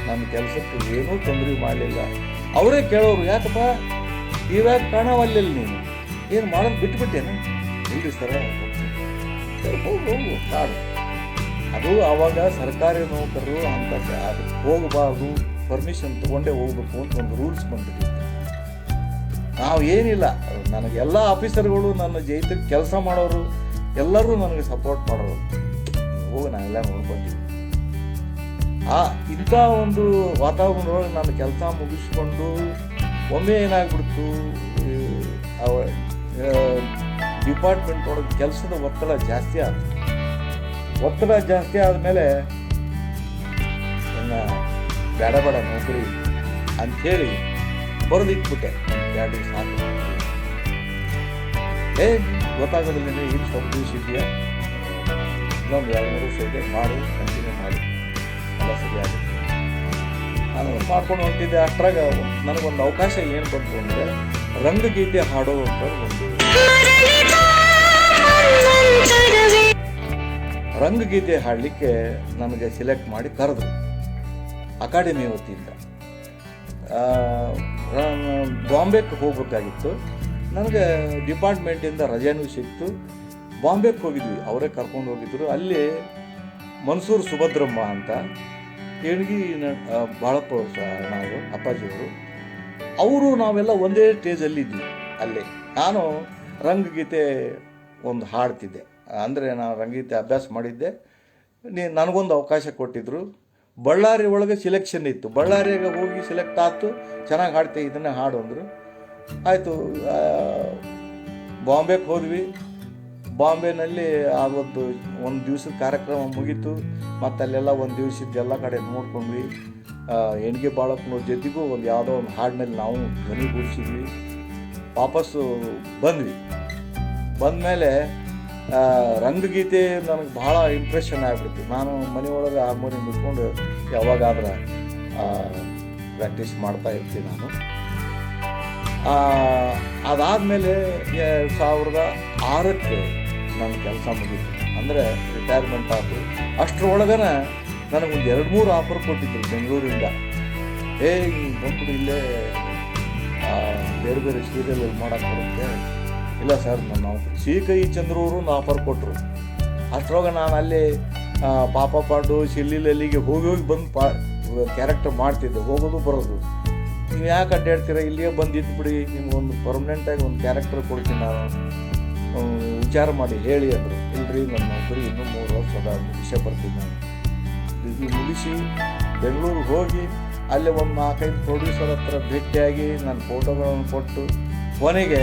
ನನ್ನ ಕೆಲಸಕ್ಕೆ ಏನೂ ತೊಂದರೆ ಮಾಡಲಿಲ್ಲ. ಅವರೇ ಕೇಳೋರು, ಯಾಕಪ್ಪ ಇವಾಗ ಕಾಣವಲ್ಲ ನೀನು, ಏನು ಮಾಡೋದು ಬಿಟ್ಟುಬಿಟ್ಟೇನು? ಇಲ್ರಿ ಸರ, ಹೋಗು ಕಾಡು. ಅದು ಆವಾಗ ಸರ್ಕಾರಿ ನೌಕರರು ಅಂತ ಅದಕ್ಕೆ ಹೋಗಬಾರ್ದು, ಪರ್ಮಿಷನ್ ತೊಗೊಂಡೇ ಹೋಗ್ಬೇಕು ಅಂತ ಒಂದು ರೂಲ್ಸ್ ಬಂದ್ಬಿಟ್ಟಿತ್ತು. ನಾವು ಏನಿಲ್ಲ, ನನಗೆಲ್ಲ ಆಫೀಸರ್ಗಳು ನನ್ನ ಜೈತಿಗೆ ಕೆಲಸ ಮಾಡೋರು ಎಲ್ಲರೂ ನನಗೆ ಸಪೋರ್ಟ್ ಮಾಡೋರು. ಹೋಗಿ ನಾವೆಲ್ಲ ನೋಡ್ಕೊತೀವಿ. ಇಂಥ ಒಂದು ವಾತಾವರಣದೊಳಗೆ ನಾನು ಕೆಲಸ ಮುಗಿಸ್ಕೊಂಡು ಒಮ್ಮೆ ಏನಾಗ್ಬಿಡ್ತು, ಡಿಪಾರ್ಟ್ಮೆಂಟ್ ಒಳಗೆ ಕೆಲಸದ ಒತ್ತಡ ಜಾಸ್ತಿ ಆಯ್ತು. ಒತ್ತಡ ಜಾಸ್ತಿ ಆದಮೇಲೆ ಇನ್ನು ಬೇಡ ನೌಕರಿ ಅಂಥೇಳಿ ಬರೆದಿಟ್ಬಿಟ್ಟೆ. 2 ದಿವಸ ಸಾಕು, ಗೊತ್ತಾಗೋದಿಲ್ಲ, ಇಲ್ಲಿ ಸ್ವಲ್ಪ ದಿವಸ ಇದೆಯಾ, ಇನ್ನೊಂದು 2-3 ವರ್ಷ ಇದೆ, ಮಾಡು, ಕಂಟಿನ್ಯೂ ಮಾಡಿ, ಎಲ್ಲ ಸರಿಯಾಗುತ್ತೆ. ನಾನು ಮಾಡ್ಕೊಂಡು ಹೊಂಟಿದ್ದೆ. ಅಷ್ಟ್ರಾಗ ನನಗೊಂದು ಅವಕಾಶ ಏನು ಬಂತು ಅಂದರೆ, ರಂಗಗೀತೆ ಹಾಡೋ ಅಂತ ಒಂದು ರಂಗಗೀತೆ ಹಾಡಲಿಕ್ಕೆ ನನಗೆ ಸೆಲೆಕ್ಟ್ ಮಾಡಿ ಕರೆದ್ರು ಅಕಾಡೆಮಿ ವತಿಯಿಂದ. ಬಾಂಬೆಗೆ ಹೋಗ್ಬೇಕಾಗಿತ್ತು. ನನಗೆ ಡಿಪಾರ್ಟ್ಮೆಂಟಿಂದ ರಜೆನೂ ಸಿಕ್ತು. ಬಾಂಬೆಗೆ ಹೋಗಿದ್ವಿ, ಅವರೇ ಕರ್ಕೊಂಡು ಹೋಗಿದ್ರು. ಅಲ್ಲಿ ಮನ್ಸೂರ್ ಸುಭದ್ರಮ್ಮ ಅಂತ ಹೇಳಿ ಬಾಳಪ್ಪ ನಾವು ಅಪ್ಪಾಜಿಯವರು, ಅವರು ನಾವೆಲ್ಲ ಒಂದೇ ಸ್ಟೇಜಲ್ಲಿದ್ವಿ. ಅಲ್ಲೇ ನಾನು ರಂಗಗೀತೆ ಒಂದು ಹಾಡ್ತಿದ್ದೆ. ಅಂದರೆ ನಾನು ರಂಗಗೀತೆ ಅಭ್ಯಾಸ ಮಾಡಿದ್ದೆ. ನನಗೊಂದು ಅವಕಾಶ ಕೊಟ್ಟಿದ್ದರು. ಬಳ್ಳಾರಿ ಒಳಗೆ ಸಿಲೆಕ್ಷನ್ ಇತ್ತು. ಬಳ್ಳಾರಿಗೆ ಹೋಗಿ ಸೆಲೆಕ್ಟ್ ಆಯ್ತು, ಚೆನ್ನಾಗಿ ಹಾಡ್ತೆ, ಇದನ್ನೇ ಹಾಡು ಅಂದರು. ಆಯಿತು, ಬಾಂಬೆಗೆ ಹೋದ್ವಿ. ಬಾಂಬೆನಲ್ಲಿ ಆವತ್ತು ಒಂದು ದಿವಸದ ಕಾರ್ಯಕ್ರಮ ಮುಗೀತು. ಮತ್ತು ಅಲ್ಲೆಲ್ಲ ಒಂದು ದಿವಸದ ಎಲ್ಲ ಕಡೆ ನೋಡ್ಕೊಂಡ್ವಿ. ಎಣ್ಗೆ ಬಾಳಪ್ಪನವ್ರ ಜೊತೆಗೂ ಒಂದು ಯಾವುದೋ ಒಂದು ಹಾಡಿನಲ್ಲಿ ನಾವು ಧ್ವನಿಗೂಡಿಸಿದ್ವಿ. ವಾಪಸ್ಸು ಬಂದ್ವಿ. ಬಂದಮೇಲೆ ರಂಗಗೀತೆ ನನಗೆ ಭಾಳ ಇಂಪ್ರೆಷನ್ ಆಗಿಬಿಡ್ತು. ನಾನು ಮನೆಯೊಳಗೆ ಹಾರ್ಮೋನಿಯಂ ಬಿಟ್ಕೊಂಡು ಯಾವಾಗಾದ್ರೆ ಪ್ರಾಕ್ಟೀಸ್ ಮಾಡ್ತಾ ಇರ್ತೀನಿ ನಾನು. ಅದಾದಮೇಲೆ 2006ಕ್ಕೆ ನನ್ನ ಕೆಲಸ ಮುಗೀತು. ಅಂದರೆ ರಿಟೈರ್ಮೆಂಟ್ ಆಯಿತು. ಅಷ್ಟರೊಳಗನ ನನಗೊಂದು 2-3 ಆಫರ್ ಕೊಟ್ಟಿದ್ರು ಬೆಂಗಳೂರಿಂದ. ಬಂದ್ಬಿಡು, ಇಲ್ಲೇ ಬೇರೆ ಬೇರೆ ಸೀರಿಯಲ್ ಮಾಡೋಕ್ಕೆ ಬರುತ್ತೆ. ಇಲ್ಲ ಸರ್ ನನ್ನ ಸಿ ಕೈ ಚಂದ್ರವರು ಆಫರ್ ಕೊಟ್ಟರು. ಅಷ್ಟರೊಳಗೆ ನಾನು ಅಲ್ಲಿ ಪಾಪ ಪಾಂಡು ಶಿಲ್ಲಿಲಲ್ಲಿಗೆ ಹೋಗಿ ಬಂದು ಕ್ಯಾರೆಕ್ಟರ್ ಮಾಡ್ತಿದ್ದೆ, ಹೋಗೋದು ಬರೋದು. ನೀವು ಯಾಕೆ ಅಡ್ಡಾಡ್ತೀರ, ಇಲ್ಲಿಯೇ ಬಂದಿದ್ದು ಬಿಡಿ, ನಿಮ್ಗೊಂದು ಪರ್ಮನೆಂಟಾಗಿ ಒಂದು ಕ್ಯಾರೆಕ್ಟರ್ ಕೊಡ್ತೀನಿ ನಾನು, ವಿಚಾರ ಮಾಡಿ ಹೇಳಿ ಅಂದರು. ಇಲ್ಲರಿ ನನ್ನ ನೌಕರಿ ಇನ್ನೂ 3 ವರ್ಷ ಅದ, ಮುಗಿಸೇ ಬರ್ತೀನಿ ನಾನು. ಇದು ಮುಗಿಸಿ ಬೆಂಗಳೂರಿಗೆ ಹೋಗಿ ಅಲ್ಲಿ ಒಂದು 4-5 ಪ್ರೊಡ್ಯೂಸರ್ ಹತ್ರ ಭೇಟಿಯಾಗಿ ನನ್ನ ಫೋಟೋಗಳನ್ನು ಕೊಟ್ಟು ಕೊನೆಗೆ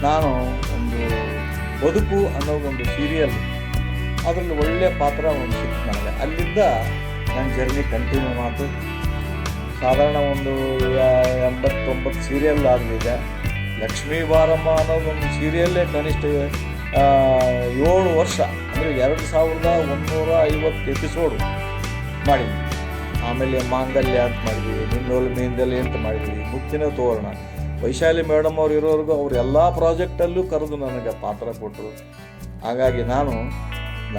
ನಾನು ಒಂದು ಬದುಕು ಅನ್ನೋದೊಂದು ಸೀರಿಯಲ್, ಅದರಲ್ಲಿ ಒಳ್ಳೆಯ ಪಾತ್ರ ಒಂದು ಸಿಕ್ತು ನನಗೆ. ಅಲ್ಲಿಂದ ನನ್ನ ಜರ್ನಿ ಕಂಟಿನ್ಯೂ ಮಾಡ್ತು. ಸಾಧಾರಣ ಒಂದು 89 ಸೀರಿಯಲ್ ಆಗಲಿದೆ. ಲಕ್ಷ್ಮೀ ಬಾರಮ್ಮ ಅನ್ನೋದೊಂದು ಸೀರಿಯಲ್ಲೇ ಕನಿಷ್ಠ 7 ವರ್ಷ, ಅಂದರೆ 2150 ಎಪಿಸೋಡು ಮಾಡಿದ್ವಿ. ಆಮೇಲೆ ಮಾಂಗಲ್ಯ ಅಂತ ಮಾಡಿದ್ವಿ, ನಿನ್ನೋಲು ಮೀಂದಲಿ ಅಂತ ಮಾಡಿದ್ವಿ, ಮುತ್ತಿನ ತೋರಣ. ವೈಶಾಲಿ ಮೇಡಮ್ ಅವ್ರು ಇರೋವರೆಗೂ ಅವ್ರು ಎಲ್ಲ ಪ್ರಾಜೆಕ್ಟಲ್ಲೂ ಕರೆದು ನನಗೆ ಪಾತ್ರ ಕೊಟ್ಟರು. ಹಾಗಾಗಿ ನಾನು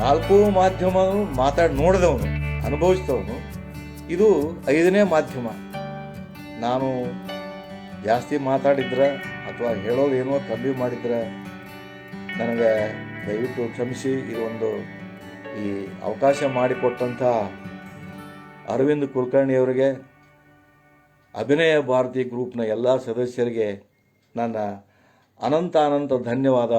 4 ಮಾಧ್ಯಮ ನೋಡಿದವನು, ಅನುಭವಿಸಿದವನು. ಇದು 5ನೇ ಮಾಧ್ಯಮ. ನಾನು ಜಾಸ್ತಿ ಮಾತಾಡಿದ್ರೆ ಅಥವಾ ಹೇಳೋದೇನೋ ಕಮ್ಮಿ ಮಾಡಿದ್ರೆ ನನಗೆ ದಯವಿಟ್ಟು ಕ್ಷಮಿಸಿ. ಇದು ಈ ಅವಕಾಶ ಮಾಡಿಕೊಟ್ಟಂಥ ಅರವಿಂದ್ ಕುಲಕರ್ಣಿಯವರಿಗೆ, ಅಭಿನಯ ಭಾರತಿ ಗ್ರೂಪ್ನ ಎಲ್ಲ ಸದಸ್ಯರಿಗೆ ನನ್ನ ಅನಂತ ಧನ್ಯವಾದ.